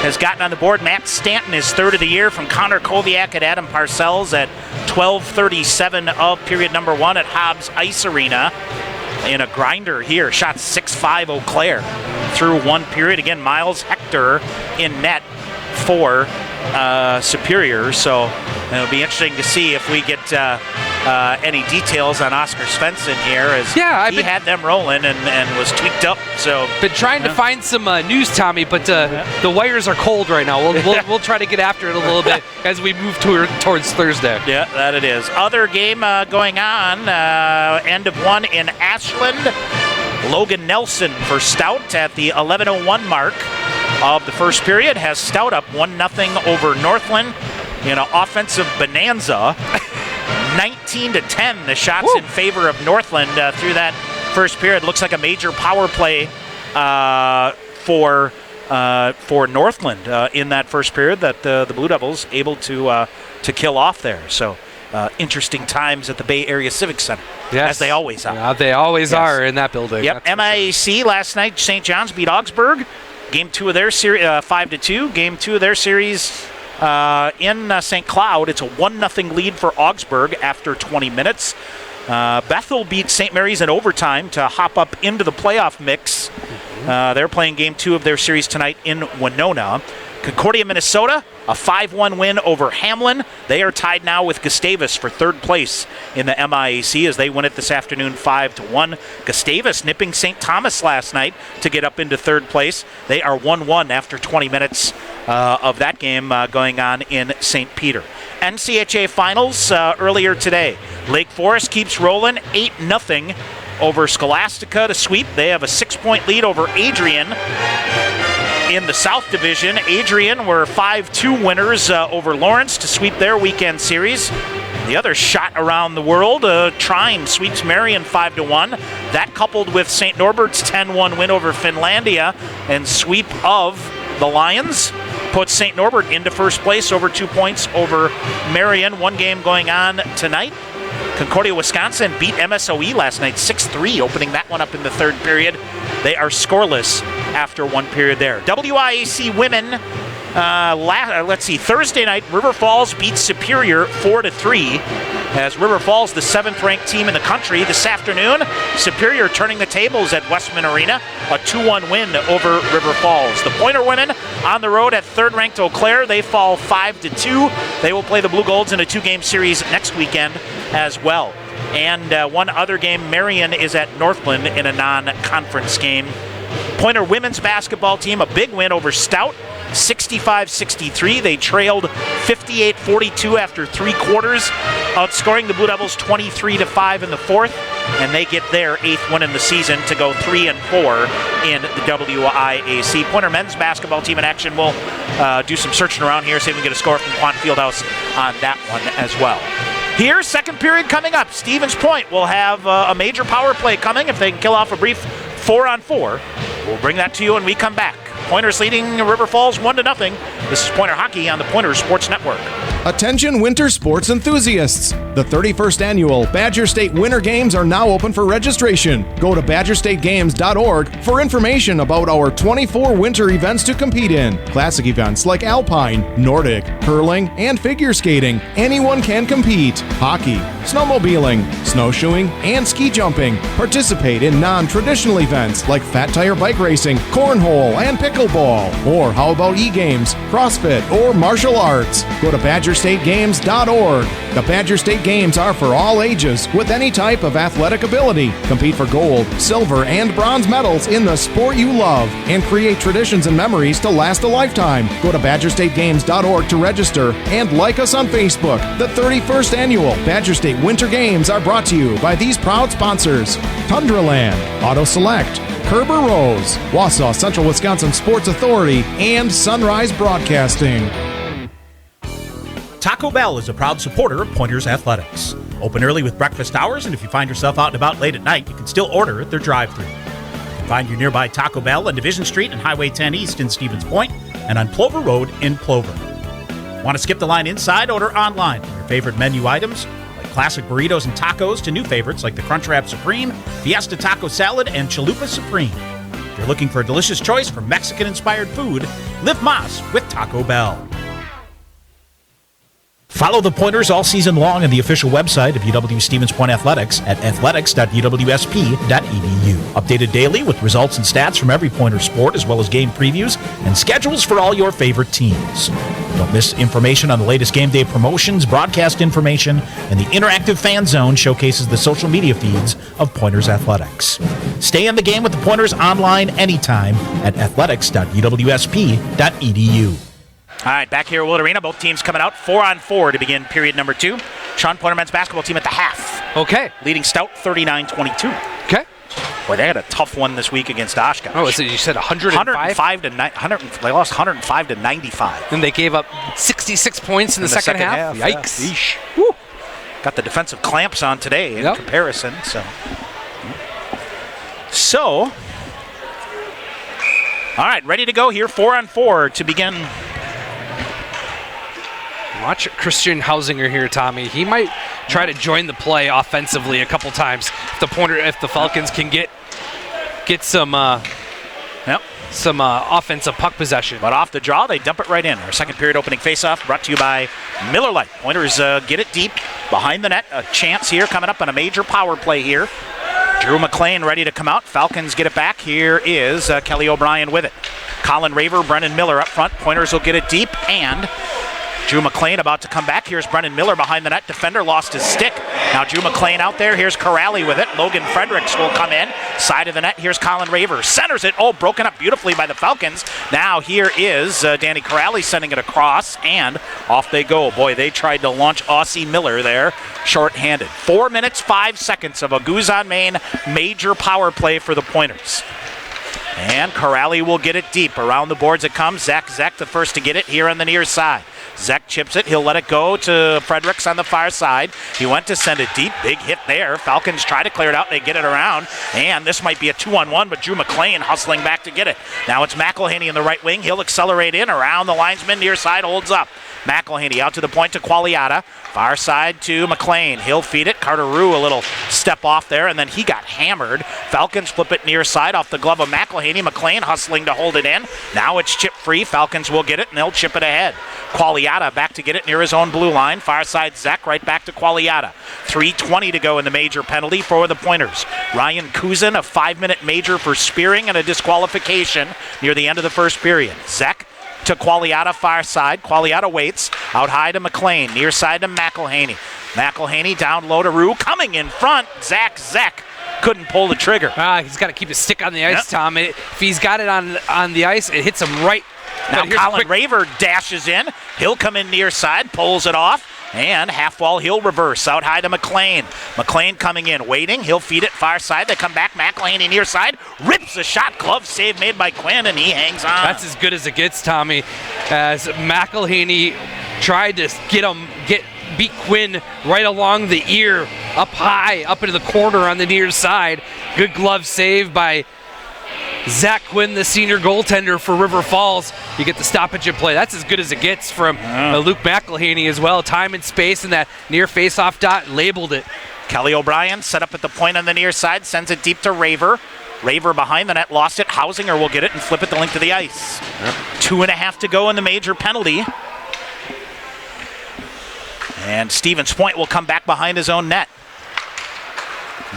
has gotten on the board. Matt Stanton is third of the year from Connor Koviak at Adam Parcells at 12:37 of period number 1 at Hobbs Ice Arena. In a grinder here, shot 6-5 Eau Claire through one period. Again, Miles Hector in net for Superior. So it'll be interesting to see if we get any details on Oscar Svensson here, as he had them rolling and was tweaked up. So been trying to find some news, Tommy, but the wires are cold right now. We'll try to get after it a little bit as we move towards Thursday. Yeah, that it is. Other game going on, end of one in Ashland. Logan Nelson for Stout at the 11:01 mark of the first period has Stout up 1-0 over Northland in an offensive bonanza. 19-10, the shots in favor of Northland through that first period. Looks like a major power play for Northland in that first period that the Blue Devils able to kill off there. So interesting times at the Bay Area Civic Center, as they always are. Yeah, they always are in that building. Yep. MIAC last night, St. John's beat Augsburg. Game 2 of their series, 5-2. Game 2 of their series in St. Cloud. It's a 1-0 lead for Augsburg after 20 minutes. Bethel beat St. Mary's in overtime to hop up into the playoff mix. They're playing Game 2 of their series tonight in Winona. Concordia, Minnesota, a 5-1 win over Hamlin. They are tied now with Gustavus for third place in the MIAC as they win it this afternoon 5-1. Gustavus nipping St. Thomas last night to get up into third place. They are 1-1 after 20 minutes of that game going on in St. Peter. NCHA Finals earlier today. Lake Forest keeps rolling 8-0 over Scholastica to sweep. They have a 6-point lead over Adrian. In the South Division, Adrian were 5-2 winners over Lawrence to sweep their weekend series. The other shot around the world, Trine sweeps Marion 5-1. That coupled with St. Norbert's 10-1 win over Finlandia and sweep of the Lions puts St. Norbert into first place over 2 points over Marion. One game going on tonight. Concordia, Wisconsin beat MSOE last night 6-3, opening that one up in the third period. They are scoreless after one period there. WIAC women, Thursday night, River Falls beats Superior 4-3. As River Falls, the 7th-ranked team in the country. This afternoon, Superior turning the tables at Westman Arena, a 2-1 win over River Falls. The Pointer women on the road at 3rd-ranked Eau Claire. They fall 5-2. They will play the Blue Golds in a 2-game series next weekend as well. And one other game, Marion is at Northland in a non-conference game. Pointer women's basketball team, a big win over Stout, 65-63. They trailed 58-42 after 3 quarters, outscoring the Blue Devils 23-5 in the fourth, and they get their 8th win in the season to go 3-4 in the WIAC. Pointer men's basketball team in action. We'll do some searching around here, see if we can get a score from Quant Fieldhouse on that one as well. Here, second period coming up. Stevens Point will have a major power play coming if they can kill off a brief 4-on-4. We'll bring that to you when we come back. Pointers leading River Falls 1-0. This is Pointer Hockey on the Pointers Sports Network. Attention winter sports enthusiasts. The 31st annual Badger State Winter Games are now open for registration. Go to badgerstategames.org for information about our 24 winter events to compete in. Classic events like alpine, Nordic, curling, and figure skating. Anyone can compete. Hockey, snowmobiling, snowshoeing, and ski jumping. Participate in non-traditional events like fat tire bike racing, cornhole, and pickleball. Or how about e-games, CrossFit, or martial arts? Go to badgerstategames.org. The Badger State Games are for all ages with any type of athletic ability. Compete for gold, silver, and bronze medals in the sport you love and create traditions and memories to last a lifetime. Go to badgerstategames.org to register and like us on Facebook. The 31st annual Badger State Winter Games are brought to you by these proud sponsors: Tundraland, Auto Select, Kerber Rose, Wausau Central Wisconsin Sports Authority, and Sunrise Broadcasting. Taco Bell is a proud supporter of Pointers Athletics. Open early with breakfast hours, and if you find yourself out and about late at night, you can still order at their drive-thru. You can find your nearby Taco Bell on Division Street and Highway 10 East in Stevens Point and on Plover Road in Plover. Want to skip the line inside? Order online from your favorite menu items like classic burritos and tacos to new favorites like the Crunchwrap Supreme, Fiesta Taco Salad, and Chalupa Supreme. If you're looking for a delicious choice for Mexican-inspired food, live Mas with Taco Bell. Follow the Pointers all season long on the official website of UW Stevens Point Athletics at athletics.uwsp.edu. Updated daily with results and stats from every Pointer sport, as well as game previews and schedules for all your favorite teams. Don't miss information on the latest game day promotions, broadcast information, and the interactive fan zone showcases the social media feeds of Pointers Athletics. Stay in the game with the Pointers online anytime at athletics.uwsp.edu. All right, back here at Willard Arena, both teams coming out 4-on-4 to begin period number 2. Sean, Pointer men's basketball team at the half. Okay. Leading stout 39-22. Okay. Boy, they had a tough one this week against Oshkosh. Oh, so you said 105? They lost 105 to 95. And they gave up 66 points in the second half? Yikes. Yeah. Got the defensive clamps on today in comparison. So, all right, ready to go here, 4-on-4 to begin. Watch Christian Hausinger here, Tommy. He might try to join the play offensively a couple times. If the Falcons can get some offensive puck possession. But off the draw, they dump it right in. Our second period opening faceoff brought to you by Miller Lite. Pointers get it deep behind the net. A chance here coming up on a major power play here. Drew McLean ready to come out. Falcons get it back. Here is Kelly O'Brien with it. Colin Raver, Brennan Miller up front. Pointers will get it deep, and Drew McLean about to come back. Here's Brennan Miller behind the net. Defender lost his stick. Now Drew McLean out there. Here's Corrali with it. Logan Fredericks will come in. Side of the net. Here's Colin Raver. Centers it. Oh, broken up beautifully by the Falcons. Now here is Danny Corrali sending it across, and off they go. Boy, they tried to launch Aussie Miller there. Short-handed. 4 minutes, 5 seconds of a Goose on Main major power play for the Pointers. And Corrali will get it deep. Around the boards it comes. Zach the first to get it here on the near side. Zek chips it. He'll let it go to Fredericks on the far side. He went to send it deep. Big hit there. Falcons try to clear it out. They get it around. And this might be a 2-on-1, but Drew McLean hustling back to get it. Now it's McElhaney in the right wing. He'll accelerate in. Around the linesman. Near side holds up. McElhaney out to the point to Qualiata. Far side to McLean. He'll feed it. Carter Rue a little step off there, and then he got hammered. Falcons flip it near side off the glove of McElhaney. McLean hustling to hold it in. Now it's chip free. Falcons will get it, and they'll chip it ahead. Qualiata back to get it near his own blue line. Far side Zek right back to Qualiata. 3:20 to go in the major penalty for the Pointers. Ryan Kuzin, a 5-minute major for spearing and a disqualification near the end of the first period. Zek to Qualiata far side. Qualiata waits. Out high to McLean. Near side to McElhaney. McElhaney down low to Rue. Coming in front. Zek couldn't pull the trigger. He's got to keep his stick on the ice, Tom. If he's got it on the ice, it hits him right. Now Colin Raver dashes in. He'll come in near side. Pulls it off. And half wall, he'll reverse. Out high to McLean. McLean coming in, waiting. He'll feed it far side. They come back. McElhaney near side. Rips a shot. Glove save made by Quinn, and he hangs on. That's as good as it gets, Tommy. As McElhaney tried to beat Quinn right along the ear, up high, up into the corner on the near side. Good glove save by Zach Quinn, the senior goaltender for River Falls. You get the stoppage and play. That's as good as it gets from Luke McElhaney as well. Time and space in that near face-off dot, labeled it. Kelly O'Brien set up at the point on the near side, sends it deep to Raver. Raver behind the net, lost it. Hausinger will get it and flip it the length of the ice. 2.5 to go in the major penalty. And Stevens Point will come back behind his own net.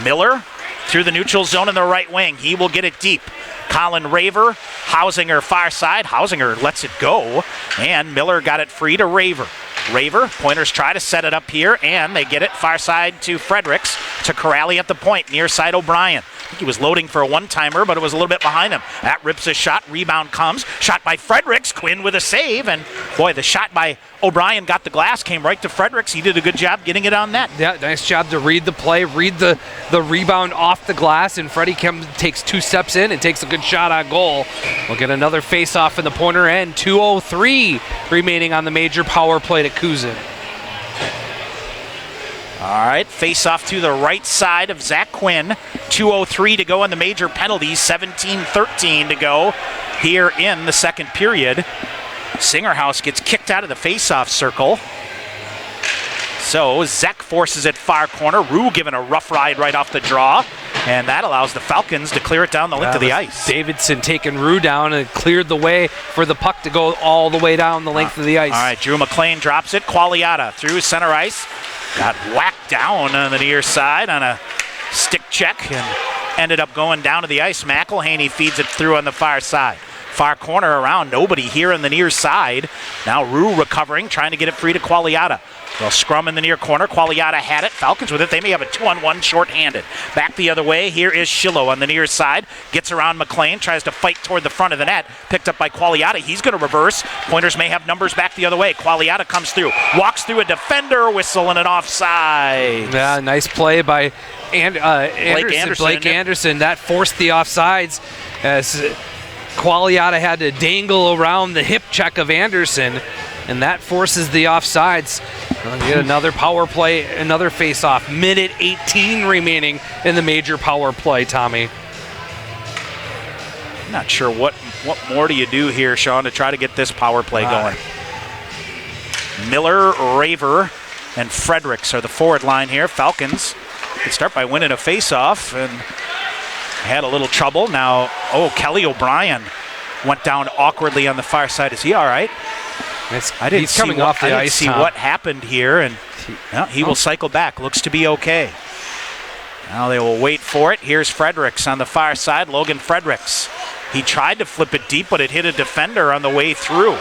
Miller through the neutral zone in the right wing. He will get it deep. Colin Raver, Hausinger far side. Hausinger lets it go, and Miller got it free to Raver. Raver, Pointers try to set it up here, and they get it far side to Fredericks, to Corrali at the point, near side O'Brien. think he was loading for a one-timer, but it was a little bit behind him. That rips a shot. Rebound comes. Shot by Fredericks. Quinn with a save. And, boy, the shot by O'Brien got the glass, came right to Fredericks. He did a good job getting it on net. Yeah, nice job to read the play, read the rebound off the glass, and Freddie takes 2 steps in and takes a good shot on goal. We'll get another face-off in the Pointer end. 2:03 remaining on the major power play to Cousin. All right, face-off to the right side of Zach Quinn. 2:03 to go in the major penalties. 17-13 to go here in the second period. Singerhouse gets kicked out of the face-off circle. So Zek forces it far corner. Rue giving a rough ride right off the draw. And that allows the Falcons to clear it down the length of the ice. Davidson taking Rue down and cleared the way for the puck to go all the way down the length of the ice. All right, Drew McLean drops it. Qualiata through center ice. Got whacked down on the near side on a stick check and ended up going down to the ice. McElhaney feeds it through on the far side. Far corner around, nobody here on the near side. Now Rue recovering, trying to get it free to Qualiata. They'll scrum in the near corner. Qualiata had it. Falcons with it. They may have a 2-on-1 short-handed. Back the other way. Here is Schillo on the near side. Gets around McLean. Tries to fight toward the front of the net. Picked up by Qualiata. He's going to reverse. Pointers may have numbers back the other way. Qualiata comes through. Walks through a defender. Whistle and an offside. Yeah, nice play by Blake Anderson. That forced the offsides as Qualiata had to dangle around the hip check of Anderson. And that forces the offsides. We'll get another power play, another face-off. Minute 18 remaining in the major power play, Tommy. Not sure what more do you do here, Sean, to try to get this power play going. Miller, Raver, and Fredericks are the forward line here. Falcons could start by winning a face-off and had a little trouble. Now, Kelly O'Brien went down awkwardly on the far side. Is he all right? He's coming off the ice. I didn't see what happened here, and he will cycle back. Looks to be okay. Now they will wait for it. Here's Fredericks on the far side. Logan Fredericks. He tried to flip it deep, but it hit a defender on the way through.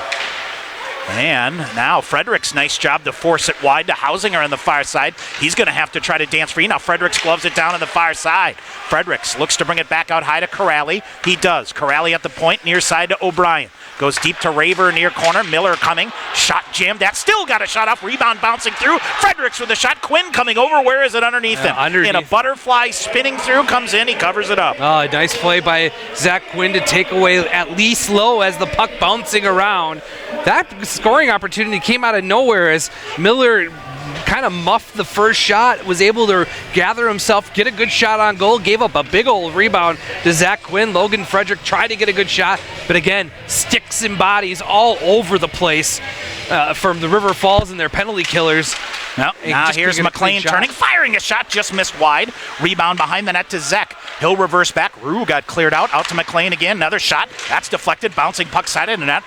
And now Fredericks, nice job to force it wide to Hausinger on the far side. He's going to have to try to dance free. Now Fredericks gloves it down on the far side. Fredericks looks to bring it back out high to Corrali. He does. Corrali at the point, near side to O'Brien. Goes deep to Raver, near corner. Miller coming. Shot jammed. That still got a shot off. Rebound bouncing through. Fredericks with the shot. Quinn coming over. Where is it underneath him? In a butterfly spinning through. Comes in. He covers it up. Oh, nice play by Zach Quinn to take away at least low as the puck bouncing around. That scoring opportunity came out of nowhere as Miller kind of muffed the first shot, was able to gather himself, get a good shot on goal, gave up a big old rebound to Zach Quinn. Logan Frederick tried to get a good shot, but again, sticks and bodies all over the place from the River Falls and their penalty killers. Now here's McLean turning, firing a shot, just missed wide. Rebound behind the net to Zek. He'll reverse back. Rue got cleared out to McLean again. Another shot. That's deflected, bouncing puck side in the net.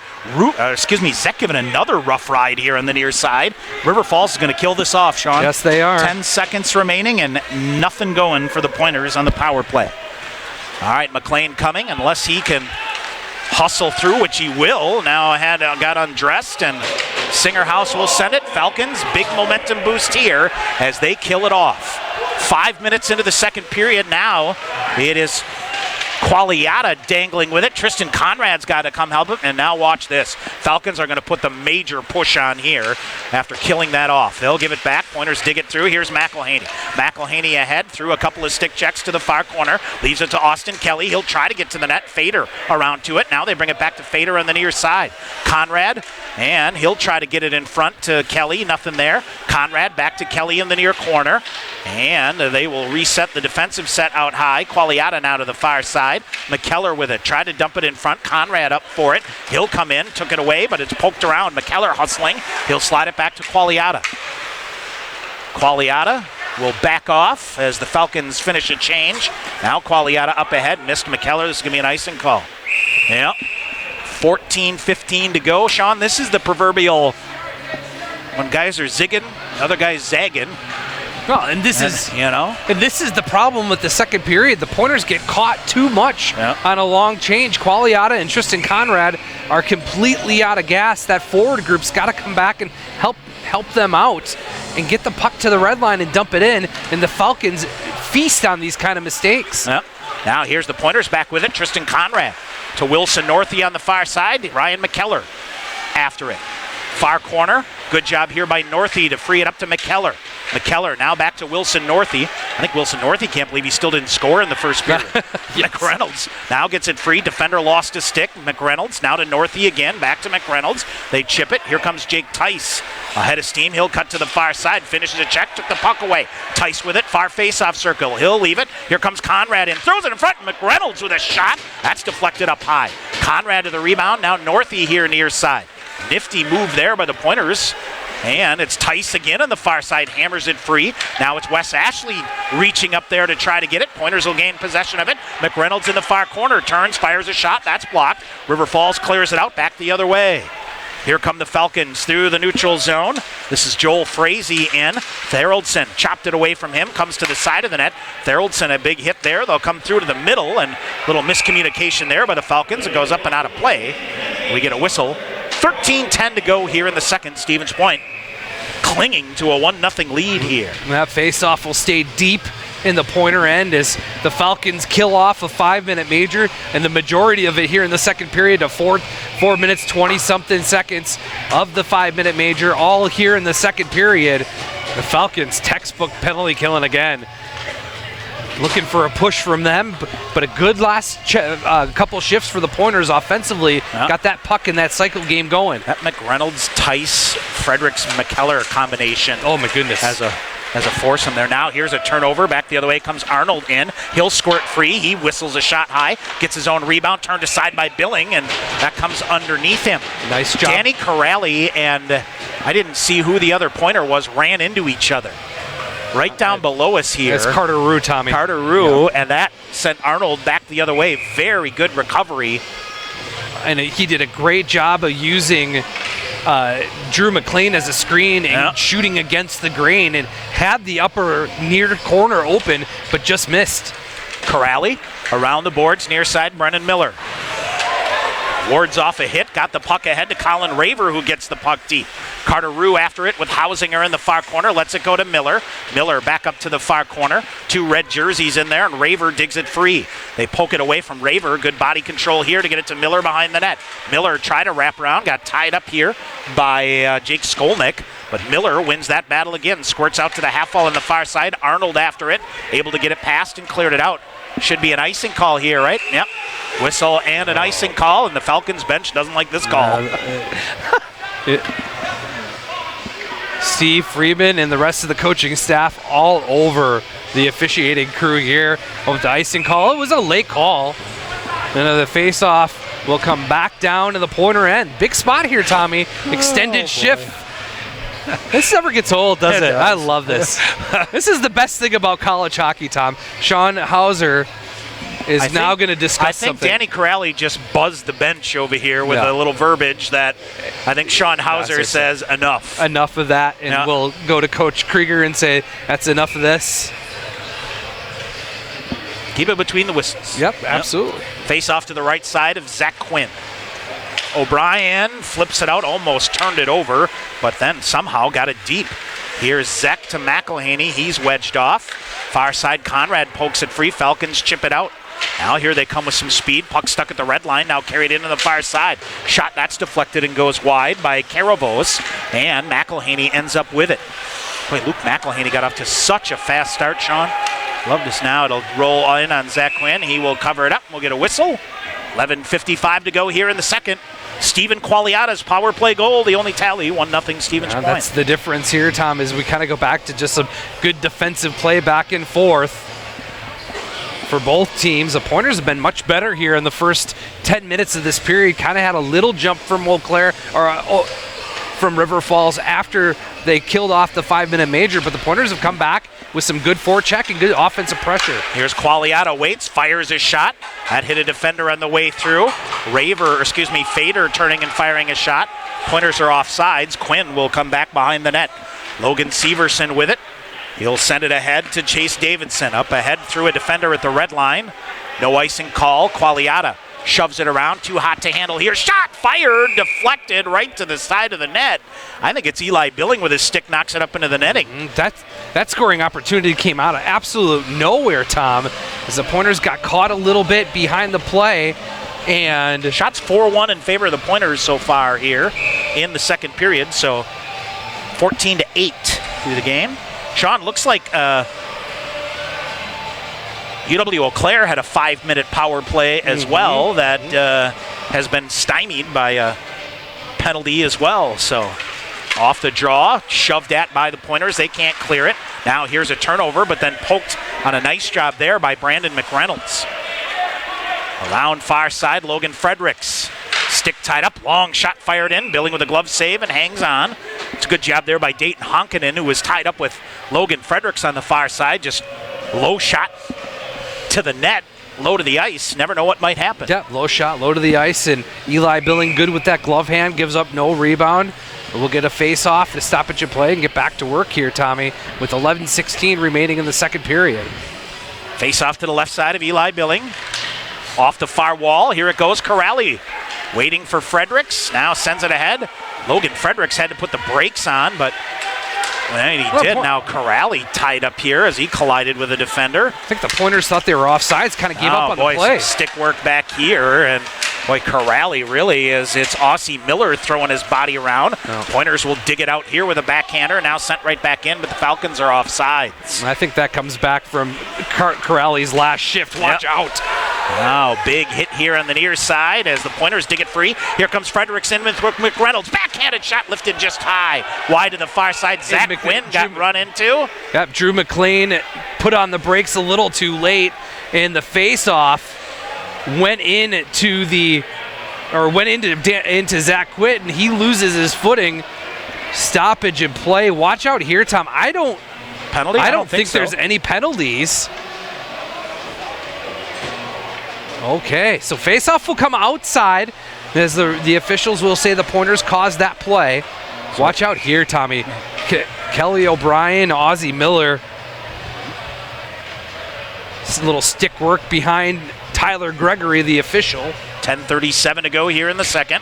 Zek giving another rough ride here on the near side. River Falls is going to kill this off, Sean. Yes, they are. 10 seconds remaining and nothing going for the Pointers on the power play. All right, McLean coming, unless he can hustle through, which he will. Now got undressed, and Singerhouse will send it. Falcons, big momentum boost here as they kill it off. 5 minutes into the second period now. It is Qualiata dangling with it. Tristan Conrad's got to come help him. And now watch this. Falcons are going to put the major push on here after killing that off. They'll give it back. Pointers dig it through. Here's McElhaney. McElhaney ahead through a couple of stick checks to the far corner. Leaves it to Austin Kelly. He'll try to get to the net. Fader around to it. Now they bring it back to Fader on the near side. Conrad, and he'll try to get it in front to Kelly. Nothing there. Conrad back to Kelly in the near corner. And they will reset the defensive set out high. Qualiata now to the far side. McKellar with it. Tried to dump it in front. Conrad up for it. He'll come in. Took it away, but it's poked around. McKellar hustling. He'll slide it back to Qualiata. Qualiata will back off as the Falcons finish a change. Now Qualiata up ahead. Missed McKellar. This is going to be an icing call. Yeah. 14-15 to go. Sean, this is the proverbial when guys are zigging, other guys zagging. Well, and this is the problem with the second period. The Pointers get caught too much on a long change. Qualiata and Tristan Conrad are completely out of gas. That forward group's got to come back and help them out and get the puck to the red line and dump it in. And the Falcons feast on these kind of mistakes. Yep. Now here's the Pointers back with it. Tristan Conrad to Wilson Northey on the far side. Ryan McKellar after it. Far corner. Good job here by Northey to free it up to McKellar. McKellar now back to Wilson Northey. I think Wilson Northey can't believe he still didn't score in the first period. Yes. McReynolds now gets it free. Defender lost a stick. McReynolds now to Northey again. Back to McReynolds. They chip it. Here comes Jake Tice. Ahead of steam. He'll cut to the far side. Finishes a check. Took the puck away. Tice with it. Far face-off circle. He'll leave it. Here comes Conrad in. Throws it in front. McReynolds with a shot. That's deflected up high. Conrad to the rebound. Now Northey here near side. Nifty move there by the Pointers. And it's Tice again on the far side, hammers it free. Now it's Wes Ashley reaching up there to try to get it. Pointers will gain possession of it. McReynolds in the far corner, turns, fires a shot. That's blocked. River Falls clears it out, back the other way. Here come the Falcons through the neutral zone. This is Joel Frazee in. Theraldson chopped it away from him, comes to the side of the net. Theraldson, a big hit there. They'll come through to the middle, and a little miscommunication there by the Falcons. It goes up and out of play. We get a whistle. 13-10 to go here in the second. Stevens Point clinging to a 1-0 lead here. That face-off will stay deep in the Pointer end as the Falcons kill off a 5-minute major, and the majority of it here in the second period to 4 minutes 20-something seconds of the 5-minute major, all here in the second period. The Falcons textbook penalty killing again. Looking for a push from them, but a good last couple shifts for the Pointers offensively. Yeah. Got that puck in that cycle game going. That McReynolds, Tice, Fredericks, McKellar combination. Oh my goodness. Has a foursome there. Now here's a turnover. Back the other way comes Arnold in. He'll squirt free. He whistles a shot high. Gets his own rebound. Turned aside by Billing, and that comes underneath him. Nice job. Danny Corrali and I didn't see who the other Pointer was, ran into each other. Right down below us here. It's Carter Rue, Tommy. Carter Rue, and that sent Arnold back the other way. Very good recovery. And he did a great job of using Drew McLean as a screen and shooting against the grain, and had the upper near corner open, but just missed. Corrali around the boards, near side, Brennan Miller. Wards off a hit, got the puck ahead to Colin Raver, who gets the puck deep. Carter Rue after it with Hausinger in the far corner, lets it go to Miller. Miller back up to the far corner. 2 red jerseys in there, and Raver digs it free. They poke it away from Raver. Good body control here to get it to Miller behind the net. Miller tried to wrap around, got tied up here by Jake Skolnick, but Miller wins that battle again. Squirts out to the half wall on the far side. Arnold after it, able to get it past and cleared it out. Should be an icing call here, right? Yep. Whistle and an icing call, and the Falcons bench doesn't like this call. Steve Freeman and the rest of the coaching staff all over the officiating crew here with the icing call. It was a late call. And the face-off will come back down to the Pointer end. Big spot here, Tommy. Extended shift. This never gets old, does it? I love this. This is the best thing about college hockey, Tom. Sean Hauser is now going to discuss something. I think Danny Corrali just buzzed the bench over here with a little verbiage that I think Sean Hauser says enough. Enough of that, and we'll go to Coach Krieger and say, that's enough of this. Keep it between the whistles. Yep, absolutely. Face off to the right side of Zach Quinn. O'Brien flips it out, almost turned it over, but then somehow got it deep. Here's Zek to McElhaney. He's wedged off. Far side, Conrad pokes it free. Falcons chip it out. Now here they come with some speed. Puck stuck at the red line, now carried into the far side. Shot that's deflected and goes wide by Karavos, and McElhaney ends up with it. Boy, Luke McElhaney got off to such a fast start, Sean. Love this now. It'll roll in on Zach Quinn. He will cover it up. We'll get a whistle. 11:55 to go here in the second. Stephen Qualiata's power play goal, the only tally, 1-0 Stevens Point. That's the difference here, Tom, is we kind of go back to just some good defensive play back and forth for both teams. The Pointers have been much better here in the first 10 minutes of this period. Kind of had a little jump from Eau Claire, or from River Falls after they killed off the 5-minute major, but the Pointers have come back with some good forecheck and good offensive pressure. Here's Qualiata, waits, fires his shot. That hit a defender on the way through. Fader turning and firing a shot. Pointers are off sides. Quinn will come back behind the net. Logan Severson with it. He'll send it ahead to Chase Davidson. Up ahead through a defender at the red line. No icing call. Qualiata shoves it around. Too hot to handle here. Shot fired, deflected right to the side of the net. I think it's Eli Billing with his stick, knocks it up into the netting. That scoring opportunity came out of absolute nowhere, Tom, as the Pointers got caught a little bit behind the play. And shots 4-1 in favor of the Pointers so far here in the second period. So 14-8 through the game. Sean, looks like UW Eau Claire had a 5-minute power play as well that has been stymied by a penalty as well. So off the draw, shoved at by the Pointers. They can't clear it. Now here's a turnover, but then poked on a nice job there by Brandon McReynolds. Around far side, Logan Fredericks. Stick tied up, long shot fired in. Billing with a glove save and hangs on. It's a good job there by Dayton Honkinen, who was tied up with Logan Fredericks on the far side. Just low shot to the net, low to the ice. Never know what might happen. Yeah, low shot, low to the ice, and Eli Billing good with that glove hand, gives up no rebound. We'll get a face-off to stoppage of play and get back to work here, Tommy, with 11:16 remaining in the second period. Face-off to the left side of Eli Billing. Off the far wall, here it goes, Corrali. Waiting for Fredericks, now sends it ahead. Logan Fredericks had to put the brakes on, but he did. Now Corrali tied up here as he collided with a defender. I think the Pointers thought they were offsides, kind of gave up on the play. Some stick work back here, and boy, Corrali really is. It's Aussie Miller throwing his body around. Pointers will dig it out here with a backhander, now sent right back in, but the Falcons are offsides. I think that comes back from Corrali's last shift. Watch out. Now, big hit here on the near side as the Pointers dig it free. Here comes Fredericks in with McReynolds. Backhanded shot lifted just high. Wide to the far side. Zach Quinn got run into. Yep, Drew McLean put on the brakes a little too late, and the face-off went into Zach Quinn, and he loses his footing. Stoppage and play. Watch out here, Tom. I don't think there's any penalties. Okay, so face-off will come outside as the officials will say the Pointers caused that play. Watch out here, Tommy. Kelly O'Brien, Aussie Miller. This little stick work behind Tyler Gregory, the official. 10:37 to go here in the second.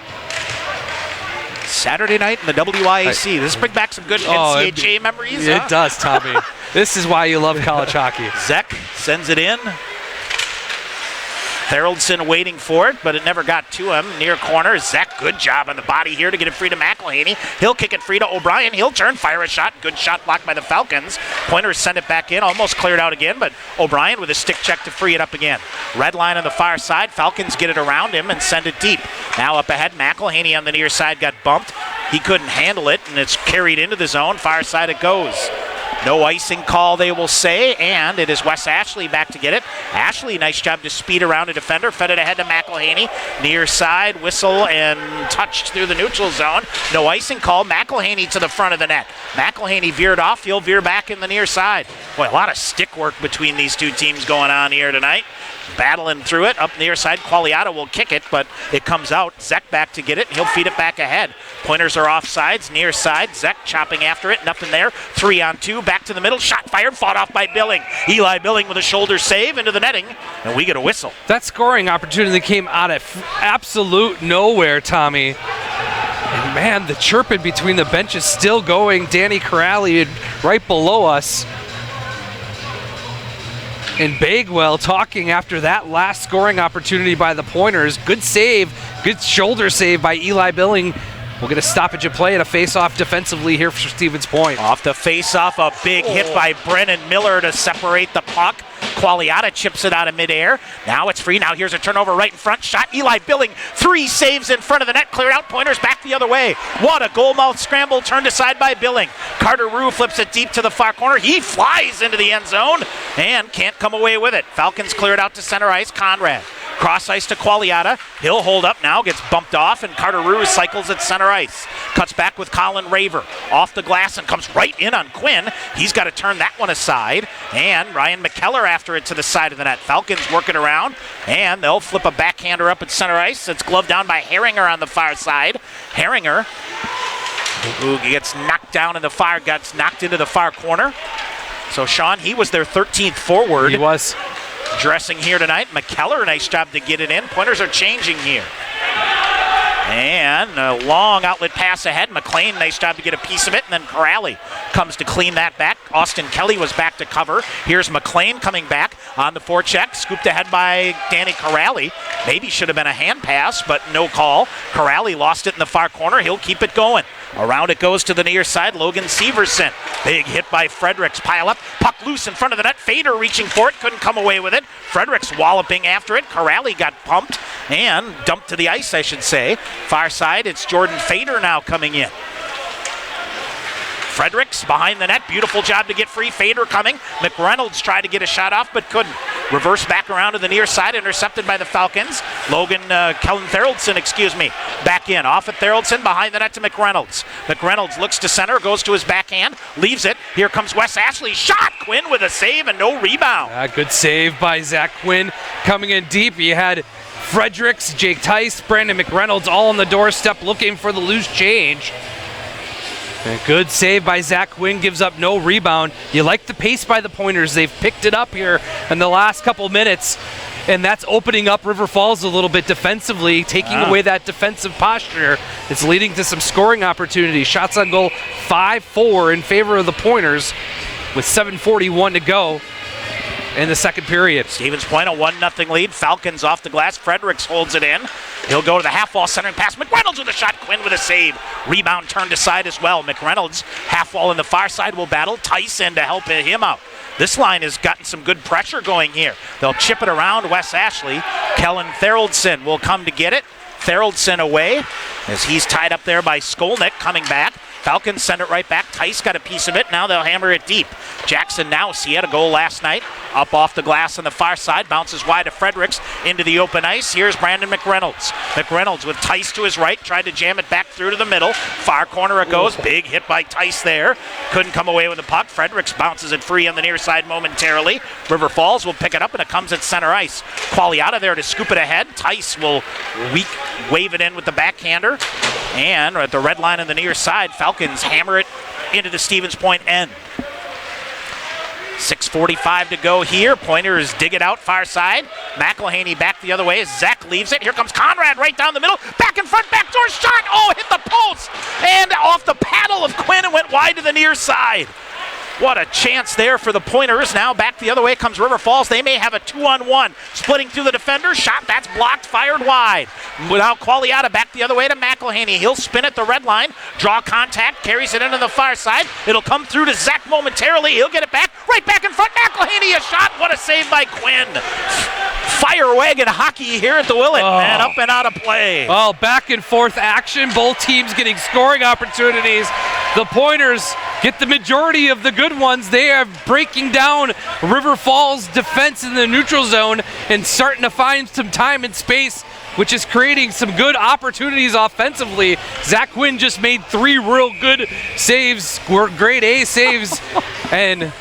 Saturday night in the WIAC. Does this bring back some good NCHA memories? It does, Tommy. This is why you love college hockey. Zek sends it in. Haroldson waiting for it, but it never got to him. Near corner, Zek, good job on the body here to get it free to McElhaney. He'll kick it free to O'Brien. He'll turn, fire a shot. Good shot blocked by the Falcons. Pointers send it back in, almost cleared out again, but O'Brien with a stick check to free it up again. Red line on the far side. Falcons get it around him and send it deep. Now up ahead, McElhaney on the near side got bumped. He couldn't handle it, and it's carried into the zone. Far side it goes. No icing call, they will say, and it is Wes Ashley back to get it. Ashley, nice job to speed around a defender, fed it ahead to McElhaney. Near side, whistle and touched through the neutral zone. No icing call, McElhaney to the front of the net. McElhaney veered off, he'll veer back in the near side. Boy, a lot of stick work between these two teams going on here tonight. Battling through it, up near side, Qualiata will kick it, but it comes out. Zek back to get it, he'll feed it back ahead. Pointers are offsides, near side, Zek chopping after it, nothing there. 3-on-2, back to the middle, shot fired, fought off by Billing. Eli Billing with a shoulder save into the netting, and we get a whistle. That scoring opportunity came out of absolute nowhere, Tommy. And man, the chirping between the benches still going. Danny Corrali right below us. And Bagwell talking after that last scoring opportunity by the Pointers. Good save, good shoulder save by Eli Billing. We'll get a stoppage of play and a face-off defensively here for Stevens Point. Off the face-off, a big hit by Brennan Miller to separate the puck. Qualiata chips it out of midair. Now it's free. Now here's a turnover right in front. Shot Eli Billing. 3 saves in front of the net. Cleared out. Pointers back the other way. What a goalmouth scramble turned aside by Billing. Carter Rue flips it deep to the far corner. He flies into the end zone and can't come away with it. Falcons cleared out to center ice. Conrad. Cross ice to Qualiata. He'll hold up now, gets bumped off, and Carter Rue cycles at center ice. Cuts back with Colin Raver. Off the glass and comes right in on Quinn. He's got to turn that one aside. And Ryan McKellar after it to the side of the net. Falcons working around, and they'll flip a backhander up at center ice. It's gloved down by Herringer on the far side. Herringer, who gets knocked down in the far, gets knocked into the far corner. So, Sean, he was their 13th forward. He was. dressing here tonight. McKellar, nice job to get it in. Pointers are changing here. And a long outlet pass ahead. McLean, nice job to get a piece of it. And then Corrali comes to clean that back. Austin Kelly was back to cover. Here's McLean coming back on the forecheck. Scooped ahead by Danny Corrali. Maybe should have been a hand pass, but no call. Corrali lost it in the far corner. He'll keep it going. Around it goes to the near side. Logan Severson. Big hit by Fredericks. Pile up. Puck loose in front of the net. Fader reaching for it. Couldn't come away with it. Fredericks walloping after it. Corrali got pumped and dumped to the ice, I should say. Far side, it's Jordan Fader now coming in. Fredericks behind the net. Beautiful job to get free. Fader coming. McReynolds tried to get a shot off, but couldn't. Reverse back around to the near side. Intercepted by the Falcons. Kellen Theraldson, back in. Off at Theraldson. Behind the net to McReynolds. McReynolds looks to center. Goes to his backhand. Leaves it. Here comes Wes Ashley. Shot! Quinn with a save and no rebound. Good save by Zach Quinn. Coming in deep. You had Fredericks, Jake Tice, Brandon McReynolds all on the doorstep looking for the loose change. A good save by Zach Quinn, gives up no rebound. You like the pace by the Pointers. They've picked it up here in the last couple minutes, and that's opening up River Falls a little bit defensively, taking away that defensive posture. It's leading to some scoring opportunities. Shots on goal 5-4 in favor of the Pointers with 7:41 to go in the second period. Stevens Point, a 1-0 lead. Falcons off the glass. Fredericks holds it in. He'll go to the half wall, centering pass. McReynolds with a shot. Quinn with a save. Rebound turned aside as well. McReynolds, half wall in the far side, will battle Tyson to help him out. This line has gotten some good pressure going here. They'll chip it around Wes Ashley. Kellen Theraldson will come to get it. Theraldson away as he's tied up there by Skolnick coming back. Falcons send it right back. Tice got a piece of it. Now they'll hammer it deep. Jackson Nouse, he had a goal last night. Up off the glass on the far side. Bounces wide to Fredericks into the open ice. Here's Brandon McReynolds. McReynolds with Tice to his right. Tried to jam it back through to the middle. Far corner it goes. Big hit by Tice there. Couldn't come away with the puck. Fredericks bounces it free on the near side momentarily. River Falls will pick it up and it comes at center ice. Qualiata there to scoop it ahead. Tice will wave it in with the backhander. And at the red line on the near side, Falcons hammer it into the Stevens Point end. 6:45 to go here. Pointers dig it out far side. McElhaney back the other way as Zach leaves it. Here comes Conrad right down the middle. Back in front, backdoor shot. Oh, hit the post. And off the paddle of Quinn and went wide to the near side. What a chance there for the Pointers. Now back the other way comes River Falls. They may have a 2-on-1. Splitting through the defender. Shot, that's blocked, fired wide. Now Qualiata back the other way to McElhaney. He'll spin at the red line. Draw contact, carries it into the far side. It'll come through to Zach momentarily. He'll get it back. Right back in front. McElhaney, a shot. What a save by Quinn. Fire wagon hockey here at the Willett. And up and out of play. Well, back and forth action. Both teams getting scoring opportunities. The Pointers get the majority of the good ones. They are breaking down River Falls defense in the neutral zone and starting to find some time and space, which is creating some good opportunities offensively. Zach Quinn just made 3 real good saves, grade A saves, and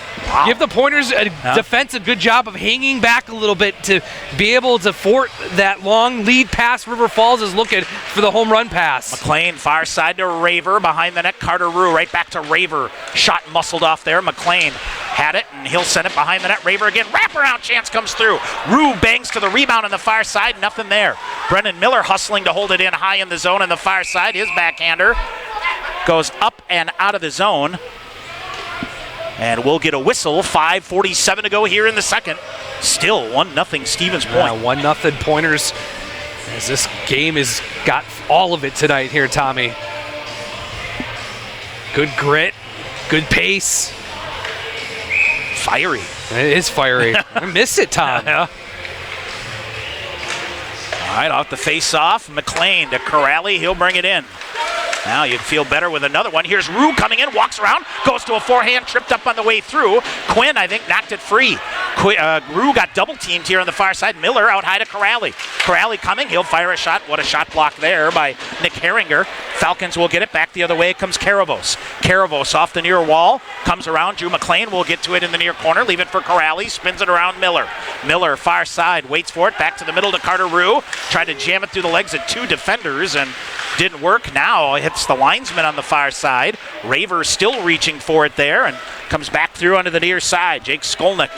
give the Pointers defense a good job of hanging back a little bit to be able to fort that long lead pass. River Falls is looking for the home run pass. McLean far side to Raver. Behind the net, Carter Rue right back to Raver. Shot muscled off there. McLean had it, and he'll send it behind the net. Raver again. Wraparound chance comes through. Rue bangs to the rebound on the far side. Nothing there. Brennan Miller hustling to hold it in high in the zone on the far side. His backhander goes up and out of the zone. And we'll get a whistle. 5:47 to go here in the second. Still 1-0 Stevens Point. 1-0 Pointers, as this game has got all of it tonight here, Tommy. Good grit, good pace. Fiery. It is fiery. I missed it, Tom. Yeah. All right, off the face-off. McLean to Corrali. He'll bring it in. Now you'd feel better with another one. Here's Rue coming in, walks around, goes to a forehand, tripped up on the way through. Quinn, I think, knocked it free. Rue got double-teamed here on the far side. Miller out high to Corrali. Corrali coming, he'll fire a shot. What a shot block there by Nick Herringer. Falcons will get it back the other way. Comes Caravos. Caravos off the near wall, comes around. Drew McLean will get to it in the near corner, leave it for Corrali, spins it around Miller. Miller, far side, waits for it, back to the middle to Carter Rue. Tried to jam it through the legs of 2 defenders, and Didn't work. Now hits the linesman on the far side. Raver still reaching for it there and comes back through onto the near side. Jake Skolnick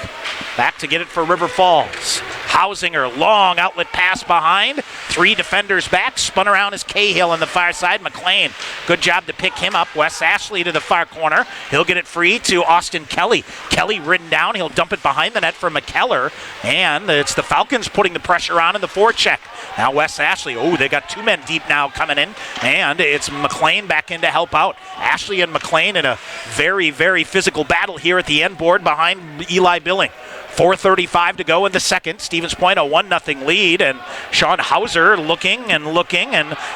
back to get it for River Falls. Hausinger, long outlet pass behind. 3 defenders back. Spun around is Cahill on the far side. McLean, good job to pick him up. Wes Ashley to the far corner. He'll get it free to Austin Kelly. Kelly ridden down. He'll dump it behind the net for McKellar. And it's the Falcons putting the pressure on in the forecheck. Now Wes Ashley. Oh, they got 2 men deep now coming in. And it's McLean back in to help out. Ashley and McLean in a very, very physical battle here at the end board behind Eli Billing. 4:35 to go in the second. Stevens Point a 1-0 lead, and Sean Hauser looking, and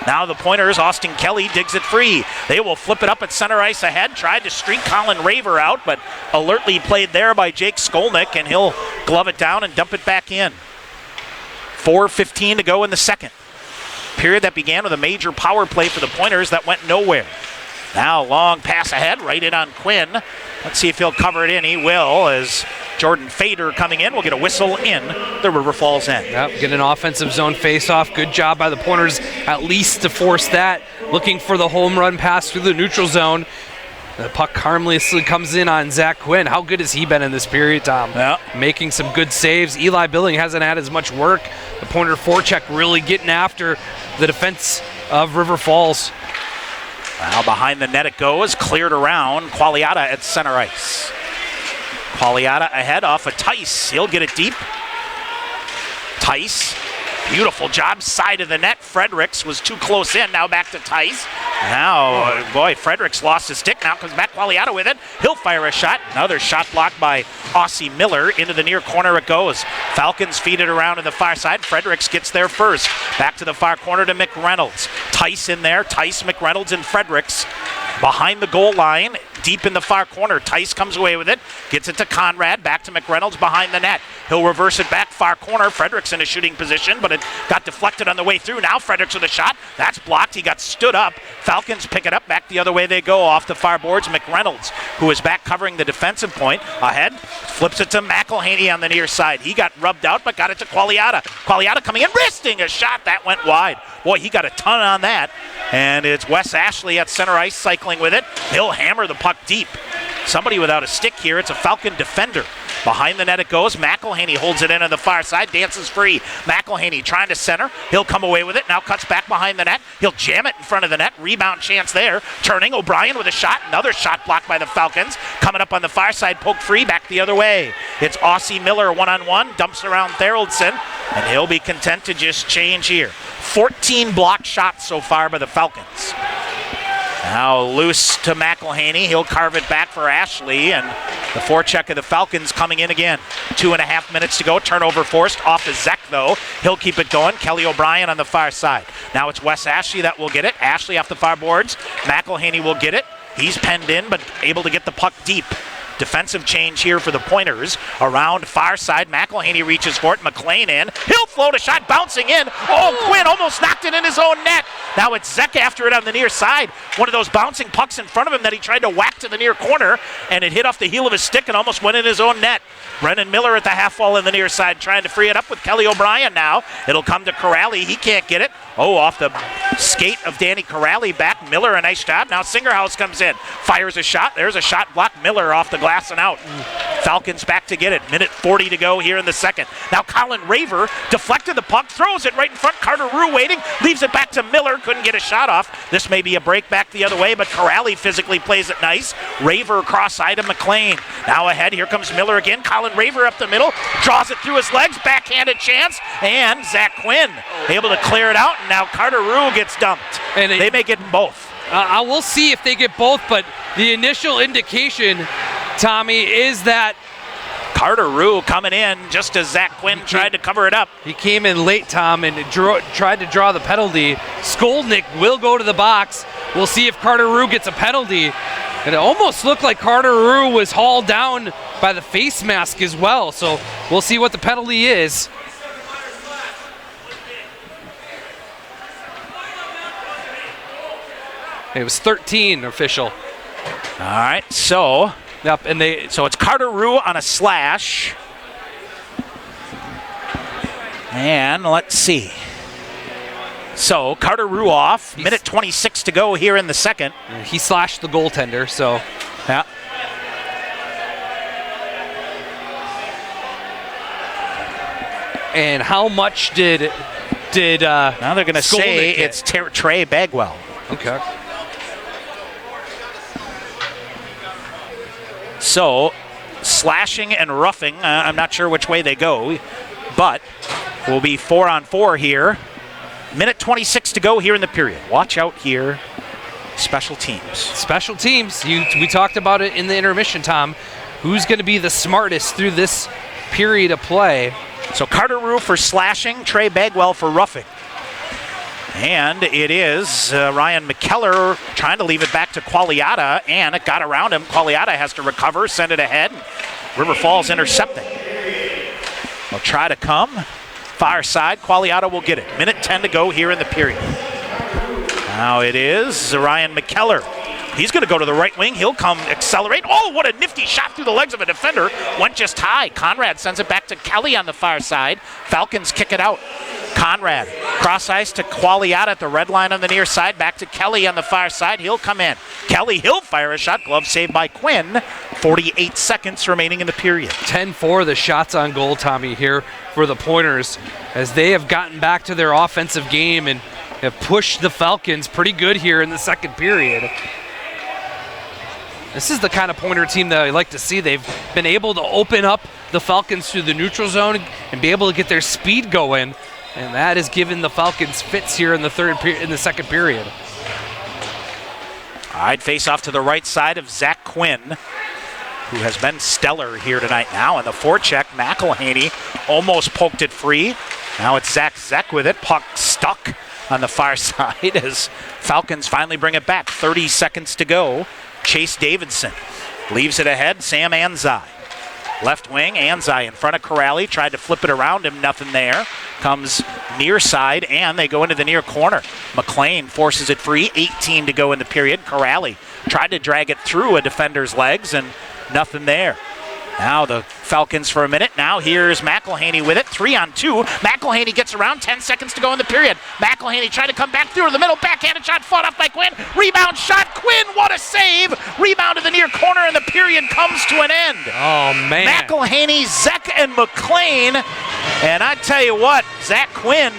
now the Pointers, Austin Kelly digs it free. They will flip it up at center ice ahead. Tried to streak Colin Raver out, but alertly played there by Jake Skolnick, and he'll glove it down and dump it back in. 4:15 to go in the second. Period that began with a major power play for the Pointers that went nowhere. Now long pass ahead, right in on Quinn. Let's see if he'll cover it in. He will, as Jordan Fader coming in will get a whistle in the River Falls end. Yep, get an offensive zone face-off. Good job by the Pointers, at least to force that. Looking for the home run pass through the neutral zone. The puck harmlessly comes in on Zach Quinn. How good has he been in this period, Tom? Yeah. Making some good saves. Eli Billing hasn't had as much work. The Pointer forecheck really getting after the defense of River Falls. Now behind the net it goes, cleared around. Qualiata at center ice. Qualiata ahead off of Tice. He'll get it deep. Tice, beautiful job, side of the net. Fredericks was too close in, now back to Tice. Now, boy, Fredericks lost his stick, now comes back Qualiata with it. He'll fire a shot. Another shot blocked by Aussie Miller. Into the near corner it goes. Falcons feed it around to the far side. Fredericks gets there first. Back to the far corner to McReynolds. Tice in there. Tice, McReynolds, and Fredericks behind the goal line. Deep in the far corner. Tice comes away with it. Gets it to Conrad. Back to McReynolds behind the net. He'll reverse it back far corner. Fredericks in a shooting position, but it got deflected on the way through. Now Fredericks with a shot. That's blocked. He got stood up. Falcons pick it up. Back the other way they go. Off the far boards. McReynolds, who is back covering the defensive point. Ahead. Flips it to McElhaney on the near side. He got rubbed out, but got it to Qualiata. Qualiata coming in. Wristing a shot. That went wide. Boy, he got a ton on that. And it's Wes Ashley at center ice cycling with it. He'll hammer the puck deep. Somebody without a stick here. It's a Falcon defender. Behind the net it goes. McElhaney holds it in on the far side. Dances free. McElhaney trying to center. He'll come away with it. Now cuts back behind the net. He'll jam it in front of the net. Rebound chance there. Turning. O'Brien with a shot. Another shot blocked by the Falcons. Coming up on the far side. Poked free. Back the other way. It's Aussie Miller one-on-one. Dumps around Theraldson. And he'll be content to just change here. 14 blocked shots so far by the Falcons. Now loose to McElhaney. He'll carve it back for Ashley, and the forecheck of the Falcons coming in again. 2.5 minutes to go. Turnover forced off of Zek, though. He'll keep it going. Kelly O'Brien on the far side. Now it's Wes Ashley that will get it. Ashley off the far boards. McElhaney will get it. He's penned in, but able to get the puck deep. Defensive change here for the Pointers. Around far side, McElhaney reaches for it. McLean in. He'll float a shot, bouncing in. Oh, Quinn almost knocked it in his own net. Now it's Zek after it on the near side. One of those bouncing pucks in front of him that he tried to whack to the near corner, and it hit off the heel of his stick and almost went in his own net. Brennan Miller at the half wall in the near side, trying to free it up with Kelly O'Brien now. It'll come to Corrali. He can't get it. Oh, off the skate of Danny Corrali back. Miller, a nice job. Now Singerhouse comes in. Fires a shot. There's a shot blocked. Miller off the glass and out. Falcons back to get it. Minute 40 to go here in the second. Now Colin Raver deflected the puck, throws it right in front. Carter Rue waiting, leaves it back to Miller. Couldn't get a shot off. This may be a break back the other way, but Corrali physically plays it nice. Raver cross-side of McLean. Now ahead, here comes Miller again. Colin Raver up the middle, draws it through his legs, backhanded chance, and Zach Quinn able to clear it out, and now Carter Rue gets dumped. And they may get both. I will see if they get both, but the initial indication, Tommy, is that Carter Rue coming in just as Zach Quinn tried to cover it up. He came in late, Tom, and tried to draw the penalty. Skolnick will go to the box. We'll see if Carter Rue gets a penalty. And it almost looked like Carter Rue was hauled down by the face mask as well. So we'll see what the penalty is. It was 13 official. All right, so yep, and so it's Carter Rue on a slash. And let's see. So Carter Ruoff, minute 26 to go here in the second. He slashed the goaltender, so. Yeah. And how much did now they're going to say it's Trey Bagwell. Okay. So slashing and roughing, I'm not sure which way they go, but we'll be 4-on-4 here. Minute 26 to go here in the period. Watch out here. Special teams. Special teams. We talked about it in the intermission, Tom. Who's going to be the smartest through this period of play? So Carter Rue for slashing, Trey Bagwell for roughing. And it is Ryan McKellar trying to leave it back to Qualiata, and it got around him. Qualiata has to recover, send it ahead. River Falls intercepting. They'll try to come. Far side, Qualiata will get it. Minute 10 to go here in the period. Now it is Ryan McKellar. He's going to go to the right wing. He'll come accelerate. Oh, what a nifty shot through the legs of a defender. Went just high. Conrad sends it back to Kelly on the far side. Falcons kick it out. Conrad, cross ice to Qualiata at the red line on the near side. Back to Kelly on the far side. He'll come in. Kelly, he'll fire a shot. Glove saved by Quinn. 48 seconds remaining in the period. 10-4 the shots on goal, Tommy, here for the Pointers, as they have gotten back to their offensive game and have pushed the Falcons pretty good here in the second period. This is the kind of Pointer team that I like to see. They've been able to open up the Falcons through the neutral zone and be able to get their speed going, and that has given the Falcons fits here in the second period. All right, face off to the right side of Zach Quinn, who has been stellar here tonight now. And the forecheck, McElhaney almost poked it free. Now it's Zach Zeck with it. Puck stuck on the far side as Falcons finally bring it back. 30 seconds to go. Chase Davidson leaves it ahead. Sam Anzai. Left wing, Anzai in front of Corrali. Tried to flip it around him, nothing there. Comes near side, and they go into the near corner. McLean forces it free. 18 to go in the period. Corrali tried to drag it through a defender's legs, and nothing there. Now the Falcons for a minute. Now here's McElhaney with it. 3-on-2. McElhaney gets around. 10 seconds to go in the period. McElhaney tried to come back through to the middle. Backhanded shot fought off by Quinn. Rebound shot. Quinn, what a save. Rebound to the near corner, and the period comes to an end. Oh, man. McElhaney, Zeck, and McLean. And I tell you what, Zach Quinn.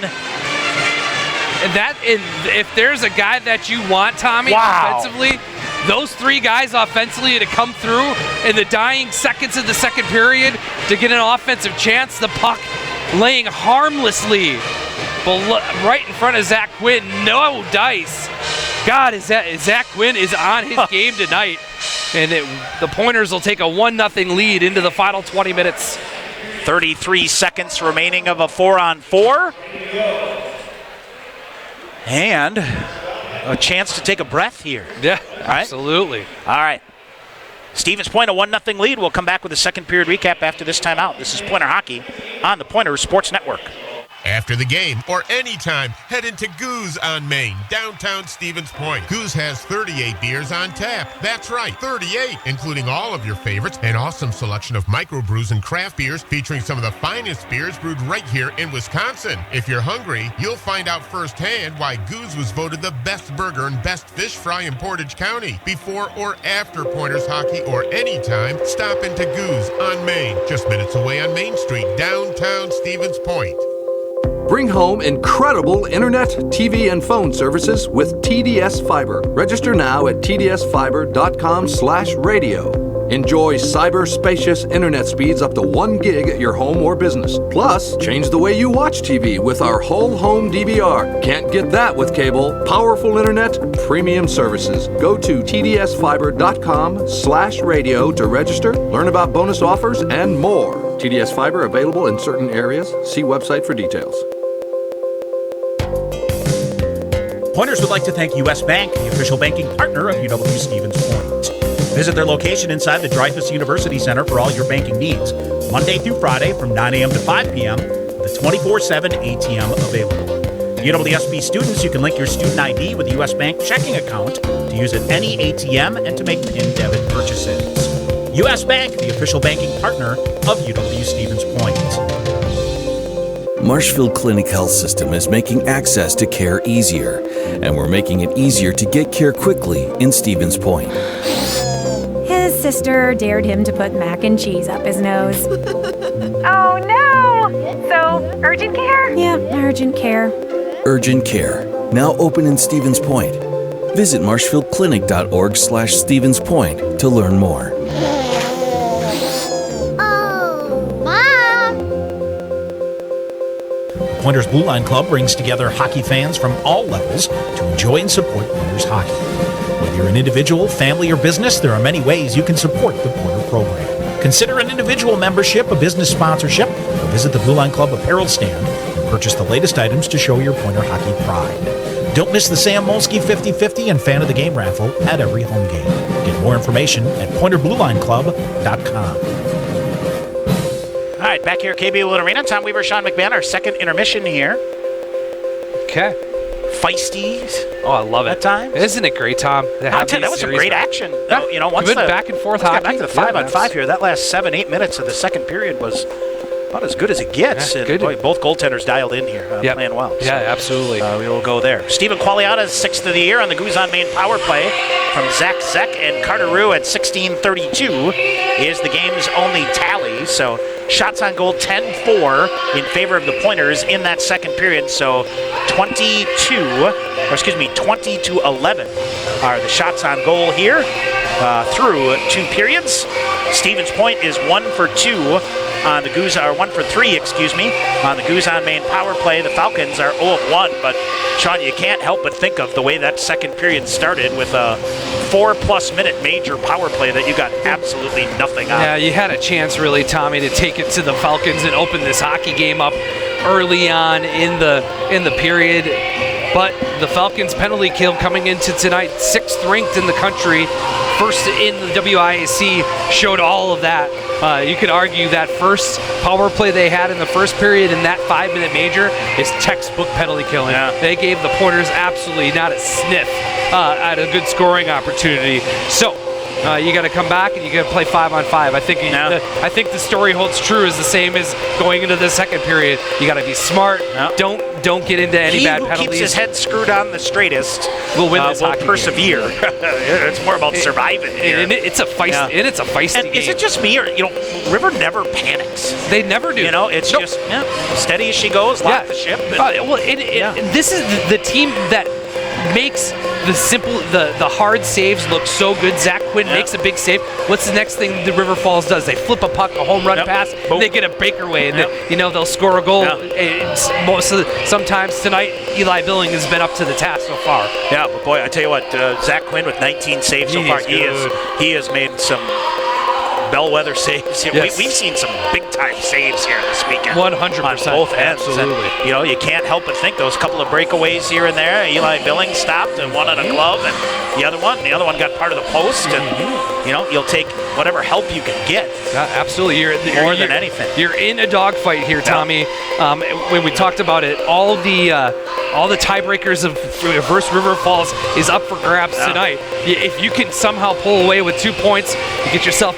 And if there's a guy that you want, Tommy, offensively, those three guys offensively to come through in the dying seconds of the second period to get an offensive chance, the puck laying harmlessly right in front of Zach Quinn. No dice. God, Zach Quinn is on his game tonight. And the Pointers will take a 1-0 lead into the final 20 minutes. 33 seconds remaining of a 4-on-4. And a chance to take a breath here. Yeah, absolutely. All right. Stevens Point, a 1-0 lead. We'll come back with a second period recap after this timeout. This is Pointer Hockey on the Pointer Sports Network. After the game or anytime, head into Goose on Main, downtown Stevens Point. Goose has 38 beers on tap. That's right, 38, including all of your favorites. An awesome selection of microbrews and craft beers featuring some of the finest beers brewed right here in Wisconsin. If you're hungry, you'll find out firsthand why Goose was voted the best burger and best fish fry in Portage County. Before or after Pointers Hockey or anytime, stop into Goose on Main, just minutes away on Main Street, downtown Stevens Point. Bring home incredible internet, TV, and phone services with TDS Fiber. Register now at tdsfiber.com/radio. Enjoy cyber-spacious internet speeds up to 1 gig at your home or business. Plus, change the way you watch TV with our whole home DVR. Can't get that with cable. Powerful internet, premium services. Go to tdsfiber.com/radio to register, learn about bonus offers, and more. TDS Fiber available in certain areas. See website for details. Pointers would like to thank U.S. Bank, the official banking partner of UW Stevens Point. Visit their location inside the Dreyfus University Center for all your banking needs, Monday through Friday from 9 a.m. to 5 p.m. with a 24/7 ATM available. UWSP students, you can link your student ID with a U.S. Bank checking account to use at any ATM and to make PIN debit purchases. U.S. Bank, the official banking partner of UW Stevens Point. Marshfield Clinic Health System is making access to care easier, and we're making it easier to get care quickly in Stevens Point. His sister dared him to put mac and cheese up his nose. Oh no! So, urgent care? Yeah, urgent care. Urgent Care, now open in Stevens Point. Visit marshfieldclinic.org/Stevens Point to learn more. Pointers Blue Line Club brings together hockey fans from all levels to enjoy and support Pointers hockey. Whether you're an individual, family, or business, there are many ways you can support the Pointer program. Consider an individual membership, a business sponsorship, or visit the Blue Line Club apparel stand and purchase the latest items to show your Pointer hockey pride. Don't miss the Sam Molsky 50-50 and Fan of the Game raffle at every home game. Get more information at pointerbluelineclub.com. All right, back here at KB Willard Arena. Tom Weaver, Sean McMahon, our second intermission here. Okay. Feisty. Oh, I love it. At times. Isn't it great, Tom? I'll tell you, that was some great action. Yeah. You know, once Good the back and forth got hockey. back to the 5-on-5 here, that last 7-8 minutes of the second period was about as good as it gets. Yeah, and good. boy, both goaltenders dialed in here, playing well. Yeah, absolutely. We will go there. Stephen Qualiata's 6th of the year on the Goose on Main power play from Zach Zeck, and Carter Rue at 16:32 is the game's only tally. So shots on goal 10-4 in favor of the Pointers in that second period. So 20-11 are the shots on goal here through 2 periods. Stevens Point is 1 for 2 on the Goose, or 1 for 3, on the Goose on Main power play. The Falcons are 0 of 1, but Sean, you can't help but think of the way that second period started with a 4+ minute major power play that you got absolutely nothing on. Yeah, you had a chance really, Tommy, to take it to the Falcons and open this hockey game up early on in the period. But the Falcons penalty kill coming into tonight, 6th ranked in the country, first in the WIAC, showed all of that. You could argue that first power play they had in the first period in that 5-minute major is textbook penalty killing. Yeah. They gave the Pointers absolutely not a sniff at a good scoring opportunity. So you got to come back and you got to play 5-on-5. I think the story holds true is the same as going into the second period. You got to be smart. Yeah. Don't get into any bad penalties. He who keeps his head screwed on the straightest will win this hockey persevere. It's more about surviving here. And it's a feisty. And it's a feisty game. Is it just me, or River never panics? They never do. It's just steady as she goes. Lock the ship. This is the team that makes the hard saves look so good. Zach Quinn makes a big save. What's the next thing the River Falls does? They flip a puck, a home run pass, and they get a breakaway, and they'll score a goal. Sometimes tonight, Eli Billing has been up to the task so far. Yeah, but boy, I tell you what, Zach Quinn with 19 saves so far, he has made some bellwether saves. Yes. We've seen some big-time saves here this weekend. 100%. On both ends. Absolutely. And, you can't help but think those couple of breakaways here and there. Eli Billing stopped, and one on a glove, and the other one got part of the post. And, you'll take whatever help you can get. Absolutely. More than anything. You're in a dogfight here, Tommy. When we talked about it, all the tiebreakers of versus River Falls is up for grabs tonight. If you can somehow pull away with 2 points, you get yourself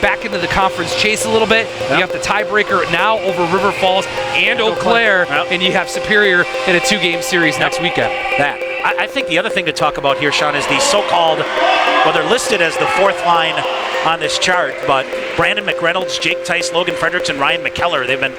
back into the conference chase a little bit. You have the tiebreaker now over River Falls and Eau Claire, and you have Superior in a 2-game series next weekend. I think the other thing to talk about here, Sean, is the so-called, they're listed as the 4th line on this chart, but Brandon McReynolds, Jake Tice, Logan Fredericks, and Ryan McKellar, they've been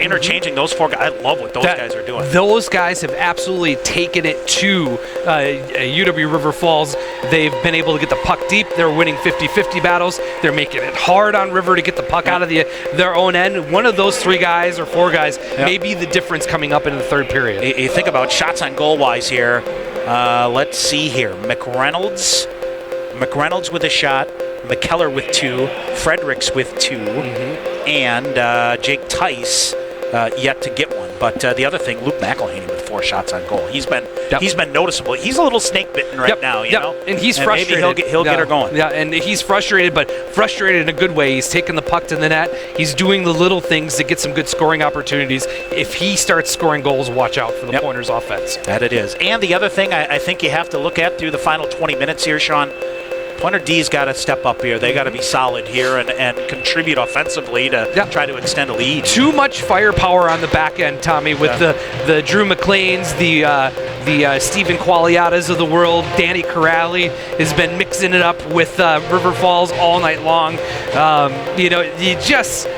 interchanging those 4 guys. I love what those guys are doing. Those guys have absolutely taken it to UW River Falls. They've been able to get the puck deep. They're winning 50-50 battles. They're making it hard on River to get the puck out of their own end. One of those 3 guys or 4 guys may be the difference coming up in the third period. You think about shots on goal-wise here. Let's see here. McReynolds with a shot. McKellar with 2, Fredericks with 2, and Jake Tice yet to get one. But the other thing, Luke McElhaney with 4 shots on goal. He's been noticeable. He's a little snake bitten right now, and he's frustrated. Maybe he'll get her going. Yeah, and he's frustrated, but frustrated in a good way. He's taking the puck to the net. He's doing the little things to get some good scoring opportunities. If he starts scoring goals, watch out for the Pointers offense. That it is. And the other thing I think you have to look at through the final 20 minutes here, Sean, Pointer D's got to step up here. They got to be solid here and contribute offensively to try to extend a lead. Too much firepower on the back end, Tommy, with the Drew McLeans, the Stephen Qualiatas of the world. Danny Corrali has been mixing it up with River Falls all night long. You just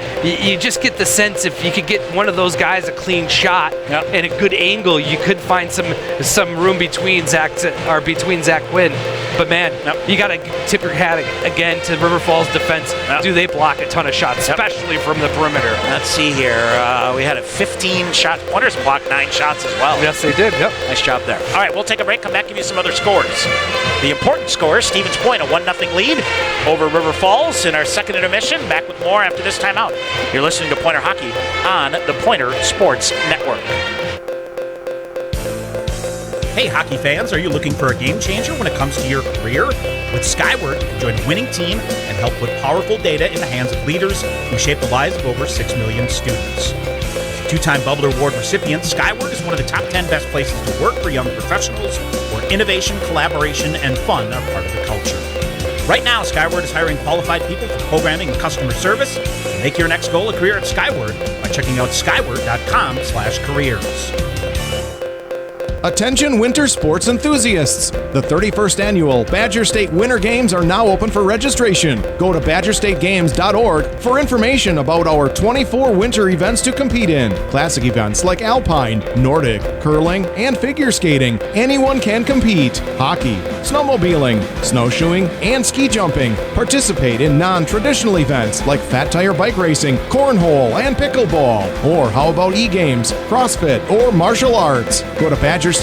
get the sense if you could get one of those guys a clean shot and a good angle, you could find some room between Zach Quinn. But man, you got to tip your hat again to River Falls defense. Do they block a ton of shots, especially from the perimeter? Let's see here. We had a 15 shot. Pointers blocked 9 shots as well. Yes, they did. Yep. Nice job there. All right, we'll take a break. Come back, give you some other scores. The important score: Stevens Point, a 1-0 lead over River Falls in our second intermission. Back with more after this timeout. You're listening to Pointer Hockey on the Pointer Sports Network. Hey, hockey fans, are you looking for a game changer when it comes to your career? With Skyward, you can join a winning team and help put powerful data in the hands of leaders who shape the lives of over 6 million students. As a 2-time Bubbler Award recipient, Skyward is one of the top 10 best places to work for young professionals where innovation, collaboration, and fun are part of the culture. Right now, Skyward is hiring qualified people for programming and customer service. Make your next goal a career at Skyward by checking out skyward.com/careers. Attention winter sports enthusiasts! The 31st annual Badger State Winter Games are now open for registration. Go to badgerstategames.org for information about our 24 winter events to compete in. Classic events like alpine, Nordic, curling, and figure skating. Anyone can compete. Hockey, snowmobiling, snowshoeing, and ski jumping. Participate in non-traditional events like fat tire bike racing, cornhole, and pickleball. Or how about e-games, CrossFit, or martial arts? Go to badgerstategames.org.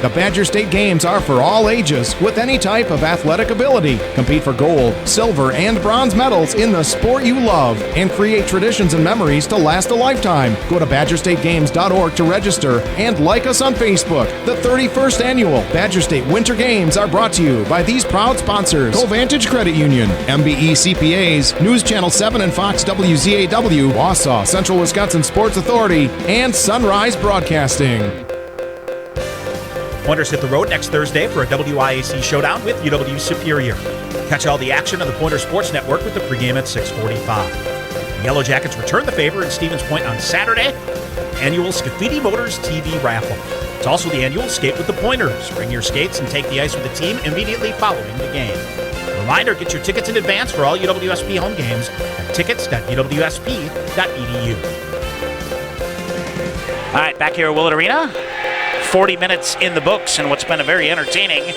The Badger State Games are for all ages with any type of athletic ability. Compete for gold, silver, and bronze medals in the sport you love and create traditions and memories to last a lifetime. Go to badgerstategames.org to register and like us on Facebook. The 31st annual Badger State Winter Games are brought to you by these proud sponsors: Covantage Credit Union, MBE CPAs, News Channel 7 and Fox WZAW, Wausau Central Wisconsin Sports Authority, and Sunrise Broadcasting. Pointers hit the road next Thursday for a WIAC showdown with UW Superior. Catch all the action on the Pointer Sports Network with the pregame at 6:45. The Yellow Jackets return the favor in Stevens Point on Saturday. Annual Scafidi Motors TV raffle. It's also the annual Skate with the Pointers. Bring your skates and take the ice with the team immediately following the game. Reminder, get your tickets in advance for all UWSP home games at tickets.uwsp.edu. All right, back here at Willett Arena. 40 minutes in the books and what's been a very entertaining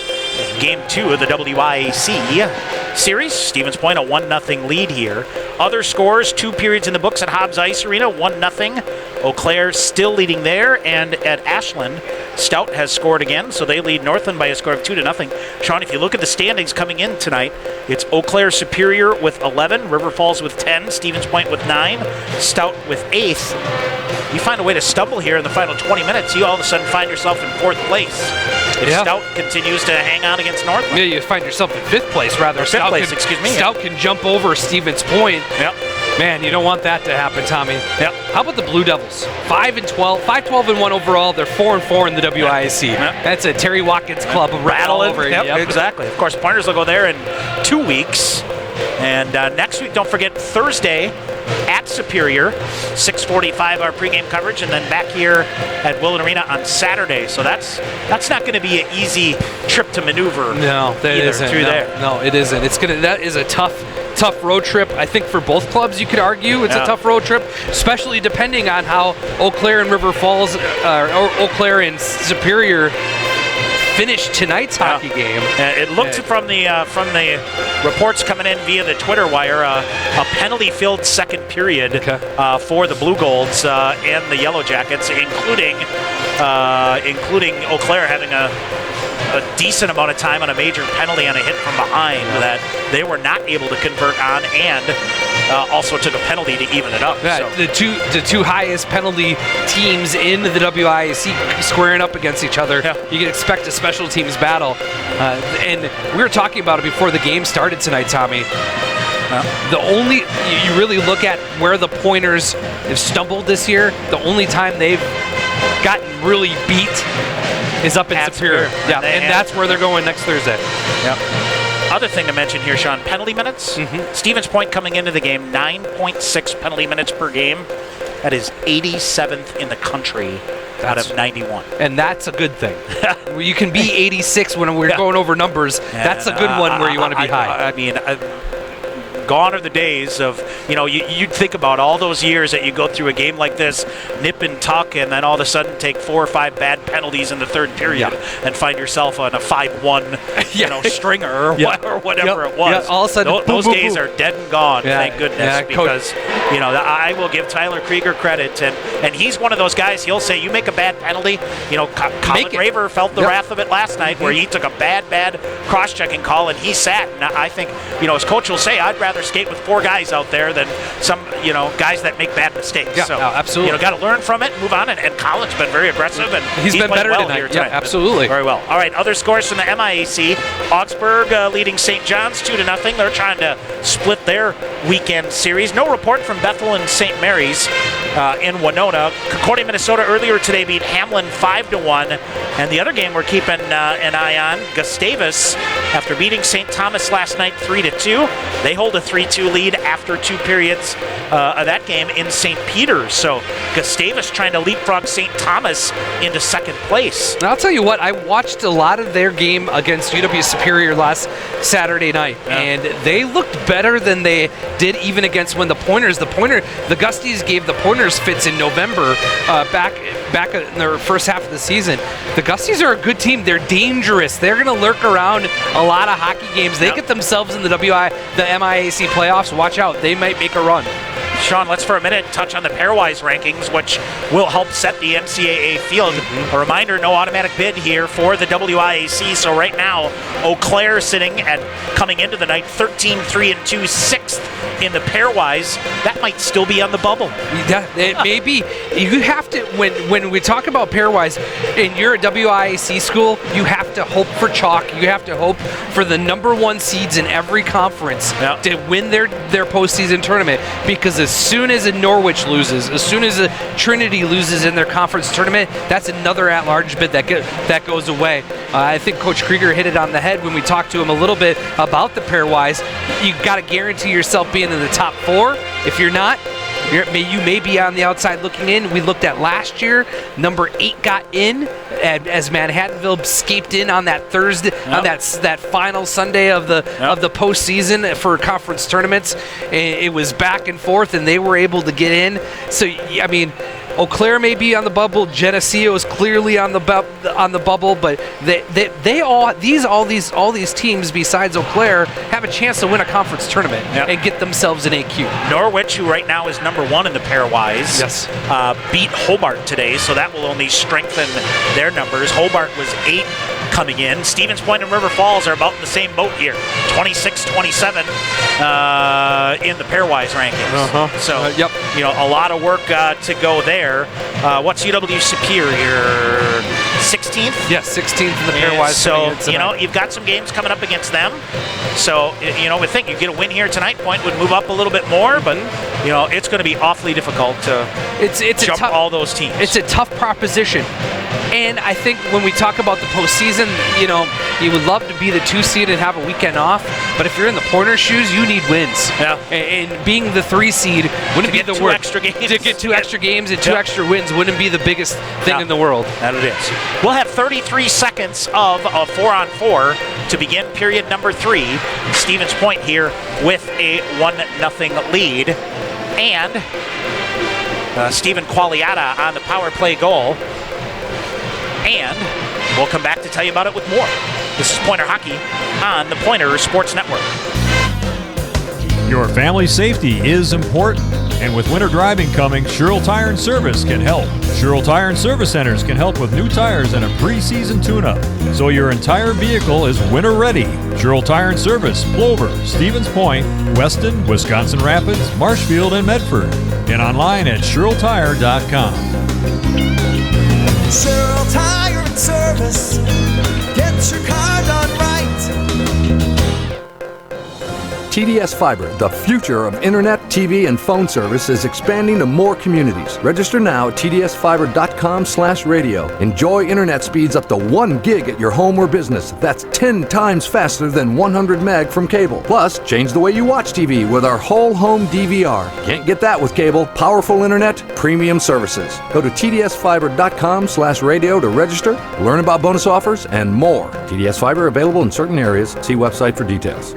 Game 2 of the WIAC series. Stevens Point, a 1-0 lead here. Other scores, 2 periods in the books at Hobbs Ice Arena, 1-0. Eau Claire still leading there, and at Ashland, Stout has scored again, so they lead Northland by a score of 2-0. Sean, if you look at the standings coming in tonight, it's Eau Claire Superior with 11, River Falls with 10, Stevens Point with 9, Stout with 8th. You find a way to stumble here in the final 20 minutes, you all of a sudden find yourself in 4th place. If Stout continues to hang on against Northland. Yeah, you find yourself in 5th place, rather. Or 5th place, excuse me. Stout can jump over Stevens Point. Yep. Man, you don't want that to happen, Tommy. Yep. How about the Blue Devils? 5-12-1 overall. They're 4-4 in the WIAC. Yep. That's a Terry Watkins club rattle over. Yep, exactly. Of course, Pointers will go there in 2 weeks. And next week, don't forget, Thursday at Superior, 6:45 our pregame coverage, and then back here at Willett Arena on Saturday. So that's not going to be an easy trip to maneuver. No, that isn't. Through there. No, it isn't. That is a tough road trip. I think for both clubs, you could argue it's a tough road trip, especially depending on how Eau Claire and River Falls, or Eau Claire and Superior finish tonight's hockey game. It looked from the reports coming in via the Twitter wire, a penalty-filled second period for the Blue Golds and the Yellow Jackets, including Eau Claire having a decent amount of time on a major penalty on a hit from behind that they were not able to convert on, and also took a penalty to even it up. Yeah, so. the two highest penalty teams in the WIAC squaring up against each other. Yeah. You can expect a special teams battle. And we were talking about it before the game started tonight, Tommy. You really look at where the Pointers have stumbled this year, the only time they've gotten really beat is up in Superior. Yeah, and that's where they're going next Thursday. Yep. Other thing to mention here, Sean, penalty minutes. Stevens Point coming into the game, 9.6 penalty minutes per game. That is 87th in the country out of 91. And that's a good thing. You can be 86 when we're going over numbers. That's a good one where you want to be high. I mean, gone are the days of, you'd think about all those years that you go through a game like this, nip and tuck, and then all of a sudden take 4 or 5 bad penalties in the third period and find yourself on a 5-1 stringer or whatever it was. Yeah, all of a sudden, those days are dead and gone, thank goodness, because, I will give Tyler Krieger credit, and he's one of those guys, he'll say, you make a bad penalty, Colin Raver felt the wrath of it last night where he took a bad cross-checking call and he sat, and I think, his coach will say, I'd rather skate with 4 guys out there than some, guys that make bad mistakes. Yeah, so, absolutely. Got to learn from it and move on. And Colin's been very aggressive, and he's been better well tonight. Here tonight. Yeah, absolutely. Very well. All right, other scores from the MIAC. Augsburg leading St. John's 2-0. They're trying to split their weekend series. No report from Bethel and St. Mary's in Winona. Concordia, Minnesota earlier today beat Hamlin 5-1. And the other game we're keeping an eye on, Gustavus, after beating St. Thomas last night 3-2, they hold a 3-2 lead after 2 periods of that game in St. Peter's. So Gustavus trying to leapfrog St. Thomas into second place. And I'll tell you what, I watched a lot of their game against UW Superior last Saturday night, and they looked better than they did even against when the Gusties gave the Pointers fits in November back in their first half of the season. The Gusties are a good team. They're dangerous. They're going to lurk around a lot of hockey games. They get themselves in the MIAC playoffs. Watch out. They might make a run. Sean, let's for a minute touch on the pairwise rankings, which will help set the NCAA field. A reminder, no automatic bid here for the WIAC. So right now, Eau Claire sitting at, coming into the night, 13-3-2, sixth in the pairwise. That might still be on the bubble. Yeah, it may be. You have to, when we talk about pairwise, and you're a WIAC school, you have to hope for chalk. You have to hope for the number 1 seeds in every conference to win their postseason tournament, because as soon as a Norwich loses, as soon as a Trinity loses in their conference tournament, that's another at-large bid that goes away. I think Coach Krieger hit it on the head when we talked to him a little bit about the pairwise. You've got to guarantee yourself being in the top 4. If you're not, you may be on the outside looking in. We looked at last year, number 8 got in as Manhattanville escaped in on that Thursday, on that final Sunday of the postseason for conference tournaments. It was back and forth, and they were able to get in. So I mean, Eau Claire may be on the bubble. Geneseo is clearly on the bubble, but all these teams besides Eau Claire have a chance to win a conference tournament and get themselves an AQ. Norwich, who right now is number 1 in the pairwise, beat Hobart today, so that will only strengthen their numbers. Hobart was 8 coming in. Stevens Point and River Falls are about in the same boat here, 26-27 in the pairwise rankings. So a lot of work to go there. What's UW Superior? 16th? Yes, 16th in the pairwise. So, you've got some games coming up against them. So, we think you get a win here tonight, Point would move up a little bit more, but, it's going to be awfully difficult to jump all those teams. It's a tough proposition. And I think when we talk about the postseason, you would love to be the 2 seed and have a weekend off. But if you're in the Pointer shoes, you need wins. Yeah. And being the 3 seed wouldn't be the worst. Extra games. To get 2 extra games and 2 extra wins wouldn't be the biggest thing in the world. That it is. We'll have 33 seconds of a 4-on-4 to begin period number 3. Stevens Point here with a 1-0 lead. And Stephen Qualiata on the power play goal. And we'll come back to tell you about it with more. This is Pointer Hockey on the Pointer Sports Network. Your family's safety is important, and with winter driving coming, Sherrill Tire and Service can help. Sherrill Tire and Service Centers can help with new tires and a pre-season tune-up, so your entire vehicle is winter ready. Sherrill Tire and Service, Plover, Stevens Point, Weston, Wisconsin Rapids, Marshfield, and Medford, and online at SherrillTire.com. Sherrill Tire and Service, get your car done right. TDS Fiber, the future of internet, TV, and phone service, is expanding to more communities. Register now at tdsfiber.com/radio. Enjoy internet speeds up to 1 gig at your home or business. That's 10 times faster than 100 meg from cable. Plus, change the way you watch TV with our whole home DVR. Can't get that with cable. Powerful internet, premium services. Go to tdsfiber.com/radio to register, learn about bonus offers, and more. TDS Fiber available in certain areas. See website for details.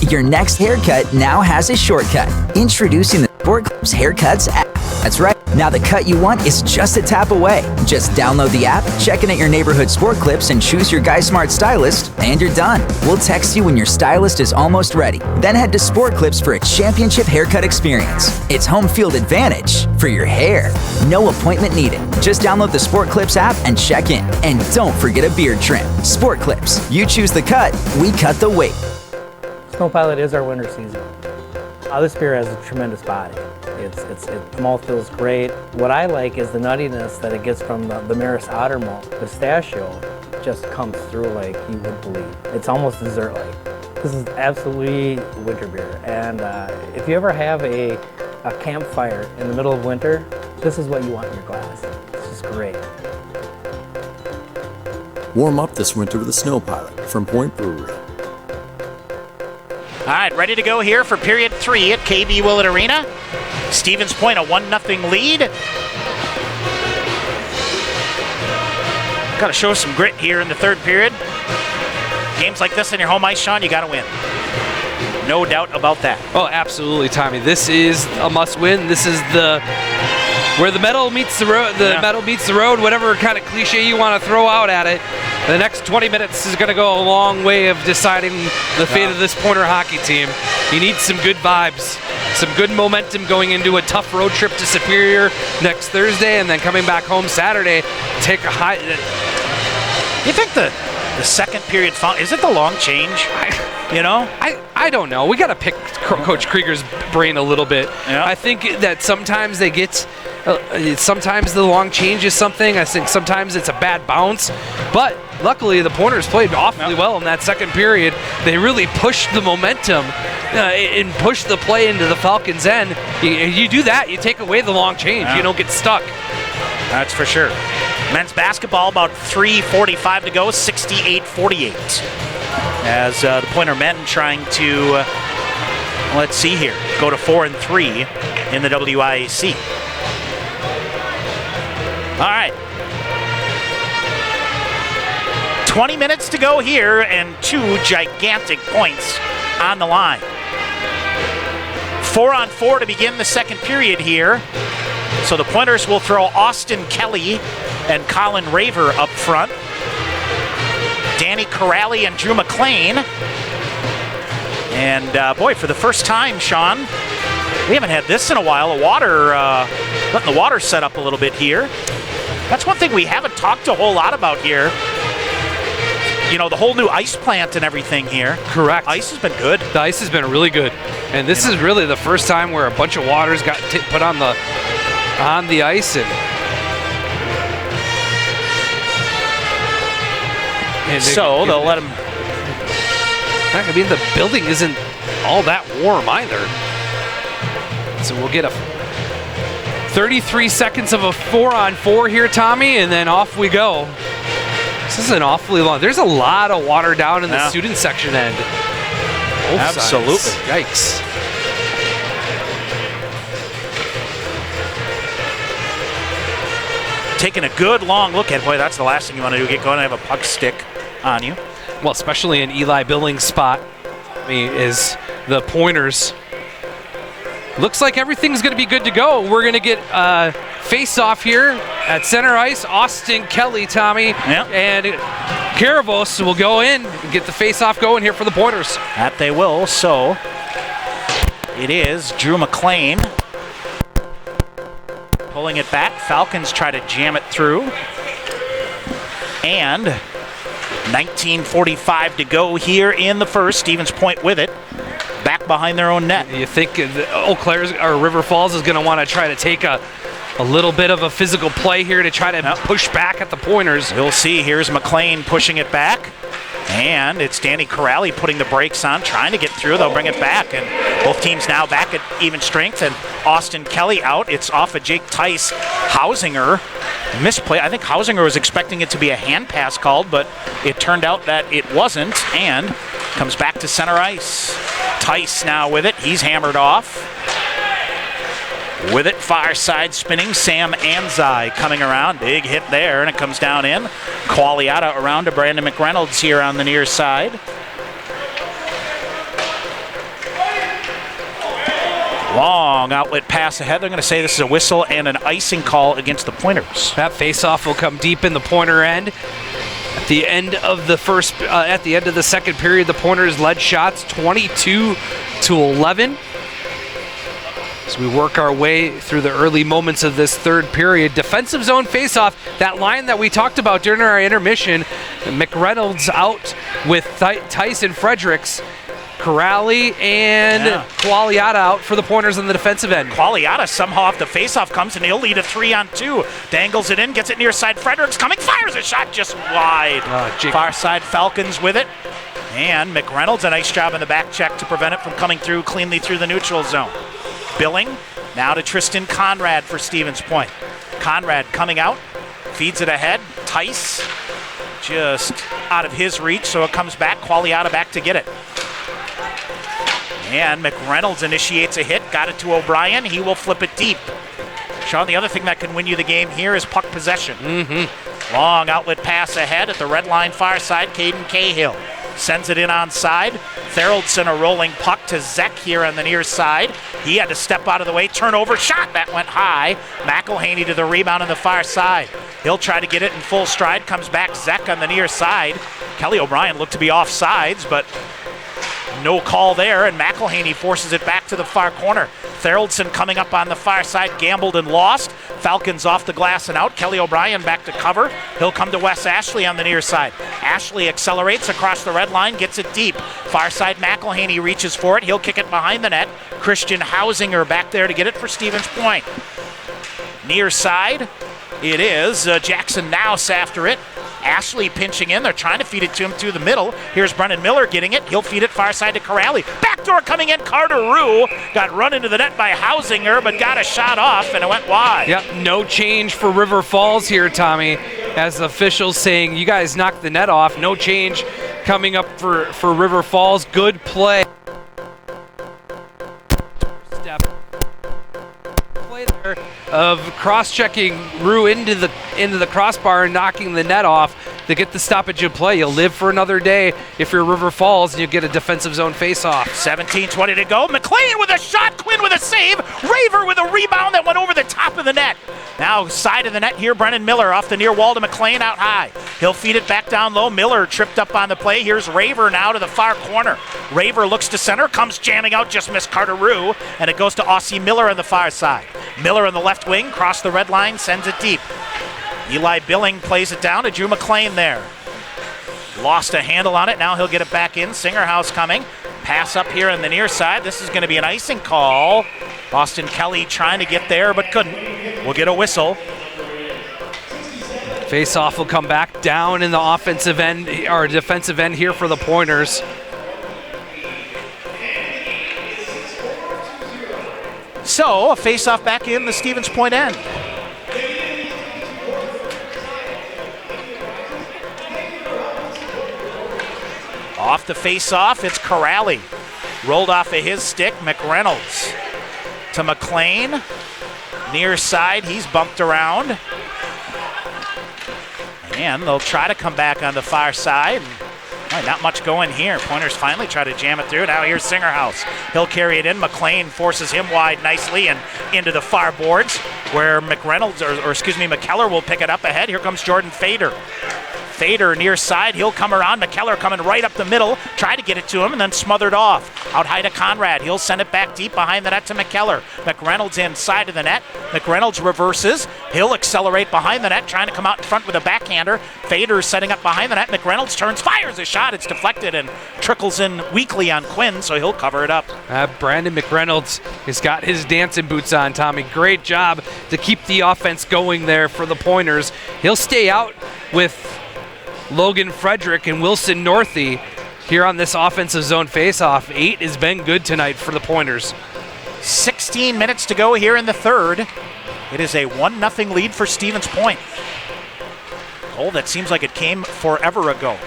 Your next haircut now has a shortcut. Introducing the Sport Clips Haircuts app. That's right. Now the cut you want is just a tap away. Just download the app, check in at your neighborhood Sport Clips, and choose your Guy Smart stylist, and you're done. We'll text you when your stylist is almost ready. Then head to Sport Clips for a championship haircut experience. It's home field advantage for your hair. No appointment needed. Just download the Sport Clips app and check in. And don't forget a beard trim. Sport Clips. You choose the cut, we cut the weight. Snow Pilot is our winter season. This beer has a tremendous body. The malt feels great. What I like is the nuttiness that it gets from the Maris Otter malt. Pistachio just comes through like you would believe. It's almost dessert-like. This is absolutely winter beer. And if you ever have a campfire in the middle of winter, this is what you want in your glass. It's just great. Warm up this winter with a Snow Pilot from Point Brewery. All right, ready to go here for period 3 at KB Willett Arena. Stevens Point, a 1-0 lead. Got to show some grit here in the third period. Games like this on your home ice, Sean, you got to win. No doubt about that. Oh, absolutely, Tommy. This is a must-win. This is where the metal meets the road. The metal meets the road. Whatever kind of cliche you want to throw out at it. The next 20 minutes is going to go a long way of deciding the fate of this Pointer hockey team. You need some good vibes, some good momentum going into a tough road trip to Superior next Thursday, and then coming back home Saturday. Take a high. You think the second period, is it the long change? I don't know. We got to pick Coach Krieger's brain a little bit. Yeah. I think that sometimes they get. Sometimes the long change is something. I think sometimes it's a bad bounce. But luckily, the Pointers played awfully well in that second period. They really pushed the momentum and pushed the play into the Falcons' end. You do that, you take away the long change. You don't get stuck. That's for sure. Men's basketball, about 3:45 to go, 68-48. As the Pointer men trying to, let's see here, go to 4-3 in the WIAC. All right. 20 minutes to go here and 2 gigantic points on the line. 4-on-4 to begin the second period here. So the Pointers will throw Austin Kelly and Colin Raver up front. Danny Corrali and Drew McLean. And boy, for the first time, Sean, we haven't had this in a while. Letting the water set up a little bit here. That's one thing we haven't talked a whole lot about here. You know, the whole new ice plant and everything here. Correct. Ice has been good. The ice has been really good. And this is really the first time where a bunch of water's got put on the ice. And so they'll let them. I mean, the building isn't all that warm either. So we'll get a 33 seconds of a 4-on-4 here, Tommy, and then off we go. This is an awfully long. There's a lot of water down in the student section end. Both Absolutely. sides. Yikes. Taking a good long look at, boy, that's the last thing you want to do, get going and have a puck stick on you. Well, especially in Eli Billings' spot. I mean, is the Pointers. Looks like everything's going to be good to go. We're going to get face-off here at center ice. Austin Kelly, Tommy, and Caravos will go in and get the face-off going here for the Pointers. That they will. So it is Drew McLean pulling it back. Falcons try to jam it through. And 19:45 to go here in the first. Stevens Point with it. Back behind their own net. You think Eau Claire or River Falls is going to want to try to take a little bit of a physical play here to try to push back at the Pointers. We'll see. Here's McLean pushing it back. And it's Danny Corrali putting the brakes on, trying to get through. They'll bring it back, and both teams now back at even strength. And Austin Kelly out. It's off of Jake Tice. Hausinger misplay. I think Hausinger was expecting it to be a hand pass called, but it turned out that it wasn't, and comes back to center ice. Tice now with it. He's hammered off. With it, far side spinning, Sam Anzai coming around. Big hit there, and it comes down in. Qualiata around to Brandon McReynolds here on the near side. Long outlet pass ahead. They're going to say this is a whistle and an icing call against the Pointers. That faceoff will come deep in the Pointer end. At the end of the second period, the Pointers led shots 22-11. As we work our way through the early moments of this third period, defensive zone faceoff, that line that we talked about during our intermission, McReynolds out with Tyson Fredericks, Corrali and Qualiata out for the Pointers on the defensive end. Qualiata somehow off the faceoff comes, and he'll lead a 3-on-2. Dangles it in, gets it near side. Fredericks coming, fires a shot just wide. Far side Falcons with it. And McReynolds, a nice job in the back check to prevent it from coming through cleanly through the neutral zone. Billing now to Tristan Conrad for Stevens Point. Conrad coming out, feeds it ahead. Tice just out of his reach, so it comes back. Qualiata back to get it. And McReynolds initiates a hit, got it to O'Brien. He will flip it deep. Sean, the other thing that can win you the game here is puck possession. Long outlet pass ahead at the red line far side. Caden Cahill sends it in on side. Theraldson a rolling puck to Zek here on the near side. He had to step out of the way. Turnover shot that went high. McElhaney to the rebound on the far side. He'll try to get it in full stride. Comes back Zek on the near side. Kelly O'Brien looked to be off sides, but no call there, and McElhaney forces it back to the far corner. Theraldson coming up on the far side, gambled and lost. Falcons off the glass and out. Kelly O'Brien back to cover. He'll come to Wes Ashley on the near side. Ashley accelerates across the red line, gets it deep. Far side McElhaney reaches for it. He'll kick it behind the net. Christian Hausinger back there to get it for Stevens Point. Near side, it is Jackson Nouse after it. Ashley pinching in. They're trying to feed it to him through the middle. Here's Brennan Miller getting it. He'll feed it far side to Corrali. Backdoor coming in. Carter Rue got run into the net by Hausinger, but got a shot off, and it went wide. Yep, no change for River Falls here, Tommy. As officials saying, you guys knocked the net off. No change coming up for River Falls. Good play. There of cross-checking Rue into the crossbar and knocking the net off to get the stoppage of play. You'll live for another day if you're River Falls and you get a defensive zone face-off. 17:20 to go. McLean with a shot. Quinn with a save. Raver with a rebound that went over the top of the net. Now side of the net here, Brennan Miller off the near wall to McLean out high. He'll feed it back down low. Miller tripped up on the play. Here's Raver now to the far corner. Raver looks to center, comes jamming out, just missed Carter Rue, and it goes to Aussie Miller on the far side. Miller on the left wing, cross the red line, sends it deep. Eli Billing plays it down to Drew McLean there. Lost a handle on it, now he'll get it back in. Singerhouse coming. Pass up here on the near side. This is going to be an icing call. Austin Kelly trying to get there, but couldn't. We'll get a whistle. Face-off will come back down in the offensive end, or defensive end here for the Pointers. So, a face-off back in the Stevens Point end. Off the face-off, it's Corrali. Rolled off of his stick, McReynolds to McLean. Near side, he's bumped around. And they'll try to come back on the far side. Not much going here. Pointers finally try to jam it through. Now here's Singerhouse. He'll carry it in. McLean forces him wide nicely and into the far boards where McKellar will pick it up ahead. Here comes Jordan Fader. Fader near side. He'll come around. McKellar coming right up the middle. Try to get it to him and then smothered off. Out high to Conrad. He'll send it back deep behind the net to McKellar. McReynolds inside of the net. McReynolds reverses. He'll accelerate behind the net, trying to come out in front with a backhander. Fader setting up behind the net. McReynolds turns, fires a shot. It's deflected and trickles in weakly on Quinn, so he'll cover it up. Brandon McReynolds has got his dancing boots on, Tommy. Great job to keep the offense going there for the Pointers. He'll stay out with Logan Frederick and Wilson Northey here on this offensive zone faceoff. 8 has been good tonight for the Pointers. 16 minutes to go here in the third. It is a 1-0 lead for Stevens Point. Goal that seems like it came forever ago.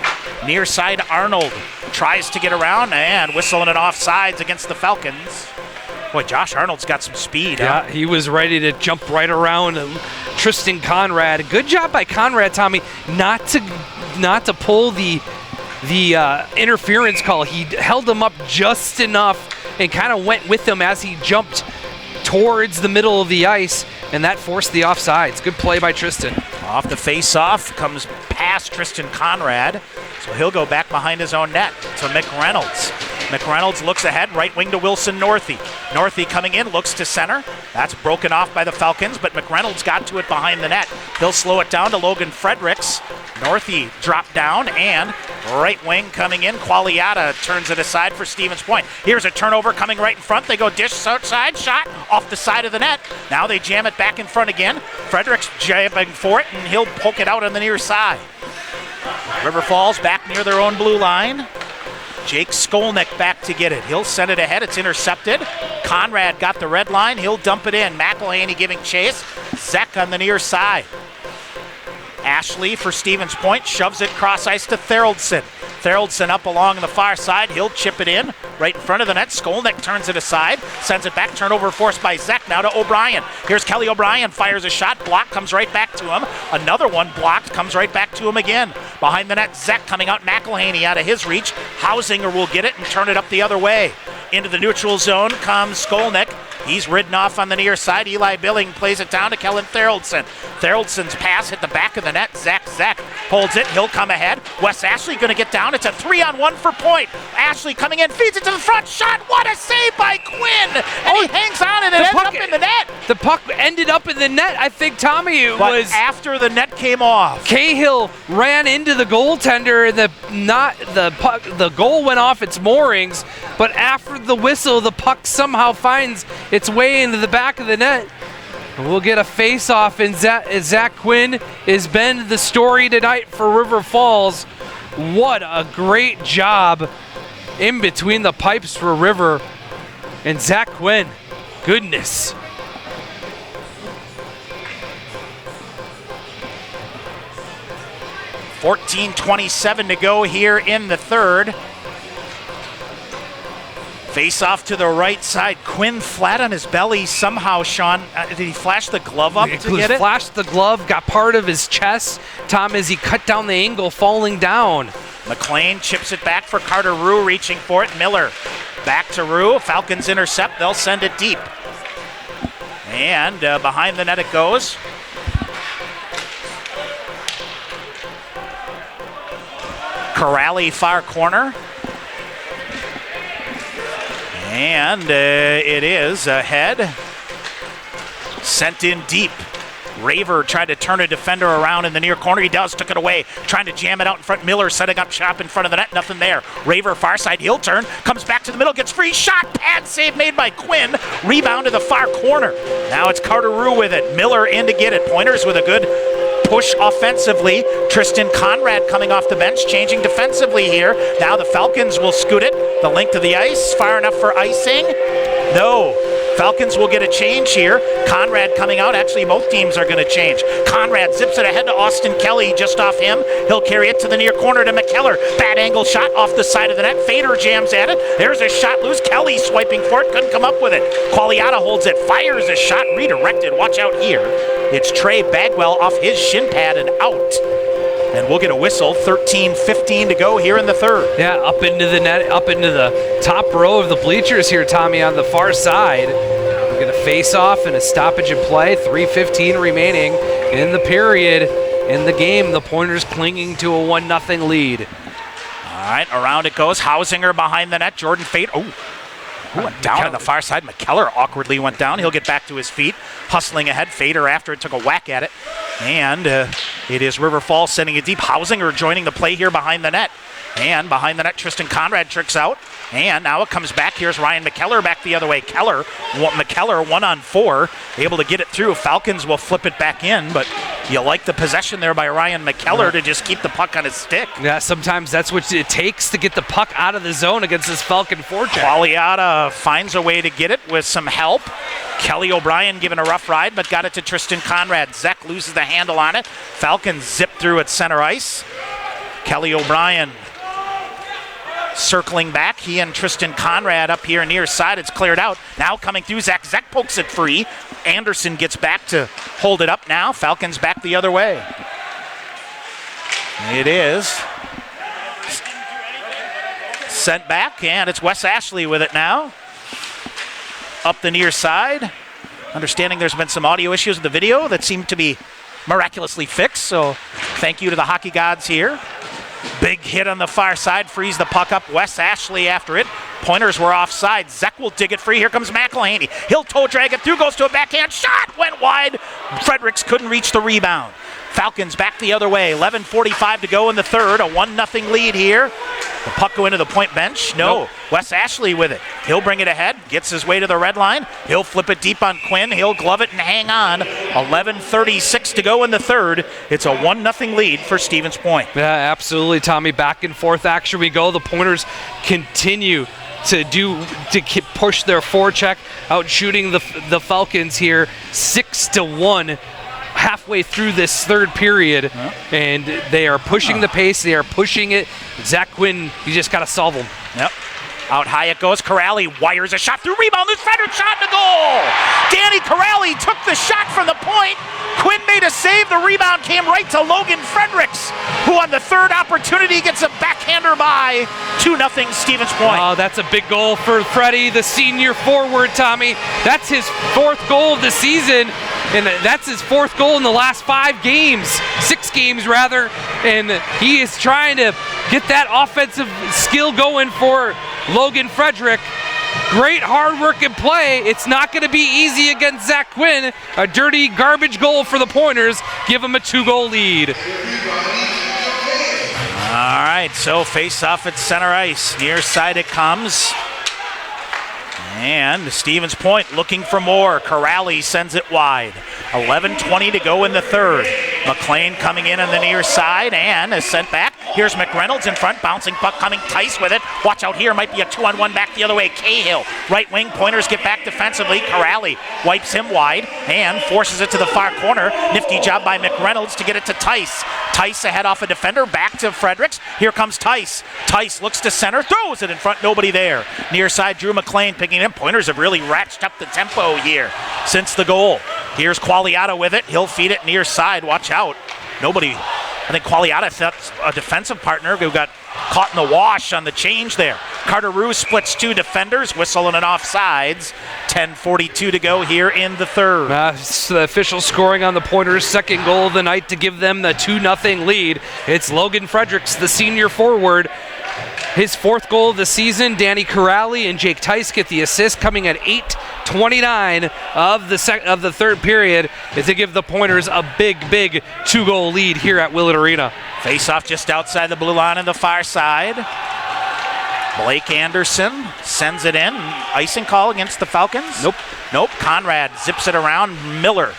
Near side Arnold tries to get around and whistling it off sides against the Falcons. Boy, Josh Arnold's got some speed. Yeah, he was ready to jump right around Tristan Conrad. Good job by Conrad, Tommy, not to pull the interference call. He held him up just enough and kind of went with him as he jumped towards the middle of the ice, and that forced the offsides. Good play by Tristan. Off the face-off, comes past Tristan Conrad, so he'll go back behind his own net to McReynolds. McReynolds looks ahead, right wing to Wilson Northey. Northey coming in, looks to center. That's broken off by the Falcons, but McReynolds got to it behind the net. He'll slow it down to Logan Fredericks. Northey dropped down, and right wing coming in. Qualiata turns it aside for Stevens Point. Here's a turnover coming right in front. They go dish outside, shot off the side of the net. Now they jam it back in front again. Fredericks jamming for it, and he'll poke it out on the near side. River Falls back near their own blue line. Jake Skolnick back to get it. He'll send it ahead. It's intercepted. Conrad got the red line. He'll dump it in. McElhaney giving chase. Zek on the near side. Ashley for Stevens Point shoves it cross ice to Theraldson. Theraldson up along the far side. He'll chip it in right in front of the net. Skolnick turns it aside, sends it back. Turnover forced by Zek. Now to O'Brien. Here's Kelly O'Brien. Fires a shot. Block comes right back to him. Another one blocked. Comes right back to him again. Behind the net, Zek coming out. McElhaney out of his reach. Hausinger will get it and turn it up the other way. Into the neutral zone comes Skolnick. He's ridden off on the near side. Eli Billing plays it down to Kellen Theraldson. Theraldson's pass hit the back of the net. Zek holds it. He'll come ahead. Wes Ashley going to get down. It's a 3-on-1 for Point. Ashley coming in, feeds it to the front. Shot. What a save by Quinn. And he hangs on and it ends up in the net. The puck ended up in the net. I think, Tommy, it was after the net came off. Cahill ran into the goaltender. The goal went off its moorings, but after the whistle, the puck somehow finds its way into the back of the net. We'll get a face-off, and Zach Quinn has been the story tonight for River Falls. What a great job in between the pipes for River. And Zach Quinn, goodness. .27 to go here in the third. Face off to the right side. Quinn flat on his belly somehow, Sean. Did he flash the glove up to get it? Flashed the glove, got part of his chest, Tom, as he cut down the angle, falling down. McLean chips it back for Carter Rue, reaching for it. Miller back to Rue. Falcons intercept. They'll send it deep. And behind the net it goes. Corrali far corner. And it is ahead. Sent in deep. Raver tried to turn a defender around in the near corner. He does, took it away. Trying to jam it out in front. Miller setting up shop in front of the net. Nothing there. Raver far side. He'll turn. Comes back to the middle. Gets free. Shot. Pad save made by Quinn. Rebound to the far corner. Now it's Carter Rue with it. Miller in to get it. Pointers with a good push offensively. Tristan Conrad coming off the bench, changing defensively here. Now the Falcons will scoot it. The length of the ice, far enough for icing? No. Falcons will get a change here. Conrad coming out. Actually, both teams are going to change. Conrad zips it ahead to Austin Kelly, just off him. He'll carry it to the near corner to McKellar. Bad angle shot off the side of the net. Fader jams at it. There's a shot loose. Kelly swiping for it. Couldn't come up with it. Qualiata holds it. Fires a shot. Redirected. Watch out here. It's Trey Bagwell off his shin pad and out. And we'll get a whistle. 13:15 to go here in the third. Yeah, up into the net, up into the top row of the bleachers here, Tommy, on the far side. We're going to face off and a stoppage in play. 3:15 remaining in the period. In the game, the Pointers clinging to a 1-0 lead. All right, around it goes. Hausinger behind the net. Jordan Fate. Went down on the far side. McKellar awkwardly went down. He'll get back to his feet. Hustling ahead. Fader after it took a whack at it. And it is River Falls sending it deep. Hausinger joining the play here behind the net. And behind the net, Tristan Conrad tricks out. And now it comes back. Here's Ryan McKellar back the other way. McKellar 1-on-4. Able to get it through. Falcons will flip it back in, but You like the possession there by Ryan McKellar to just keep the puck on his stick. Yeah, sometimes that's what it takes to get the puck out of the zone against this Falcon forecheck. Qualiata finds a way to get it with some help. Kelly O'Brien giving a rough ride, but got it to Tristan Conrad. Zek loses the handle on it. Falcons zip through at center ice. Kelly O'Brien circling back. He and Tristan Conrad up here near side. It's cleared out. Now coming through, Zek pokes it free. Anderson gets back to hold it up now. Falcons back the other way. It is sent back, and it's Wes Ashley with it now. Up the near side. Understanding there's been some audio issues with the video that seem to be miraculously fixed, so thank you to the hockey gods here. Big hit on the far side, frees the puck up. Wes Ashley after it. Pointers were offside. Zek will dig it free. Here comes McElhaney. He'll toe drag it through, goes to a backhand shot, went wide. Fredericks couldn't reach the rebound. Falcons back the other way. 11:45 to go in the third. A 1-0 lead here. The puck go into the point bench. No. Wes Ashley with it. He'll bring it ahead. Gets his way to the red line. He'll flip it deep on Quinn. He'll glove it and hang on. 11:36 to go in the third. It's a 1-0 lead for Stevens Point. Yeah, absolutely, Tommy. Back and forth action we go. The Pointers continue to push their forecheck, out shooting the Falcons here 6-1. Halfway through this third period, and they are pushing the pace. They are pushing it. Zach Quinn, you just got to solve them. Yep. Out high it goes. Corrali wires a shot through rebound. There's Frederick shot in the goal. Danny Corrali took the shot from the point. Quinn made a save. The rebound came right to Logan Fredericks, who on the third opportunity gets a backhander by. 2-0 Stevens Point. Oh, that's a big goal for Freddie, the senior forward, Tommy. That's his fourth goal of the season, and that's his fourth goal in the last 6 games rather, and he is trying to get that offensive skill going for Logan Frederick. Great hard work and play. It's not going to be easy against Zach Quinn. A dirty garbage goal for the Pointers. Give him a 2-goal lead. All right, so face off at center ice. Near side it comes. And Stevens Point looking for more. Corrali sends it wide. 11:20 to go in the third. McLean coming in on the near side and is sent back. Here's McReynolds in front, bouncing puck coming. Tice with it. Watch out here, might be a 2-on-1 back the other way. Cahill, right wing. Pointers get back defensively. Corrali wipes him wide and forces it to the far corner. Nifty job by McReynolds to get it to Tice. Tice ahead off a defender, back to Fredericks. Here comes Tice. Tice looks to center, throws it in front, nobody there. Near side, Drew McLean picking it up. Pointers have really ratcheted up the tempo here since the goal. Here's Qualiata with it. He'll feed it near side. Watch out. Nobody. I think Qualiata thought a defensive partner who got caught in the wash on the change there. Carter Roos splits 2 defenders, whistle and an offsides. 10:42 to go here in the third. The official scoring on the Pointers' second goal of the night to give them the 2-0 lead. It's Logan Fredericks, the senior forward. His fourth goal of the season. Danny Corrali and Jake Tice get the assist, coming at 8:29 of the third period, is to give the Pointers a big 2-goal lead here at Willett Arena. Face off just outside the blue line on the far side. Blake Anderson sends it in. Icing call against the Falcons? Nope. Conrad zips it around. Miller.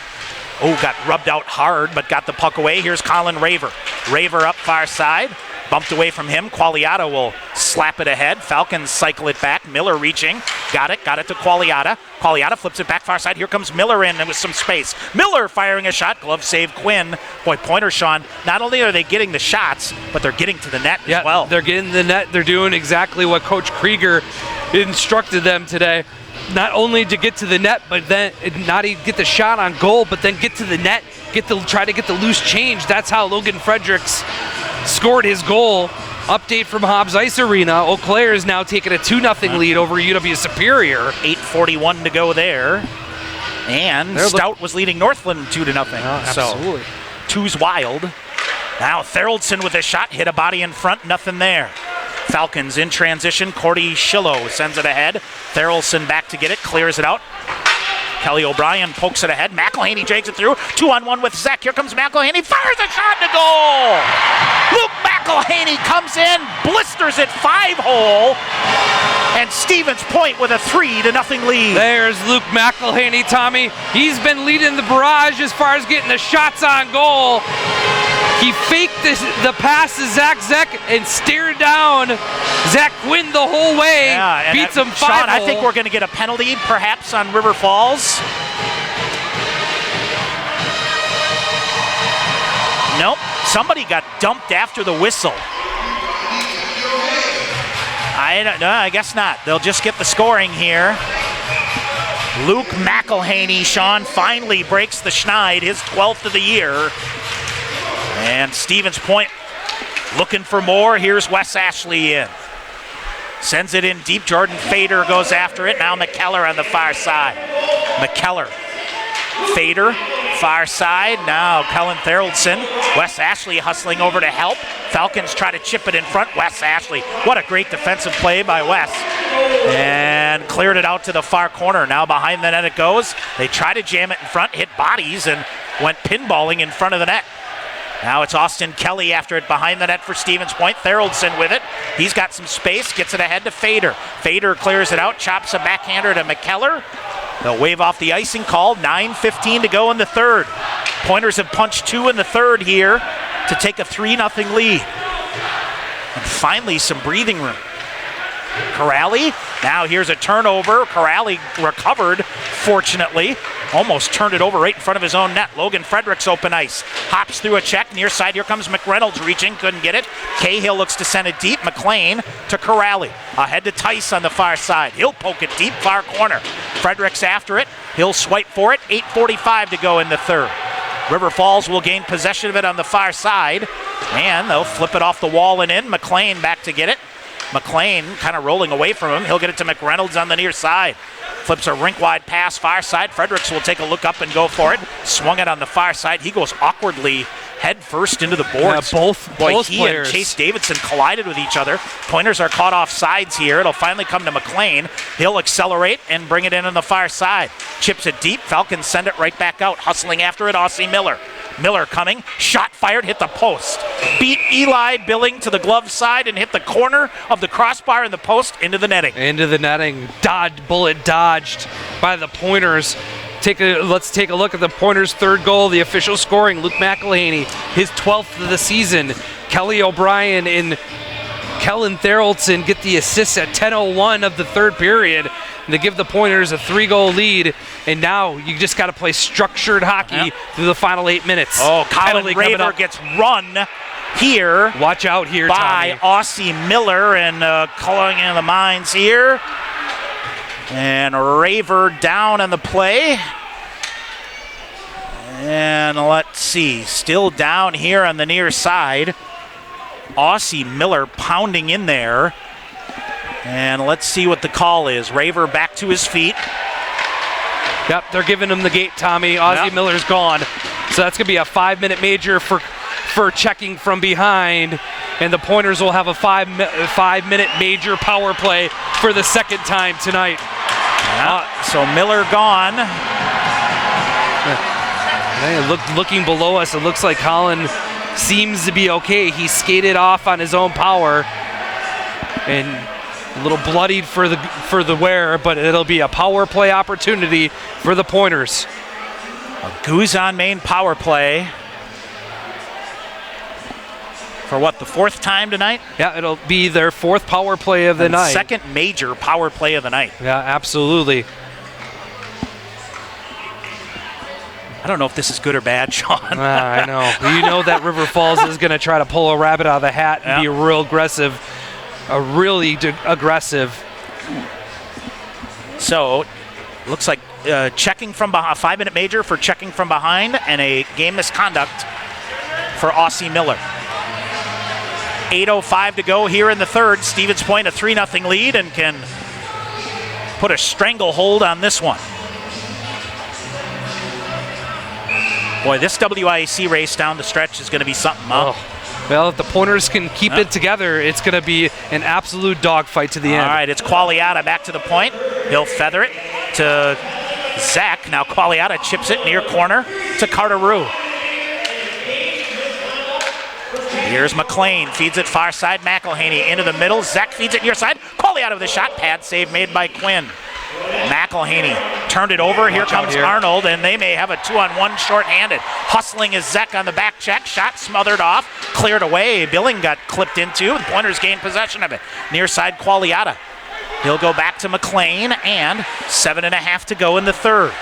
Got rubbed out hard, but got the puck away. Here's Colin Raver. Raver up far side. Bumped away from him. Qualiata will slap it ahead. Falcons cycle it back. Miller reaching. Got it to Qualiata. Qualiata flips it back far side. Here comes Miller in with some space. Miller firing a shot. Glove save Quinn. Boy, Pointer, Sean, not only are they getting the shots, but they're getting to the net as well. They're getting the net. They're doing exactly what Coach Krieger instructed them today. Not only to get to the net, but then not even get the shot on goal, but then get to the net, try to get the loose change. That's how Logan Fredericks scored his goal. Update from Hobbs Ice Arena. Eau Claire is now taking a 2-0 lead over UW Superior. 8:41 to go there. And Stout was leading Northland 2-0. Absolutely. So, two's wild. Now Theraldson with a shot, hit a body in front, nothing there. Falcons in transition. Cordy Schillo sends it ahead. Theraldson back to get it, clears it out. Kelly O'Brien pokes it ahead. McElhaney drags it through. 2-on-1 with Zek. Here comes McElhaney. Fires a shot to goal. Luke McElhaney comes in, blisters it 5-hole, And Stevens Point with a 3-0 lead. There's Luke McElhaney, Tommy. He's been leading the barrage as far as getting the shots on goal. He faked the pass to Zach Zeck and stared down Zach Quinn the whole way. Yeah, beats him 5-0. Sean, I think we're going to get a penalty perhaps on River Falls. Nope, somebody got dumped after the whistle. I guess not. They'll just get the scoring here. Luke McElhaney, Sean, finally breaks the schneid, his 12th of the year. And Stevens Point looking for more. Here's Wes Ashley in. Sends it in deep. Jordan Fader goes after it. Now McKellar on the far side. McKellar. Fader, far side. Now Kellen Theraldson. Wes Ashley hustling over to help. Falcons try to chip it in front. Wes Ashley. What a great defensive play by Wes. And cleared it out to the far corner. Now behind the net it goes. They try to jam it in front, hit bodies, and went pinballing in front of the net. Now it's Austin Kelly after it behind the net for Stevens Point. Theraldson with it. He's got some space, gets it ahead to Fader. Fader clears it out, chops a backhander to McKellar. They'll wave off the icing call. 9:15 to go in the third. Pointers have punched 2 in the third here to take a 3-0 lead. And finally some breathing room. Corrali, now here's a turnover. Corrali recovered, fortunately. Almost turned it over right in front of his own net. Logan Fredericks open ice. Hops through a check. Near side, here comes McReynolds reaching. Couldn't get it. Cahill looks to send it deep. McLean to Corrali. Ahead to Tice on the far side. He'll poke it deep, far corner. Fredericks after it. He'll swipe for it. 8:45 to go in the third. River Falls will gain possession of it on the far side. And they'll flip it off the wall and in. McLean back to get it. McLean kind of rolling away from him. He'll get it to McReynolds on the near side. Flips a rink-wide pass far side. Fredericks will take a look up and go for it. Swung it on the far side. He goes awkwardly head first into the boards. Yeah, both players. And Chase Davidson collided with each other. Pointers are caught off sides here. It'll finally come to McLean. He'll accelerate and bring it in on the far side. Chips it deep. Falcons send it right back out. Hustling after it, Aussie Miller. Miller coming, shot fired, hit the post. Beat Eli Billing to the glove side and hit the corner of the crossbar in the post into the netting. Into the netting, bullet dodged by the Pointers. Let's take a look at the Pointers' third goal, the official scoring. Luke McElhaney, his 12th of the season. Kelly O'Brien and Kellen Theraldson get the assists at 10:01 of the third period. And they give the Pointers a 3-goal lead, and now you just got to play structured hockey through the final 8 minutes. Oh, Colin Raver gets run here. Watch out here, by Tommy. Aussie Miller, and calling in the mines here. And Raver down on the play. And let's see, still down here on the near side. Aussie Miller pounding in there. And let's see what the call is. Raver back to his feet. Yep, they're giving him the gate, Tommy. Aussie Miller's gone. So that's going to be a 5-minute major for checking from behind. And the Pointers will have a 5-minute major power play for the second time tonight. So Miller gone. Looking below us, it looks like Colin seems to be okay. He skated off on his own power. And a little bloodied for the wear, but it'll be a power play opportunity for the Pointers. A Guzan Main power play. For what, the 4th time tonight? Yeah, it'll be their 4th power play of the night. Second major power play of the night. Yeah, absolutely. I don't know if this is good or bad, Sean. I know. You know that River Falls is going to try to pull a rabbit out of the hat and be real aggressive. Really aggressive. So, looks like checking from behind, a 5-minute major for checking from behind, and a game misconduct for Aussie Miller. 8:05 to go here in the third. Stevens Point a 3-0 lead and can put a stranglehold on this one. Boy, this WIAC race down the stretch is going to be something, huh? Well, if the Pointers can keep it together, it's going to be an absolute dogfight to the end. All right, it's Qualiata back to the point. He'll feather it to Zach. Now Qualiata chips it near corner to Carter Rue. Here's McLean, feeds it far side, McElhaney into the middle. Zek feeds it near side. Qualiata with a shot. Pad save made by Quinn. McElhaney turned it over. Here comes Arnold, and they may have a 2-on-1 shorthanded. Hustling is Zek on the back check. Shot smothered off, cleared away. Billing got clipped into. The Pointers gained possession of it. Near side, Qualiata. He'll go back to McLean, and 7.5 to go in the third.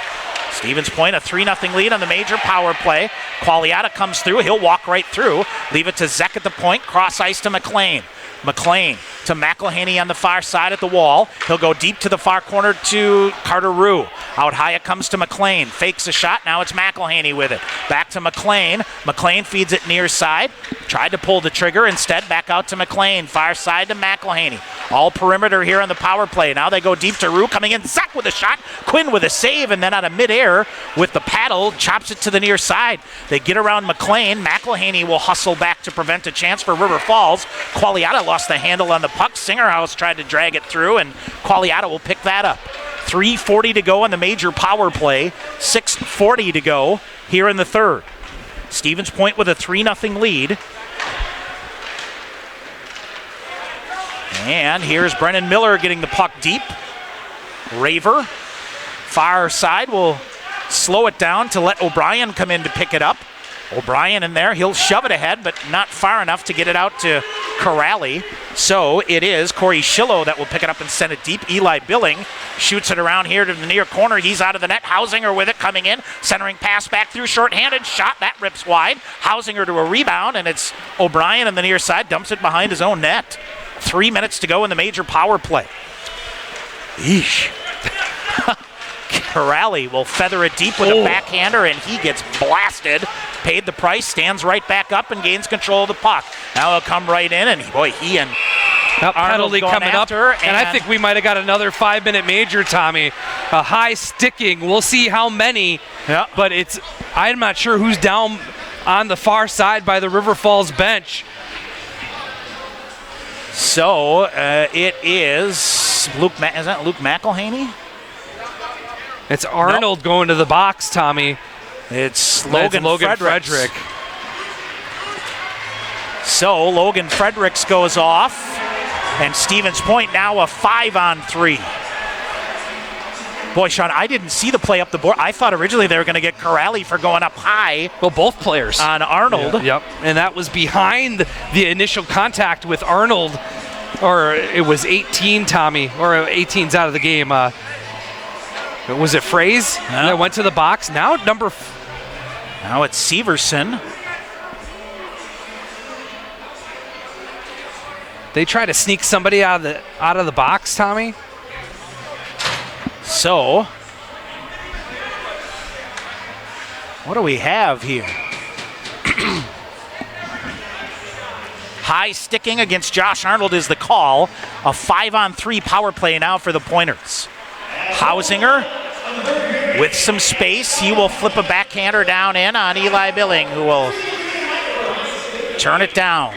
Stevens Point, a 3-0 lead on the major power play. Qualiata comes through. He'll walk right through. Leave it to Zek at the point. Cross ice to McLean. McLean to McElhaney on the far side at the wall. He'll go deep to the far corner to Carter Rue. Out high it comes to McLean. Fakes a shot. Now it's McElhaney with it. Back to McLean. McLean feeds it near side. Tried to pull the trigger. Instead, back out to McLean. Far side to McElhaney. All perimeter here on the power play. Now they go deep to Rue. Coming in. Zek with a shot. Quinn with a save. And then out of midair with the paddle, chops it to the near side. They get around McLean. McElhaney will hustle back to prevent a chance for River Falls. Qualiata lost the handle on the puck. Singerhouse tried to drag it through, and Qualiata will pick that up. 3:40 to go on the major power play. 6:40 to go here in the third. Stevens Point with a 3-0 lead. And here's Brennan Miller getting the puck deep. Raver, far side, will slow it down to let O'Brien come in to pick it up. O'Brien in there, he'll shove it ahead, but not far enough to get it out to Corrali. So it is Corey Schillo that will pick it up and send it deep. Eli Billing shoots it around here to the near corner. He's out of the net. Hausinger with it coming in. Centering pass back through, shorthanded shot. That rips wide. Hausinger to a rebound, and it's O'Brien on the near side. Dumps it behind his own net. 3 minutes to go in the major power play. Eesh. Corrali will feather it deep with a backhander, and he gets blasted. Paid the price, stands right back up, and gains control of the puck. Now he'll come right in, and he and penalty coming up. And I think we might have got another 5-minute major, Tommy. A high sticking. We'll see how many. Yeah. But I'm not sure who's down on the far side by the River Falls bench. So it is Luke. Is that Luke McElhaney? It's Arnold going to the box, Tommy. It's Logan Fredericks. So Logan Fredericks goes off, and Stevens Point now a 5-on-3. Boy, Sean, I didn't see the play up the board. I thought originally they were going to get Corrali for going up high. Well, both players. On Arnold. Yep, and that was behind the initial contact with Arnold, or it was 18, Tommy, or 18's out of the game. Was it Fraze that went to the box? Now Now it's Severson. They try to sneak somebody out of the box, Tommy. So what do we have here? High sticking against Josh Arnold is the call. A 5-on-3 power play now for the Pointers. Hausinger with some space. He will flip a backhander down in on Eli Billing, who will turn it down.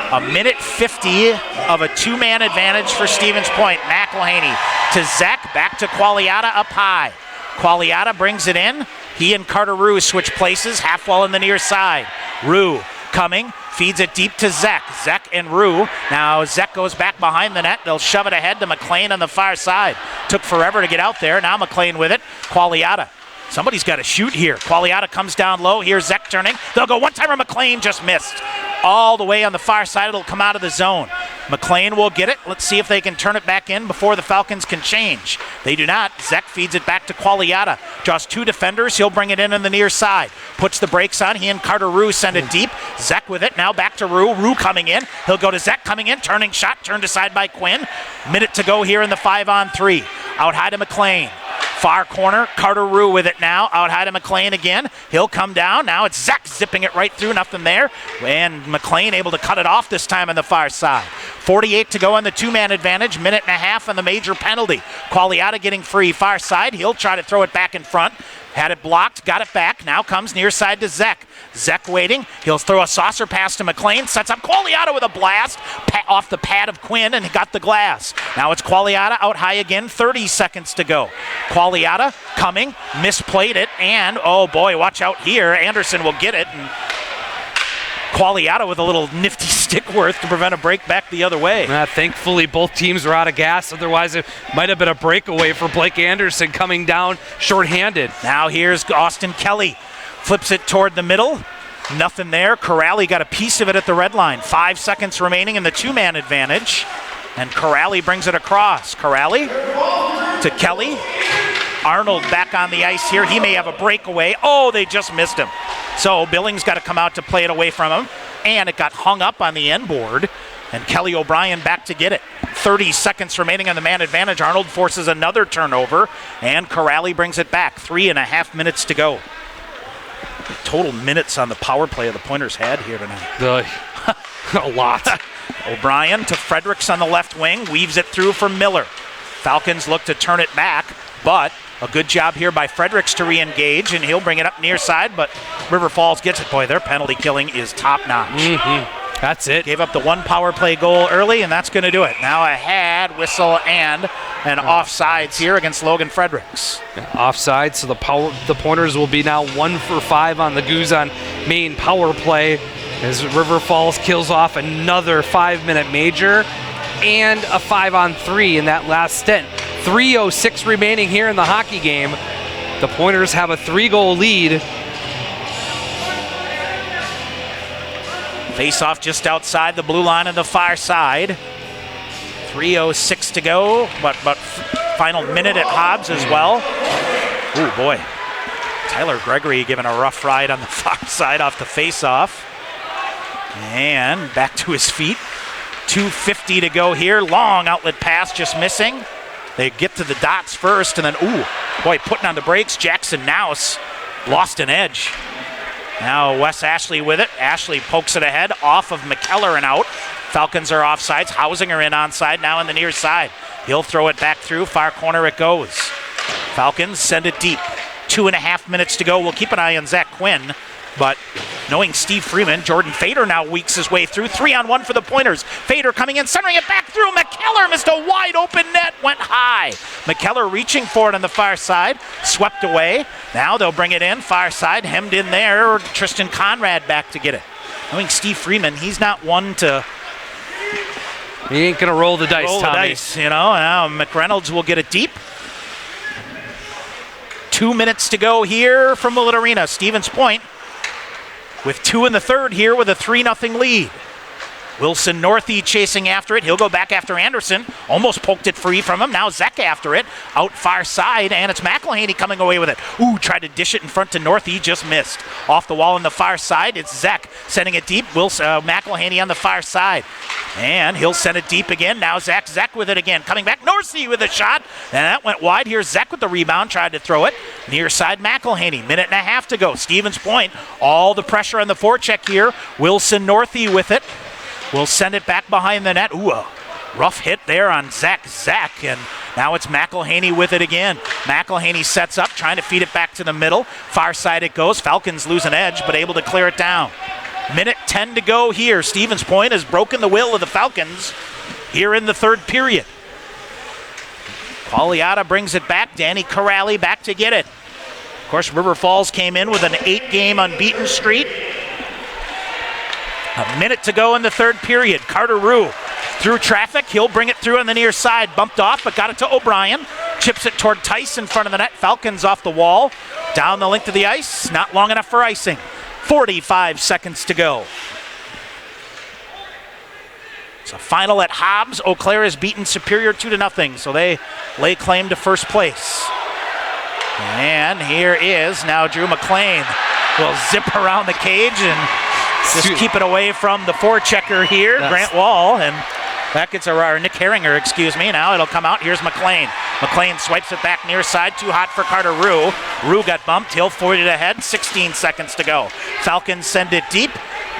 1:50 of a 2-man advantage for Stevens Point. McElhaney to Zek, back to Qualiata up high. Qualiata brings it in. He and Carter Rue switch places, half wall in the near side. Rue coming, feeds it deep to Zek. Zek and Rue. Now Zek goes back behind the net. They'll shove it ahead to McLean on the far side. Took forever to get out there. Now McLean with it. Qualiata. Somebody's got to shoot here. Qualiata comes down low. Here's Zek turning. They'll go one-timer. McLean just missed. All the way on the far side. It'll come out of the zone. McLean will get it. Let's see if they can turn it back in before the Falcons can change. They do not. Zek feeds it back to Qualiata. Draws 2 defenders. He'll bring it in on the near side. Puts the brakes on. He and Carter Rue send it deep. Zek with it. Now back to Rue. Rue coming in. He'll go to Zek coming in. Turning shot. Turned aside by Quinn. Minute to go here in the 5-on-3. Out high to McLean. Far corner, Carter Rue with it now. Out high to McLean again. He'll come down. Now it's Zek zipping it right through. Nothing there. And McLean able to cut it off this time on the far side. 48 to go on the 2-man advantage. 1.5 on the major penalty. Qualiata getting free. Far side. He'll try to throw it back in front. Had it blocked. Got it back. Now comes near side to Zek. Zek waiting. He'll throw a saucer pass to McLean. Sets up Qualiata with a blast. Off the pad of Quinn, and he got the glass. Now it's Qualiata out high again. 30 seconds to go. Qualiata coming. Misplayed it. And, oh boy, watch out here. Anderson will get it. And Qualiata with a little nifty stick worth to prevent a break back the other way. Thankfully, both teams were out of gas. Otherwise, it might have been a breakaway for Blake Anderson coming down shorthanded. Now here's Austin Kelly. Flips it toward the middle. Nothing there. Corrali got a piece of it at the red line. 5 seconds remaining in the two-man advantage. And Corrali brings it across. Corrali to Kelly. Arnold back on the ice here. He may have a breakaway. Oh, they just missed him. So Billings got to come out to play it away from him. And it got hung up on the end board. And Kelly O'Brien back to get it. 30 seconds remaining on the man advantage. Arnold forces another turnover. And Corrali brings it back. 3.5 minutes to go. Total minutes on the power play of the Pointers had here tonight. A lot. O'Brien to Fredericks on the left wing. Weaves it through for Miller. Falcons look to turn it back. But a good job here by Fredericks to re-engage, and he'll bring it up near side, but River Falls gets it. Boy, their penalty killing is top-notch. That's it. Gave up the one power play goal early, and that's going to do it. Now a had, whistle, and an offsides here against Logan Fredericks. Offside, so the Pointers will be now 1 for 5 on the Goose on main power play as River Falls kills off another 5-minute major and a 5-on-3 in that last stint. 3:06 remaining here in the hockey game. The Pointers have a 3-goal lead. Face-off just outside the blue line on the far side. 3:06 to go, but final minute at Hobbs as well. Ooh, boy. Tyler Gregory giving a rough ride on the far side off the face-off. And back to his feet. 2:50 to go here. Long outlet pass, just missing. They get to the dots first, and then, ooh, boy, putting on the brakes. Jackson Nouse lost an edge. Now Wes Ashley with it. Ashley pokes it ahead, off of McKellar and out. Falcons are offsides. Hausinger in onside, now on the near side. He'll throw it back through. Far corner it goes. Falcons send it deep. 2.5 minutes to go. We'll keep an eye on Zach Quinn, but knowing Steve Freeman, Jordan Fader now weeks his way through. 3-on-1 for the Pointers. Fader coming in, centering it back through. McKellar missed a wide open net, went high. McKellar reaching for it on the far side, swept away. Now they'll bring it in, far side, hemmed in there. Tristan Conrad back to get it. Knowing Steve Freeman, he's not one to... He ain't going to roll the dice, Tommy. Roll the dice, you know. Now McReynolds will get it deep. 2 minutes to go here from Willett Arena. Stevens Point with 2 in the third here with a 3-0 lead. Wilson Northey chasing after it. He'll go back after Anderson. Almost poked it free from him. Now Zek after it. Out far side, and it's McElhaney coming away with it. Ooh, tried to dish it in front to Northey. Just missed. Off the wall on the far side, it's Zek sending it deep. McElhaney on the far side. And he'll send it deep again. Now Zek with it again. Coming back, Northey with a shot. And that went wide. Here's Zek with the rebound. Tried to throw it. Near side, McElhaney. 1.5 to go. Stevens Point. All the pressure on the forecheck here. Wilson Northey with it. Will send it back behind the net. Ooh, a rough hit there on Zek. And now it's McElhaney with it again. McElhaney sets up, trying to feed it back to the middle. Far side it goes. Falcons lose an edge, but able to clear it down. 1:10 to go here. Stevens Point has broken the will of the Falcons here in the third period. Qualiata brings it back. Danny Corrali back to get it. Of course, River Falls came in with an 8-game unbeaten streak. A minute to go in the third period. Carter Rue through traffic. He'll bring it through on the near side. Bumped off, but got it to O'Brien. Chips it toward Tice in front of the net. Falcons off the wall. Down the length of the ice. Not long enough for icing. 45 seconds to go. It's a final at Hobbs. Eau Claire is beaten Superior 2-0, so they lay claim to first place. And here is now Drew McLean. Will zip around the cage and just keep it away from the forechecker here, Grant Wall, and that gets Nick Herringer, excuse me. Now it'll come out. Here's McLean. McLean swipes it back near side. Too hot for Carter Rue. Rue got bumped. He'll forward it ahead. 16 seconds to go. Falcons send it deep.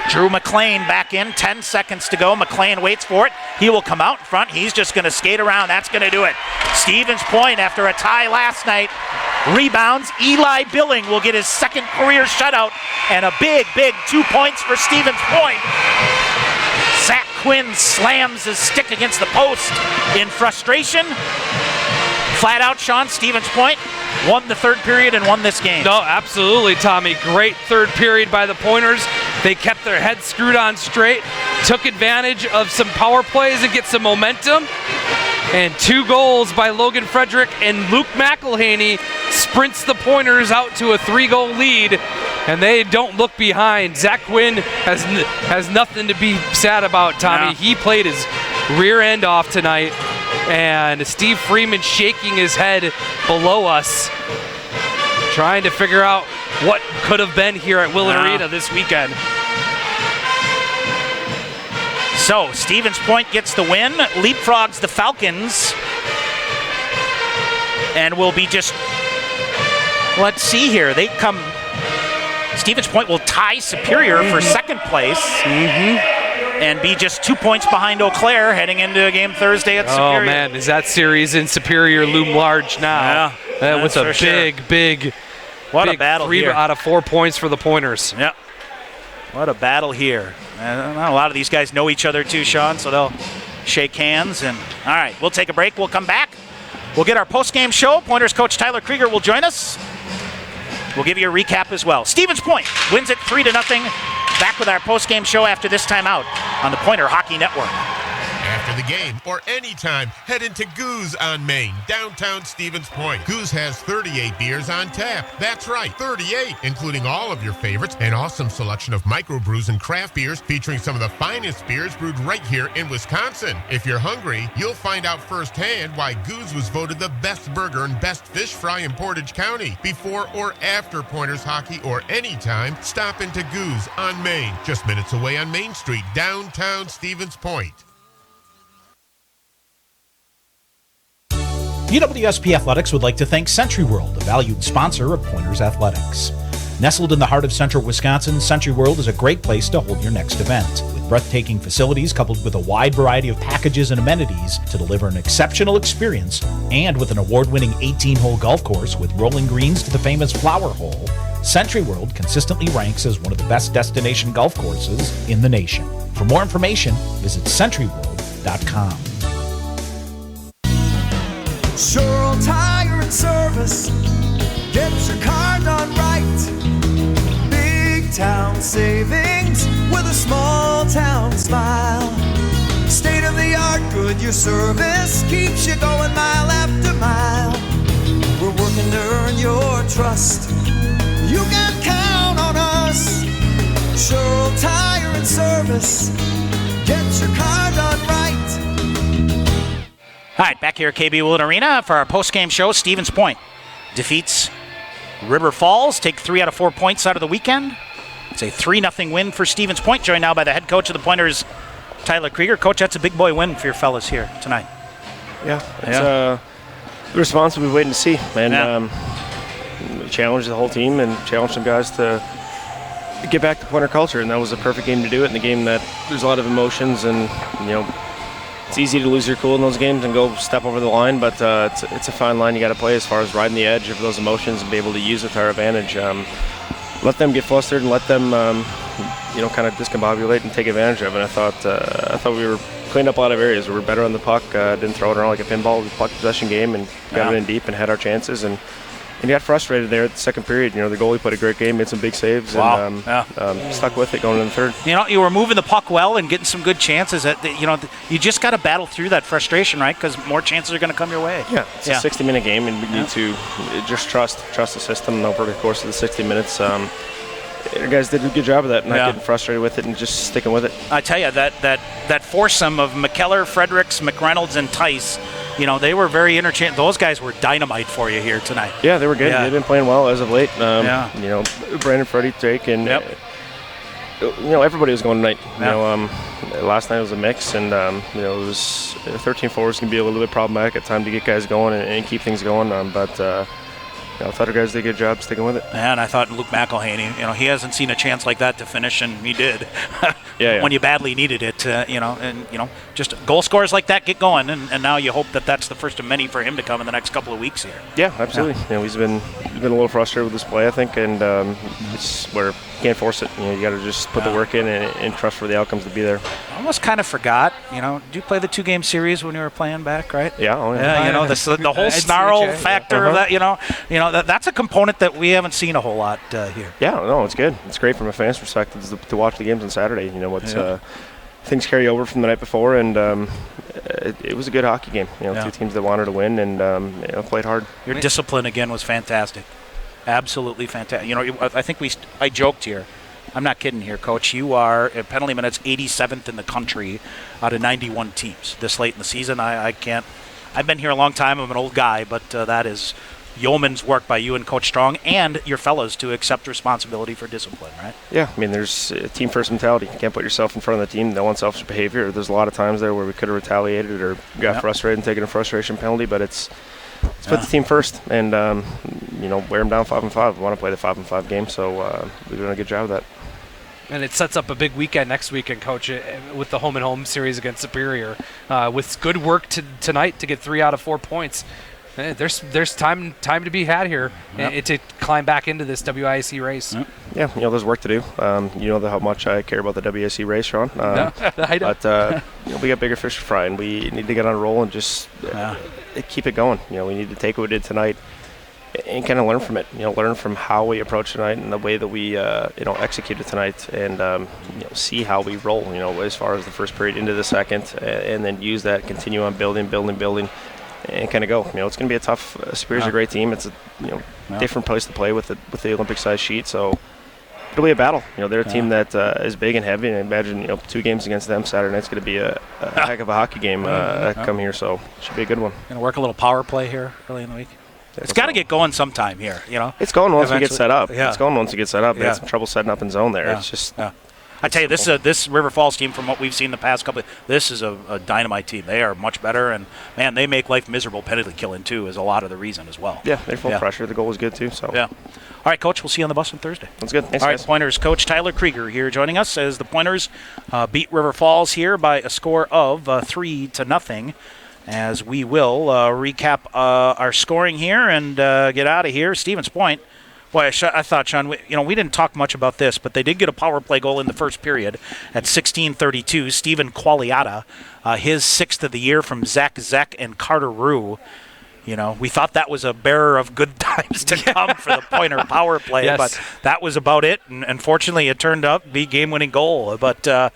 Drew McLean back in. 10 seconds to go. McLean waits for it. He will come out in front. He's just going to skate around. That's going to do it. Stevens Point, after a tie last night, rebounds. Eli Billing will get his second career shutout, and a big 2 points for Stevens Point. Zach Quinn slams his stick against the post in frustration. Flat out, Sean, Stevens Point won the third period and won this game. No, absolutely, Tommy. Great third period by the Pointers. They kept their heads screwed on straight, took advantage of some power plays and get some momentum. And 2 goals by Logan Frederick, and Luke McElhaney sprints the Pointers out to a 3-goal lead, and they don't look behind. Zach Quinn has nothing to be sad about, Tommy. No. He played his rear end off tonight, and Steve Freeman shaking his head below us, trying to figure out what could have been here at Willett Arena this weekend. So, Stevens Point gets the win, leapfrogs the Falcons, and will be just, let's see here, Stevens Point will tie Superior for second place and be just 2 points behind Eau Claire heading into a game Thursday at Superior. Oh man, is that series in Superior loom large now? Yeah, with a big what a battle 3 here. out of 4 points for the Pointers. Yep. What a battle here. A lot of these guys know each other too, Sean, so they'll shake hands. And all right, we'll take a break. We'll come back. We'll get our post-game show. Pointers coach Tyler Krieger will join us. We'll give you a recap as well. Stevens Point wins it 3-0. Back with our post-game show after this timeout on the Pointer Hockey Network. After the game or anytime, head into Goose on Main, downtown Stevens Point. Goose has 38 beers on tap. That's right, 38, including all of your favorites, an awesome selection of microbrews and craft beers featuring some of the finest beers brewed right here in Wisconsin. If you're hungry, you'll find out firsthand why Goose was voted the best burger and best fish fry in Portage County. Before or after Pointers hockey or anytime, stop into Goose on Main, just minutes away on Main Street, downtown Stevens Point. UWSP Athletics would like to thank Century World, a valued sponsor of Pointers Athletics. Nestled in the heart of central Wisconsin, Century World is a great place to hold your next event. With breathtaking facilities coupled with a wide variety of packages and amenities to deliver an exceptional experience, and with an award-winning 18-hole golf course with rolling greens to the famous Flower Hole, Century World consistently ranks as one of the best destination golf courses in the nation. For more information, visit centuryworld.com. Sure Tire and Service, get your car done right. Big town savings with a small town smile. State of the art Goodyear service keeps you going mile after mile. We're working to earn your trust. You can count on us. Sure Tire and Service, get your car done right. All right, back here at KB Willett Arena for our post-game show. Stevens Point defeats River Falls, take 3 out of 4 points out of the weekend. It's a 3-0 win for Stevens Point, joined now by the head coach of the Pointers, Tyler Krieger. Coach, that's a big boy win for your fellas here tonight. Yeah, it's the response we've been waiting to see. And we challenged the whole team and challenged some guys to get back to Pointer culture, and that was a perfect game to do it in the game that there's a lot of emotions and, it's easy to lose your cool in those games and go step over the line, but it's a fine line you got to play as far as riding the edge of those emotions and be able to use it to our advantage. Let them get flustered and let them, kind of discombobulate and take advantage of it. I thought we were cleaned up a lot of areas. We were better on the puck, didn't throw it around like a pinball. We puck possession game and got it in deep and had our chances. And got frustrated there at the second period. The goalie played a great game, made some big saves, and stuck with it going into the third. You were moving the puck well and getting some good chances. You just got to battle through that frustration, right? Because more chances are going to come your way. Yeah, it's a 60-minute game, and we need to just trust the system over the course of the 60 minutes. The guys did a good job of that, not getting frustrated with it and just sticking with it. I tell you, that foursome of McKellar, Fredericks, McReynolds, and Tice, they were very interchangeable. Those guys were dynamite for you here tonight. Yeah, they were good. They've been playing well as of late. Brandon, Freddie, Jake, and everybody was going tonight. Last night was a mix, and it was 13-4 was going to be a little bit problematic at time to get guys going and keep things going. But I thought our guys did a good job sticking with it. And I thought Luke McElhaney, he hasn't seen a chance like that to finish, and he did. Yeah. When you badly needed it, just goal scorers like that get going, and now you hope that that's the first of many for him to come in the next couple of weeks here. Yeah, absolutely. He's been a little frustrated with this play, I think, and it's where you can't force it. You got to just put the work in and trust for the outcomes to be there. almost kind of forgot. Do you play the 2-game series when you were playing back, right? Yeah. The whole snarl factor of that. That's a component that we haven't seen a whole lot here. Yeah, no, it's good. It's great from a fan's perspective to watch the games on Saturday. Things carry over from the night before, and it was a good hockey game. Two teams that wanted to win and played hard. Your discipline again was fantastic, absolutely fantastic. I think I joked here. I'm not kidding here, Coach. You are at penalty minutes 87th in the country out of 91 teams this late in the season. I can't. I've been here a long time. I'm an old guy, but that is yeoman's work by you and Coach Strong and your fellows to accept responsibility for discipline, right? Yeah, there's a team first mentality. You can't put yourself in front of the team. No unselfish behavior. There's a lot of times there where we could have retaliated or got frustrated and taken a frustration penalty, but it's put the team first and wear them down 5-5. We want to play the 5-5 game, so we're doing a good job of that. And it sets up a big weekend next weekend, Coach, with the home-and-home series against Superior. With good work tonight to get 3 out of 4 points. There's time to be had here to climb back into this WIAC race. Yeah, there's work to do. How much I care about the WIAC race, Sean. I know. But we got bigger fish to fry, and we need to get on a roll and just keep it going. We need to take what we did tonight and kind of learn from it. Learn from how we approach tonight and the way that we executed tonight, and see how we roll. As far as the first period into the second, and then use that, continue on building. And kind of go. It's going to be a tough. Superior's a great team. It's a different place to play with the Olympic-sized sheet. So it'll be a battle. They're a team that is big and heavy. And I imagine 2 games against them Saturday night's going to be a heck of a hockey game come here. So it should be a good one. Going to work a little power play here early in the week. It's got to get going sometime here. It's going once we get set up. Yeah. It's going once we get set up. They had some trouble setting up in zone there. It's just. I tell you, this River Falls team, from what we've seen the past couple, this is a dynamite team. They are much better, and man, they make life miserable penalty killing too. Is a lot of the reason as well. Yeah, they're full pressure. The goal is good too. So yeah. All right, Coach. We'll see you on the bus on Thursday. That's good. Thanks, all right, guys. Pointers coach Tyler Krieger here joining us as the Pointers beat River Falls here by a score of 3-0. As we will recap our scoring here and get out of here. Stevens Point. Boy, I thought, Sean, we didn't talk much about this, but they did get a power play goal in the first period at 16:32. Stephen Qualiata, his 6th of the year from Zach Zeck and Carter Rue. We thought that was a bearer of good times to come for the Pointer power play, but that was about it. And unfortunately, it turned out to be game-winning goal. But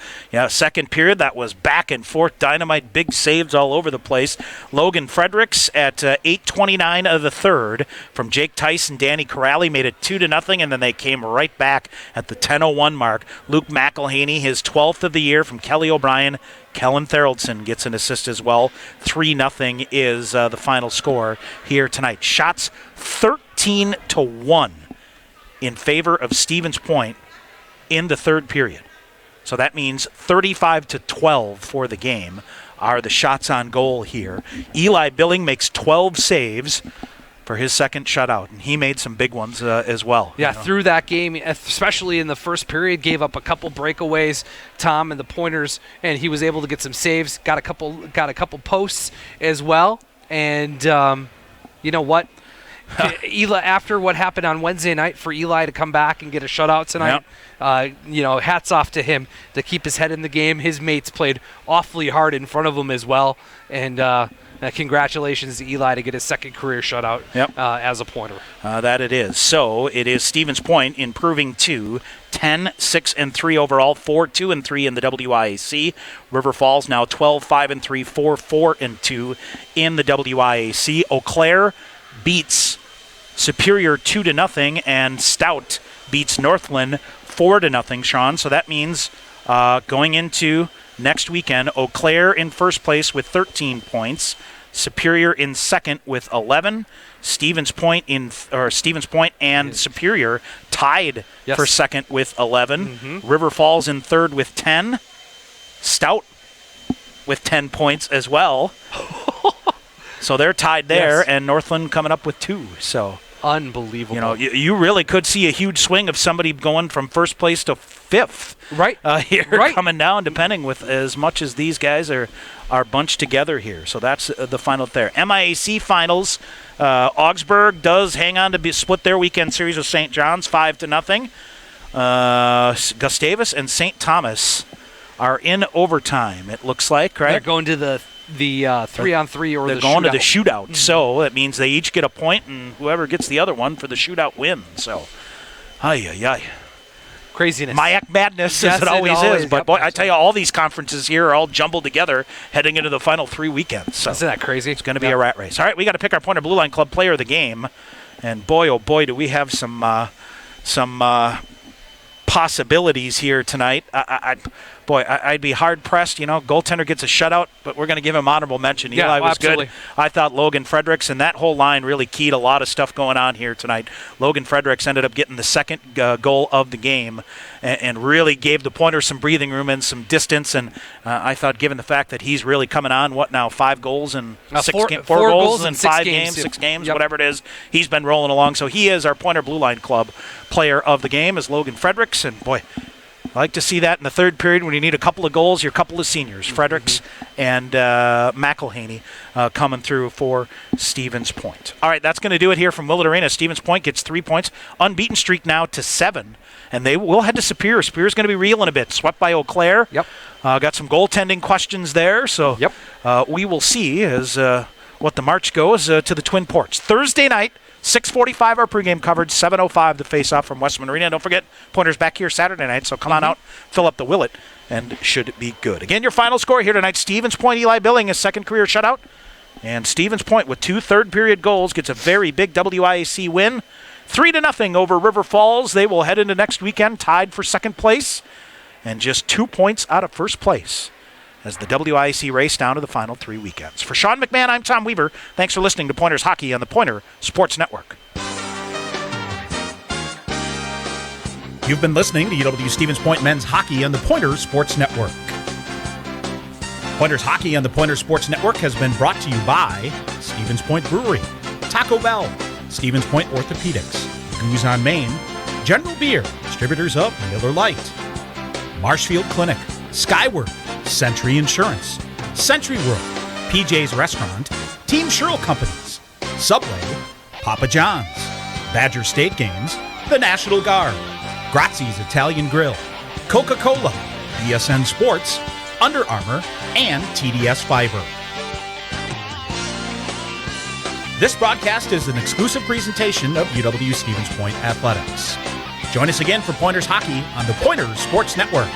second period, that was back and forth, dynamite, big saves all over the place. Logan Fredericks at 8:29 of the third from Jake Tice and Danny Corrali made it 2-0, and then they came right back at the 10:01 mark. Luke McElhaney, his 12th of the year from Kelly O'Brien. Kellen Theraldson gets an assist as well. 3-0 is the final score here tonight. Shots 13-1 in favor of Stevens Point in the third period. So that means 35-12 for the game are the shots on goal here. Eli Billing makes 12 saves for his second shutout, and he made some big ones as well. Yeah, through that game, especially in the first period, gave up a couple breakaways, Tom and the Pointers, and he was able to get some saves, got a couple posts as well. And you know what? Eli, after what happened on Wednesday night, for Eli to come back and get a shutout tonight, hats off to him to keep his head in the game. His mates played awfully hard in front of him as well, and congratulations to Eli to get his second career shutout as a Pointer. That it is. So it is Stevens Point improving to 10-6-3 overall, 4-2-3 in the WIAC. River Falls now 12-5-3, 4-4-2 in the WIAC. Eau Claire beats Superior 2-0, and Stout beats Northland 4-0, Sean. So that means going into next weekend, Eau Claire in first place with 13 points, Superior in second with 11, Stevens Point and Superior tied for second with 11, River Falls in third with 10, Stout with 10 points as well. So they're tied there, and Northland coming up with 2. So unbelievable. You really could see a huge swing of somebody going from first place to fifth. Right. Coming down, depending with as much as these guys are bunched together here. So that's the final there. MIAC finals. Augsburg does hang on to split their weekend series with St. John's 5-0. Gustavus and St. Thomas are in overtime, it looks like, right? They're going to the 3-on-3 or they're the going shootout. to the shootout. So that means they each get a point, and whoever gets the other one for the shootout wins. So, ay. Craziness. MIAC madness, Yes, as it always is. is. But, Yep, boy, I tell you, all these conferences here are all jumbled together heading into the final 3 weekends. So isn't that crazy? It's going to be a rat race. All right, we got to pick our Pointer Blue Line Club player of the game. And boy, oh boy, do we have some possibilities here tonight. I'd be hard-pressed. Goaltender gets a shutout, but we're going to give him honorable mention. Eli was absolutely good. I thought Logan Fredericks and that whole line really keyed a lot of stuff going on here tonight. Logan Fredericks ended up getting the second goal of the game and really gave the Pointers some breathing room and some distance. And I thought, given the fact that he's really coming on, 5 goals and 4 goals in 5 games, 6 games, whatever it is, he's been rolling along. So he is our Pointer Blue Line Club player of the game, is Logan Fredericks. And boy, I like to see that in the third period when you need a couple of goals, your couple of seniors, Fredericks and McElhaney, coming through for Stevens Point. All right, that's going to do it here from Willett Arena. Stevens Point gets 3 points. Unbeaten streak now to 7. And they will head to Superior. Superior's going to be reeling a bit. Swept by Eau Claire. Yep. Got some goaltending questions there. So we will see as what the march goes to the Twin Ports. Thursday night, 6:45 our pregame coverage, 7:05 the face-off from Westman Arena. And don't forget, Pointers back here Saturday night, so come on out, fill up the Willett, and should be good. Again, your final score here tonight, Stevens Point, Eli Billing, his second career shutout. And Stevens Point, with 2 third-period goals, gets a very big WIAC win. 3-0 over River Falls. They will head into next weekend tied for second place and just 2 points out of first place as the WIAC race down to the final 3 weekends. For Sean McMahon, I'm Tom Weaver. Thanks for listening to Pointers Hockey on the Pointer Sports Network. You've been listening to UW Stevens Point Men's Hockey on the Pointer Sports Network. Pointers Hockey on the Pointer Sports Network has been brought to you by Stevens Point Brewery, Taco Bell, Stevens Point Orthopedics, Goose on Main, General Beer, distributors of Miller Lite, Marshfield Clinic, Skyward, Century Insurance, Century World, PJ's Restaurant, Team Sherrill Companies, Subway, Papa John's, Badger State Games, the National Guard, Grazzi's Italian Grill, Coca-Cola, BSN Sports, Under Armour, and TDS Fiber. This broadcast is an exclusive presentation of UW Stevens Point Athletics. Join us again for Pointers Hockey on the Pointers Sports Network.